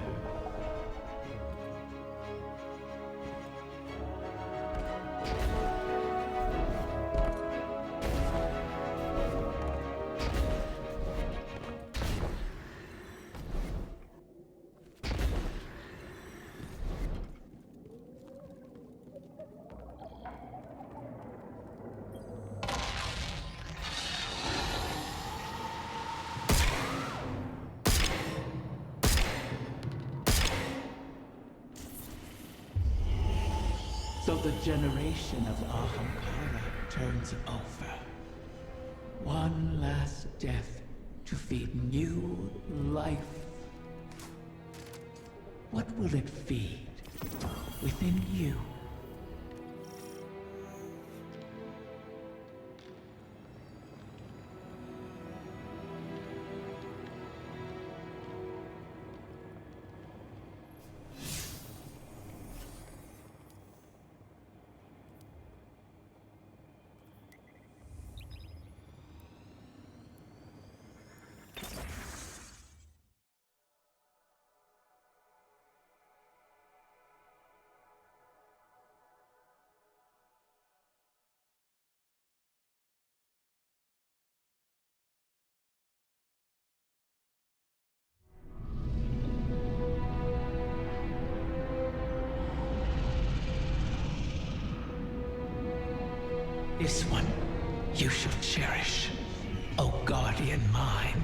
So the generation of Ahamkara turns over. One last death to feed new life. What will it feed within you? This one you shall cherish, O guardian mine.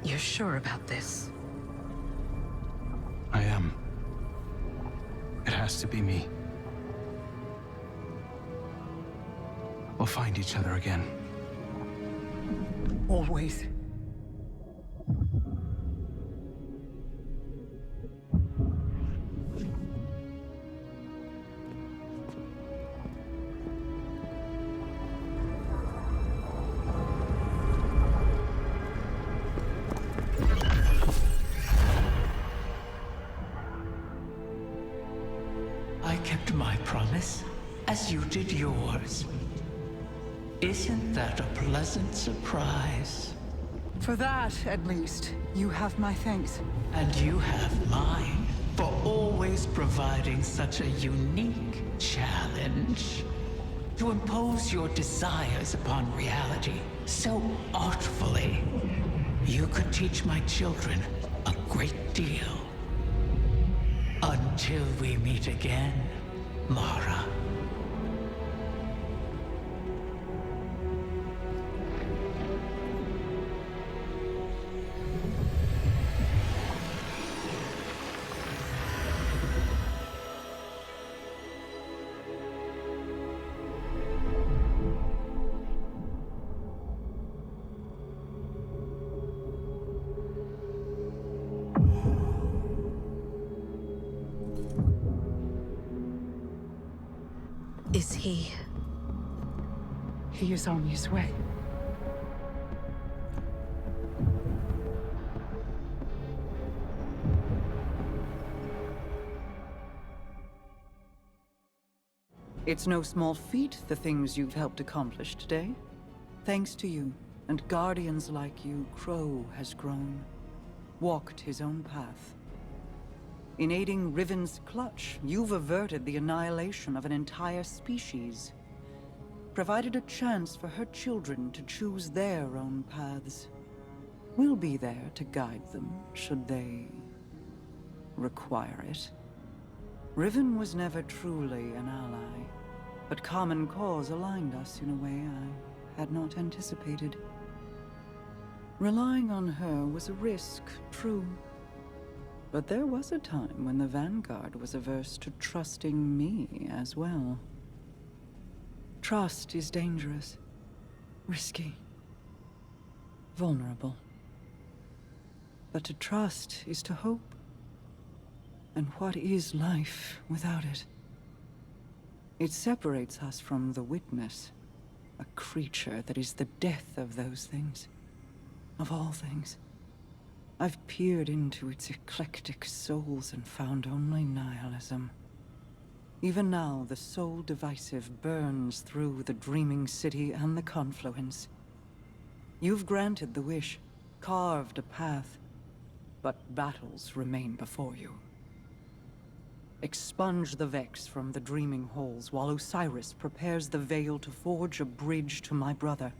You're sure about this? I am. has to be me. We'll find each other again. Always. I kept my promise, as you did yours. Isn't that a pleasant surprise? For that, at least, you have my thanks. And you have mine, for always providing such a unique challenge. To impose your desires upon reality so artfully. You could teach my children a great deal. Until we meet again, Mara. Is he? He is on his way. It's no small feat, the things you've helped accomplish today. Thanks to you, and guardians like you, Crow has grown, walked his own path. In aiding Riven's clutch, you've averted the annihilation of an entire species, provided a chance for her children to choose their own paths. We'll be there to guide them, should they require it. Riven was never truly an ally, but common cause aligned us in a way I had not anticipated. Relying on her was a risk, true. But there was a time when the Vanguard was averse to trusting me as well. Trust is dangerous, risky, vulnerable. But to trust is to hope. And what is life without it? It separates us from the Witness, a creature that is the death of those things, of all things. I've peered into its eclectic souls and found only nihilism. Even now, the soul divisive burns through the dreaming city and the confluence. You've granted the wish, carved a path, but battles remain before you. Expunge the Vex from the dreaming halls while Osiris prepares the veil to forge a bridge to my brother.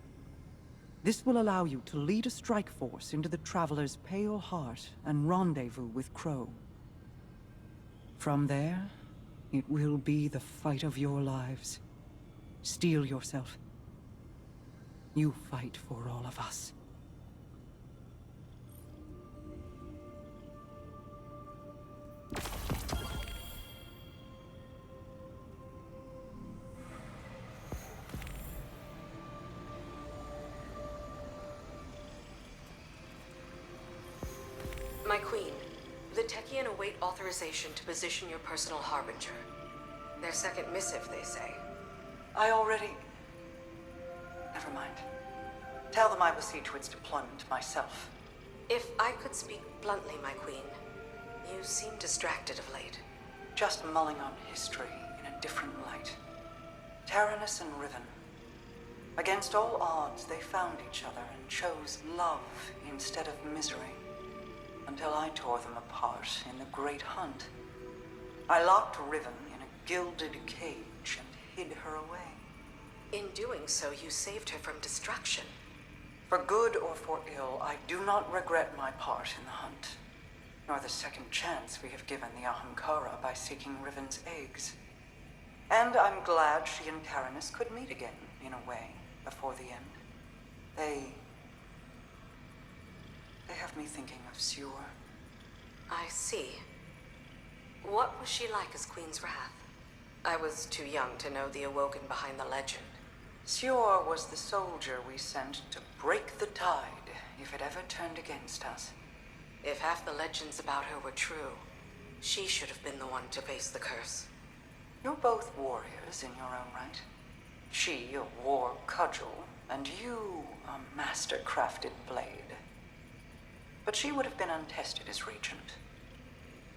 This will allow you to lead a strike force into the Traveler's pale heart and rendezvous with Crow. From there, it will be the fight of your lives. Steel yourself. You fight for all of us. My queen, the Techien await authorization to position your personal harbinger. Their second missive, they say. I already... Never mind. Tell them I will see to its deployment myself. If I could speak bluntly, my queen, you seem distracted of late. Just mulling on history in a different light. Taranis and Riven. Against all odds, they found each other and chose love instead of misery. Until I tore them apart in the Great Hunt. I locked Riven in a gilded cage and hid her away. In doing so, you saved her from destruction. For good or for ill, I do not regret my part in the hunt, nor the second chance we have given the Ahamkara by seeking Riven's eggs. And I'm glad she and Taranis could meet again, in a way, before the end. They have me thinking of Siur. I see. What was she like as Queen's Wrath? I was too young to know the Awoken behind the legend. Sior was the soldier we sent to break the tide if it ever turned against us. If half the legends about her were true, she should have been the one to face the curse. You're both warriors in your own right. She a war cudgel, and you a master-crafted blade. But she would have been untested as regent.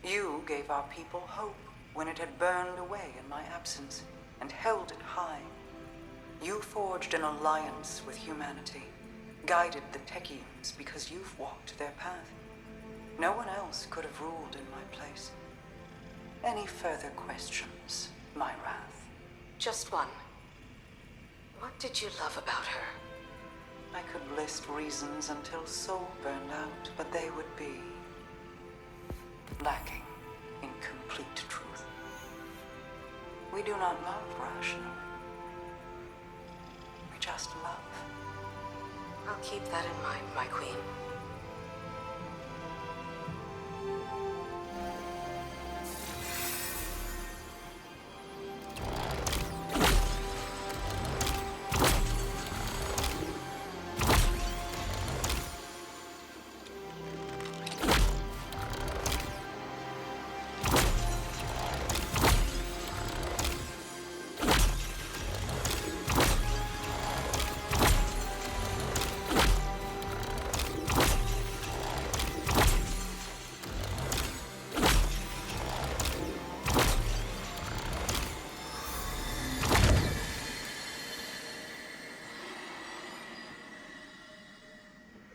You gave our people hope when it had burned away in my absence, and held it high. You forged an alliance with humanity, guided the Techeuns because you've walked their path. No one else could have ruled in my place. Any further questions, my wrath? Just one. What did you love about her? I could list reasons until soul burned out, but they would be lacking in complete truth. We do not love rationally. We just love. I'll keep that in mind, my queen.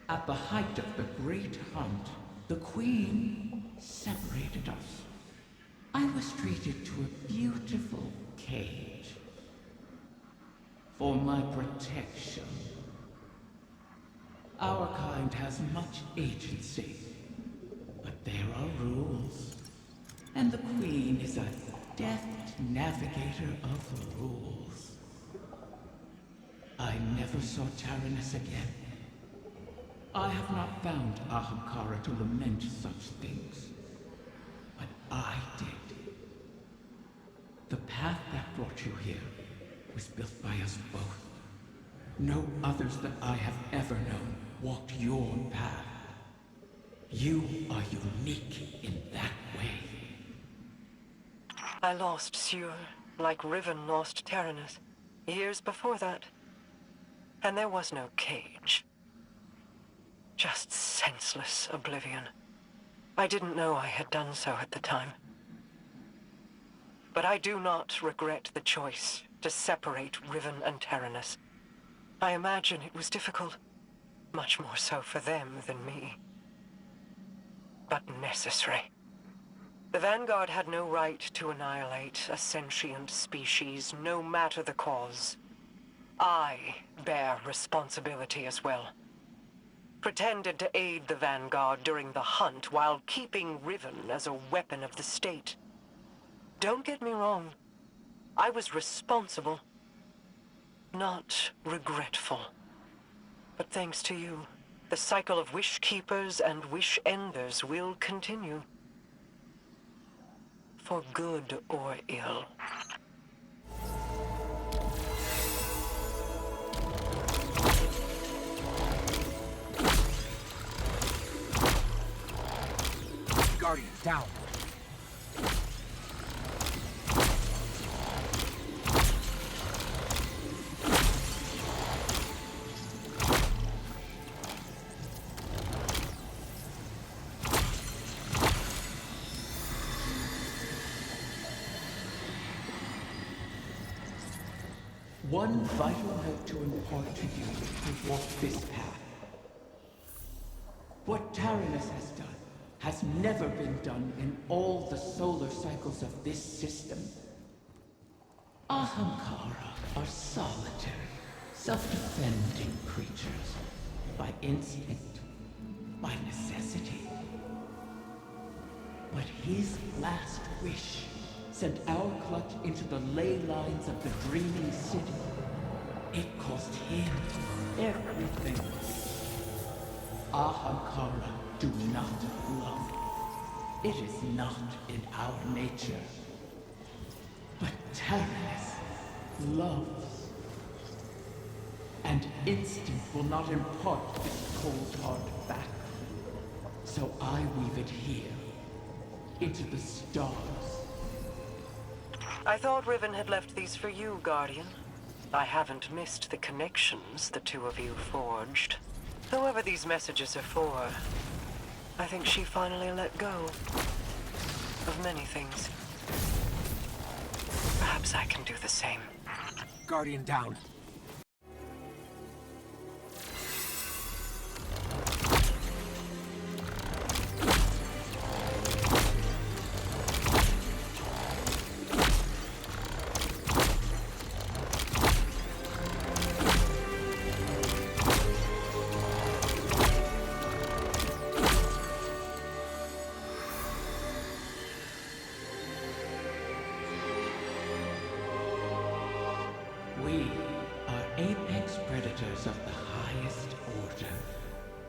At the height of the great hunt, the Queen separated us. I was treated to a beautiful cage. For my protection. Our kind has much agency, but there are rules. And the Queen is a deft navigator of the rules. I never saw Tyrannus again. I have not found Ahamkara to lament such things. But I did. The path that brought you here was built by us both. No others that I have ever known walked your path. You are unique in that way. I lost Sior, like Riven lost Tyrannus, years before that. And there was no cage. Just senseless oblivion. I didn't know I had done so at the time. But I do not regret the choice to separate Riven and Tyrannus. I imagine it was difficult, much more so for them than me. But necessary. The Vanguard had no right to annihilate a sentient species, no matter the cause. I bear responsibility as well. Pretended to aid the Vanguard during the hunt while keeping Riven as a weapon of the state. Don't get me wrong. I was responsible. Not regretful. But thanks to you, the cycle of Wish Keepers and Wish Enders will continue. For good or ill. Guardian, down. One vital note to impart to you who walk this path. What Tyrannus has done has never been done in all the solar cycles of this system. Ahamkara are solitary, self-defending creatures, by instinct, by necessity. But his last wish sent our clutch into the ley lines of the dreaming city. It cost him everything. Ahamkara do not love. It is not in our nature. But Tyrannus loves. And instinct will not impart its cold heart back. So I weave it here, into the stars. I thought Riven had left these for you, Guardian. I haven't missed the connections the two of you forged. Whoever these messages are for, I think she finally let go of many things. Perhaps I can do the same. Guardian down. We are apex predators of the highest order.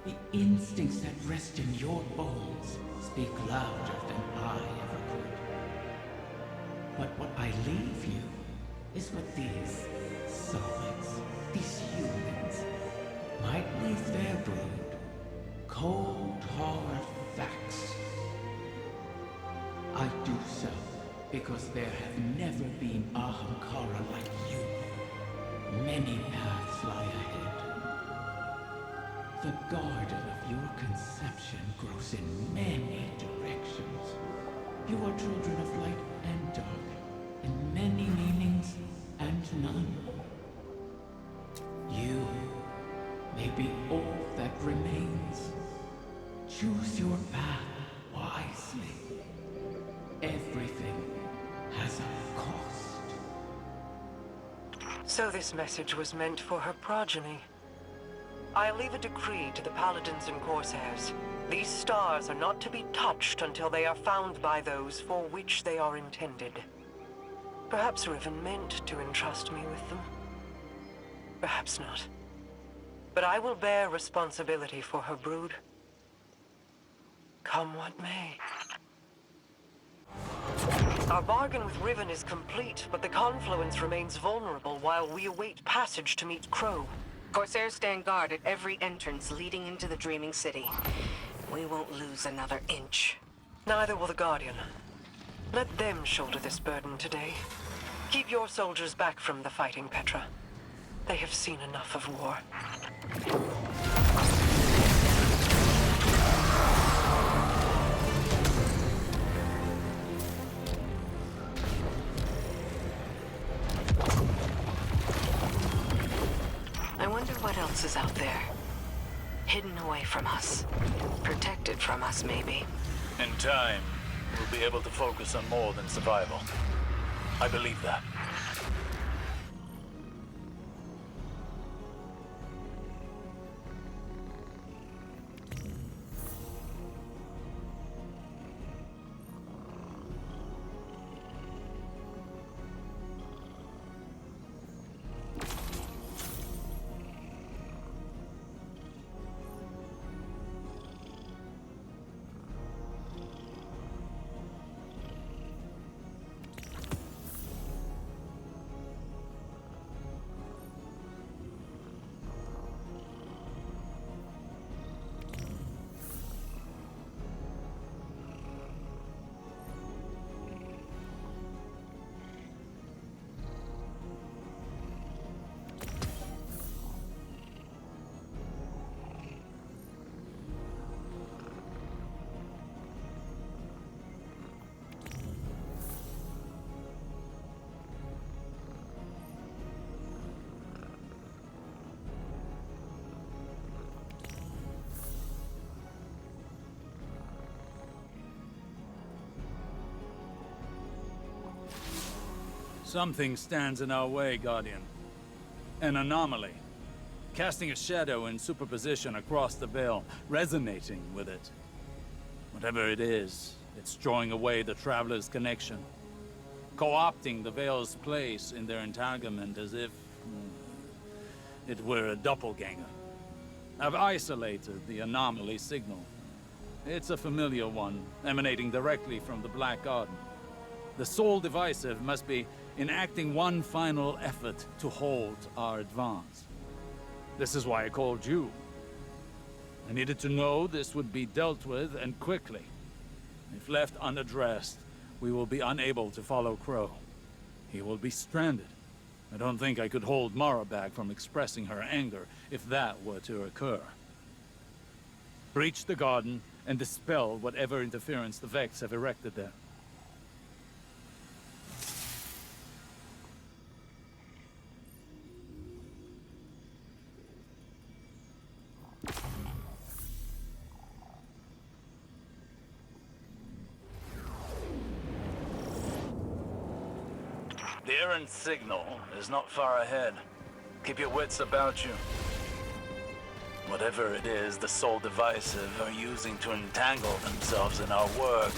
The instincts that rest in your bones speak louder than I ever could. But what I leave you is what these solids, these humans, might leave their brood. Cold, hard facts. I do so because there have never been Ahamkara like you. Many paths lie ahead. The garden of your conception grows in many directions. You are children of light and dark, in many meanings and none. You may be all that remains. Choose your path wisely. Everything has a cost. So this message was meant for her progeny. I leave a decree to the Paladins and Corsairs. These stars are not to be touched until they are found by those for which they are intended. Perhaps Riven meant to entrust me with them. Perhaps not. But I will bear responsibility for her brood. Come what may. Our bargain with Riven is complete, but the confluence remains vulnerable while we await passage to meet Crow. Corsairs stand guard at every entrance leading into the Dreaming City. We won't lose another inch. Neither will the Guardian. Let them shoulder this burden today. Keep your soldiers back from the fighting, Petra. They have seen enough of war. I wonder what else is out there. Hidden away from us. Protected from us, maybe. In time, we'll be able to focus on more than survival. I believe that. Something stands in our way, Guardian. An anomaly. Casting a shadow in superposition across the veil, resonating with it. Whatever it is, it's drawing away the Traveler's connection. Co-opting the veil's place in their entanglement as if it were a doppelganger. I've isolated the anomaly signal. It's a familiar one, emanating directly from the Black Garden. The sole divisive must be enacting one final effort to halt our advance. This is why I called you. I needed to know this would be dealt with, and quickly. If left unaddressed, we will be unable to follow Crow. He will be stranded. I don't think I could hold Mara back from expressing her anger if that were to occur. Breach the garden and dispel whatever interference the Vex have erected there. The errant signal is not far ahead. Keep your wits about you. Whatever it is the Soul Divisive are using to entangle themselves in our work,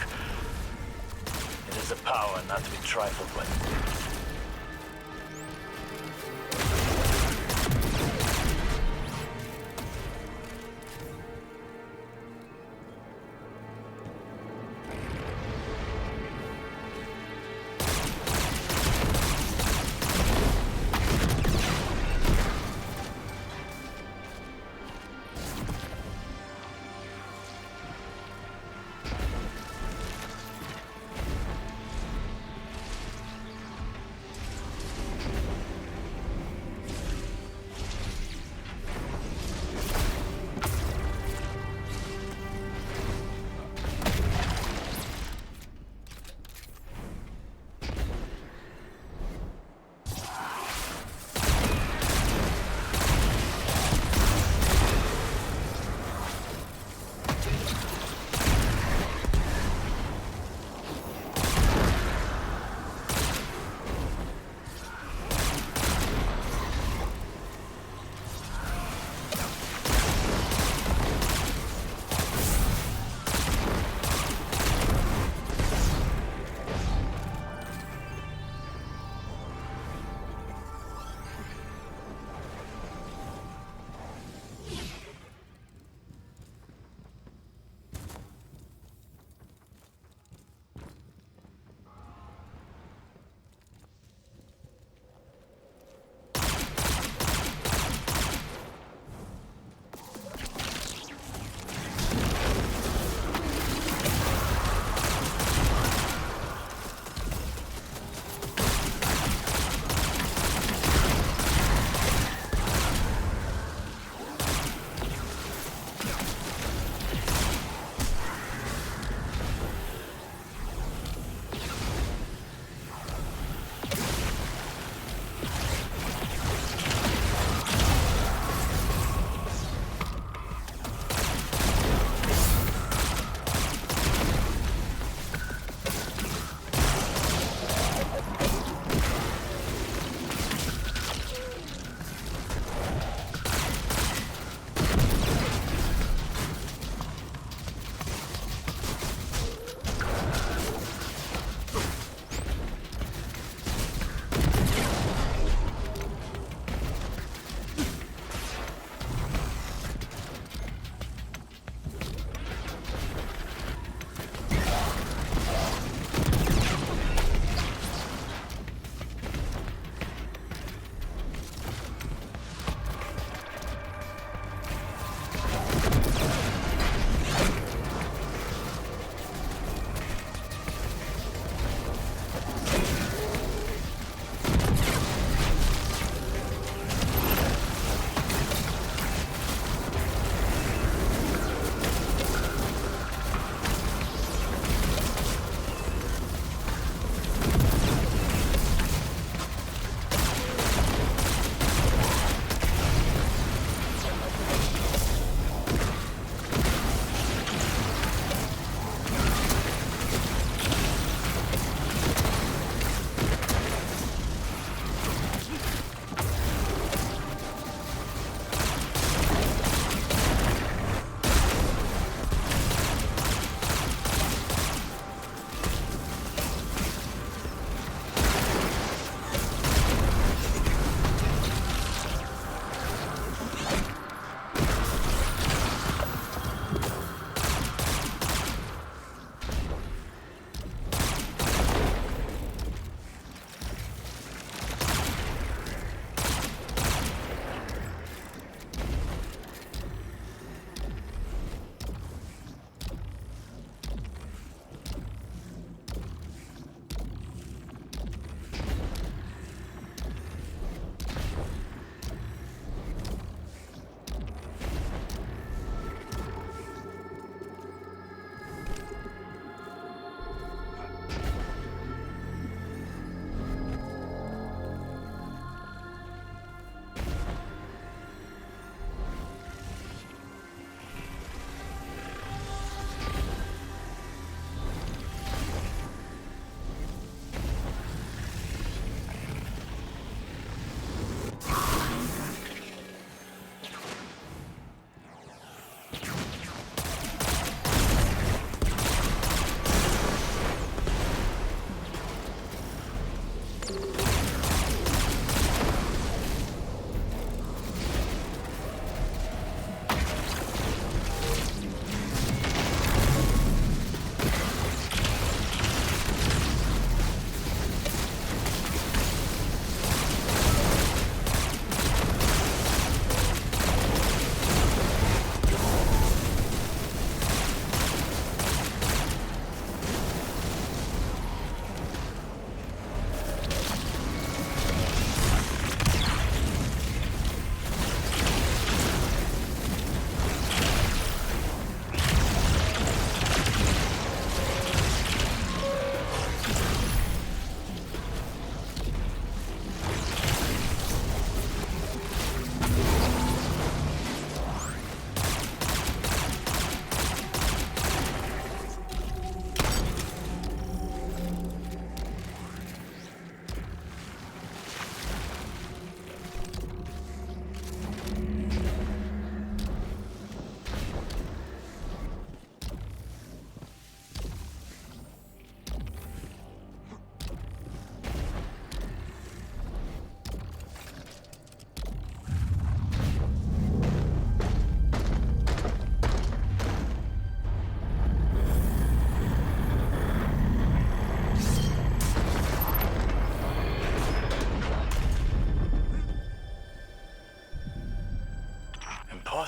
it is a power not to be trifled with.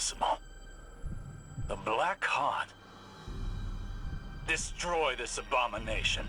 impossible. The Black Heart. Destroy this abomination.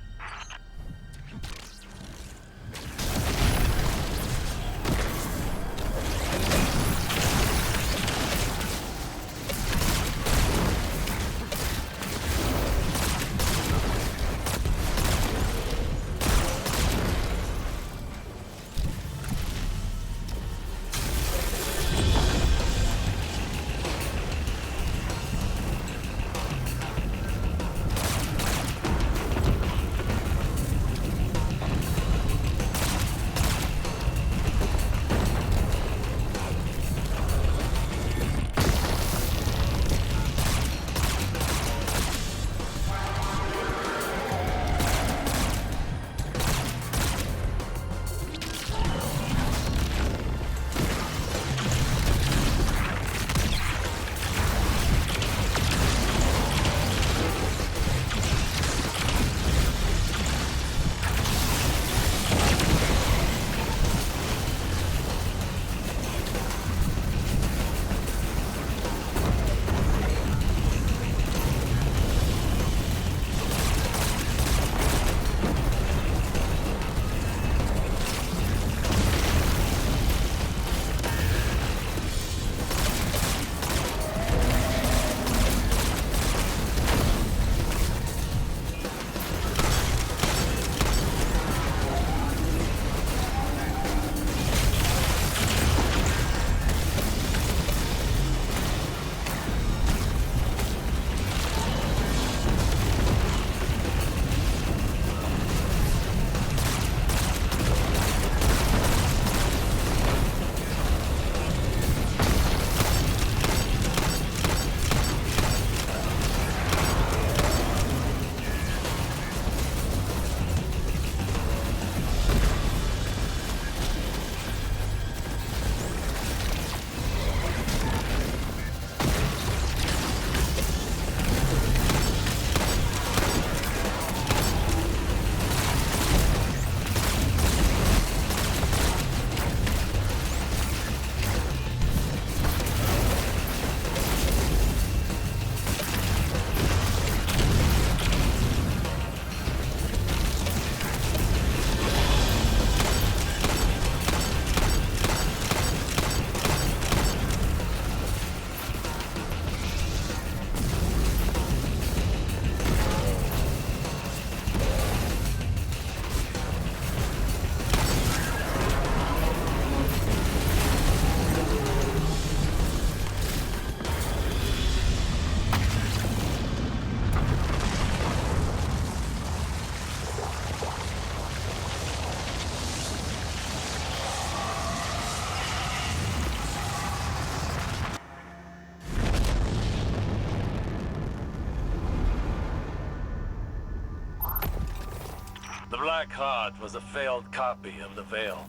The Black Heart was a failed copy of the Veil.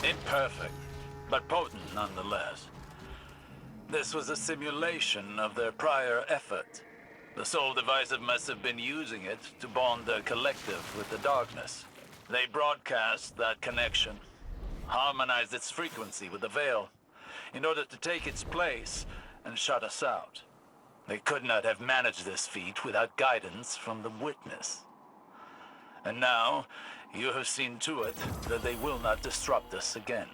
Imperfect, but potent nonetheless. This was a simulation of their prior effort. The Soul Divisive must have been using it to bond their collective with the darkness. They broadcast that connection, harmonized its frequency with the Veil, in order to take its place and shut us out. They could not have managed this feat without guidance from the Witness. And now, you have seen to it that they will not disrupt us again.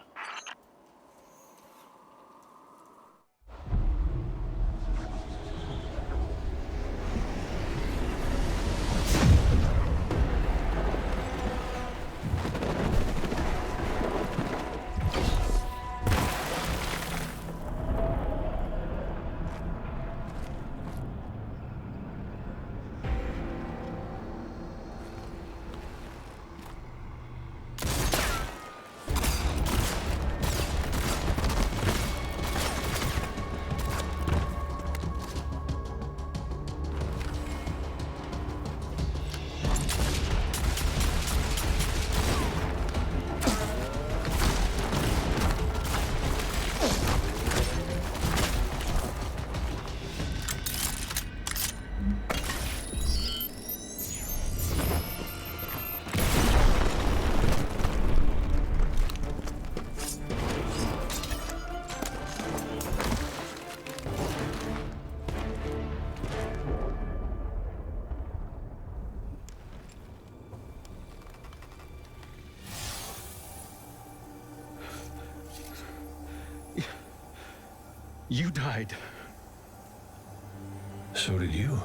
You died. So did you.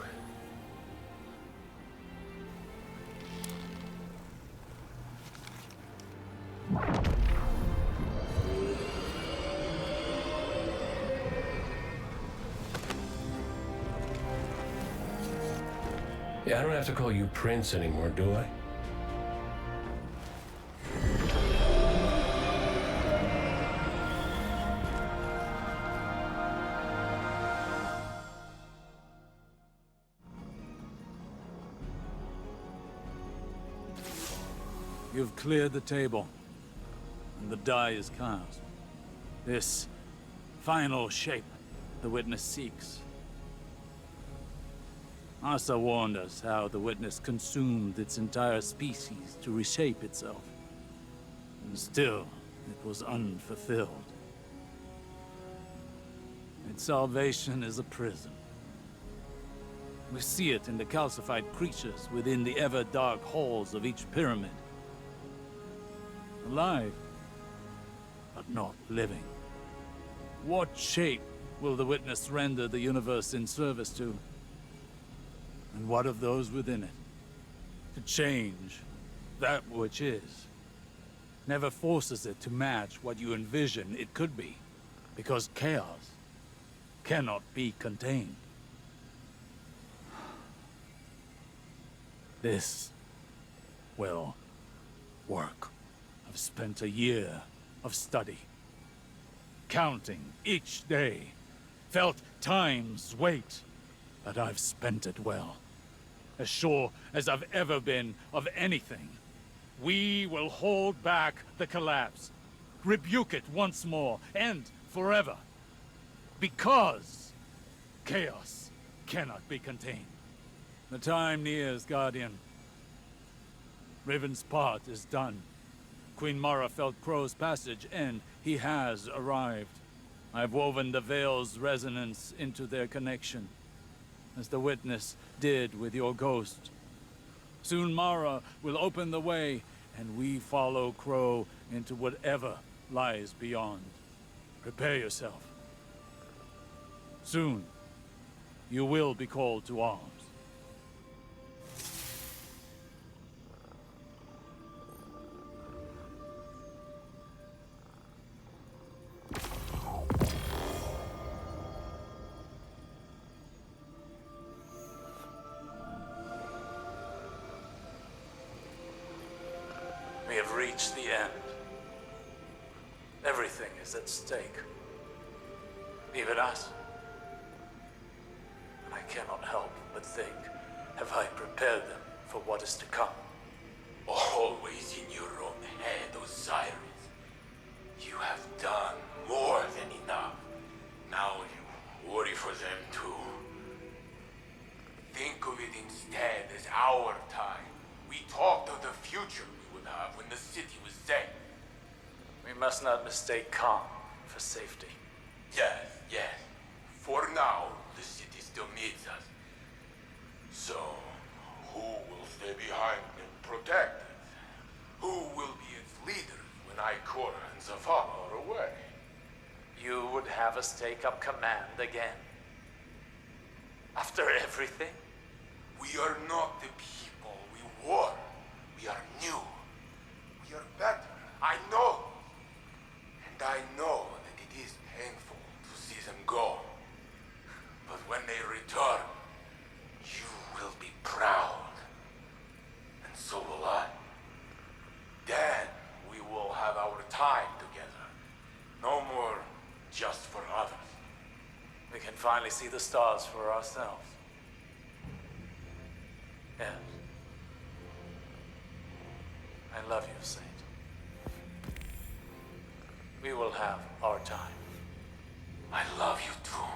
Yeah, I don't have to call you Prince anymore, do I? You've cleared the table, and the die is cast. This final shape the Witness seeks. Asa warned us how the Witness consumed its entire species to reshape itself. And still, it was unfulfilled. Its salvation is a prison. We see it in the calcified creatures within the ever-dark halls of each pyramid. Alive, but not living. What shape will the Witness render the universe in service to? And what of those within it? To change that which is. Never forces it to match what you envision it could be, because chaos cannot be contained. This will work. I've spent a year of study, counting each day, felt time's weight, but I've spent it well. As sure as I've ever been of anything. We will hold back the collapse, rebuke it once more, and forever. Because chaos cannot be contained. The time nears, Guardian. Riven's part is done. Queen Mara felt Crow's passage, and he has arrived. I've woven the Veil's resonance into their connection, as the Witness did with your ghost. Soon Mara will open the way, and we follow Crow into whatever lies beyond. Prepare yourself. Soon, you will be called to arms. We have reached the end. Everything is at stake. Even us. And I cannot help but think, have I prepared them for what is to come? Always in your own head, Osiris. You have done more than enough. Now you worry for them too. Think of it instead as our time. We talked of the future we would have when the city was safe. We must not mistake calm for safety. Yes, yes. For now, the city still needs us. So, who will stay behind and protect it? Who will be its leaders when Ikora and Zafala are away? You would have us take up command again? After everything? We are not the people we were. We are new. We are better. I know. And I know that it is painful to see them go. But when they return, you will be proud. And so will I. Then we will have our time together. No more just for others. We can finally see the stars for ourselves. Yes. I love you, Saint. We will have our time. I love you too.